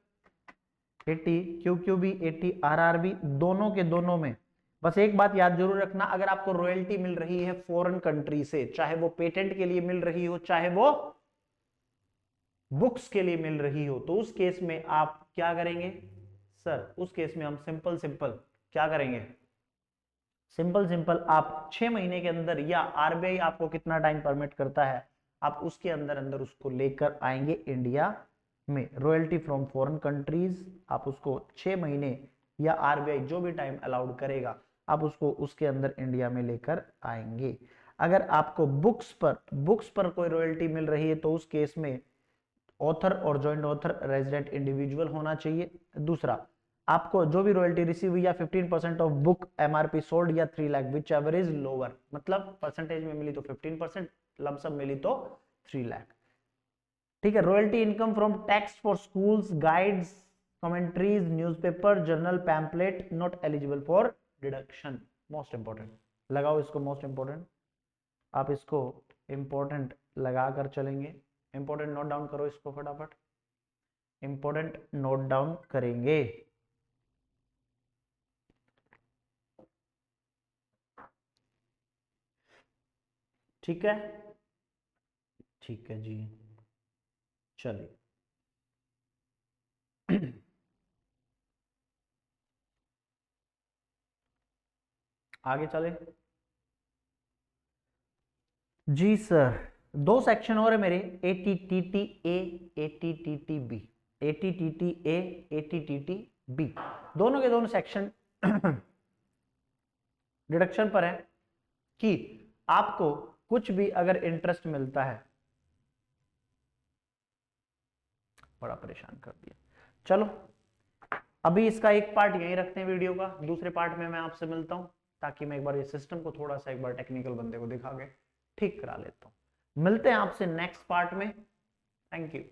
80 क्यू क्यू बी 80 आरआरबी दोनों के दोनों में। बस एक बात याद जरूर रखना, अगर आपको रॉयल्टी मिल रही है फॉरेन कंट्री से, चाहे वो पेटेंट के लिए मिल रही हो चाहे वो बुक्स के लिए मिल रही हो, तो उस केस में आप क्या करेंगे? सर उस केस में हम सिंपल सिंपल क्या करेंगे? सिंपल सिंपल आप 6 महीने के अंदर, या आरबीआई आपको कितना टाइम परमिट करता है, आप उसके अंदर अंदर उसको लेकर आएंगे इंडिया में। रॉयल्टी फ्रॉम फॉरेन कंट्रीज आप उसको 6 महीने या आरबीआई जो भी टाइम अलाउड करेगा, आप उसको उसके अंदर इंडिया में लेकर आएंगे। अगर आपको बुक्स पर कोई रॉयल्टी मिल रही है तो उस केस में ऑथर और जॉइंट ऑथर रेजिडेंट इंडिविजुअल होना चाहिए। दूसरा, आपको जो भी रॉयल्टी रिसीव हुई या 15% ऑफ बुक एमआरपी सोल्ड या 3 lakh whichever is lower, मतलब परसेंटेज में मिली तो 15%, लमसम मिली तो 3 लाख। ठीक है। Royalty income from tax for schools, guides, commentaries, newspaper, journal, pamphlet not eligible for deduction. Most important, लगाओ इसको मोस्ट इंपॉर्टेंट, आप इसको इंपॉर्टेंट लगा कर चलेंगे। इंपॉर्टेंट नोट डाउन करो इसको फटाफट, इंपॉर्टेंट नोट डाउन करेंगे। ठीक है, ठीक है जी, चलिए आगे चले जी सर। दो सेक्शन और है मेरे, ATTT A, ATTT B, ATTT A, ATTT B, दोनों के दोनों सेक्शन डिडक्शन पर है कि आपको कुछ भी अगर इंटरेस्ट मिलता है, बड़ा परेशान कर दिया। चलो अभी इसका एक पार्ट यहीं रखते हैं वीडियो का, दूसरे पार्ट में मैं आपसे मिलता हूं, ताकि मैं एक बार ये सिस्टम को थोड़ा सा एक बार टेक्निकल बंदे को दिखा के ठीक करा लेता हूं। मिलते हैं आपसे नेक्स्ट पार्ट में। Thank you.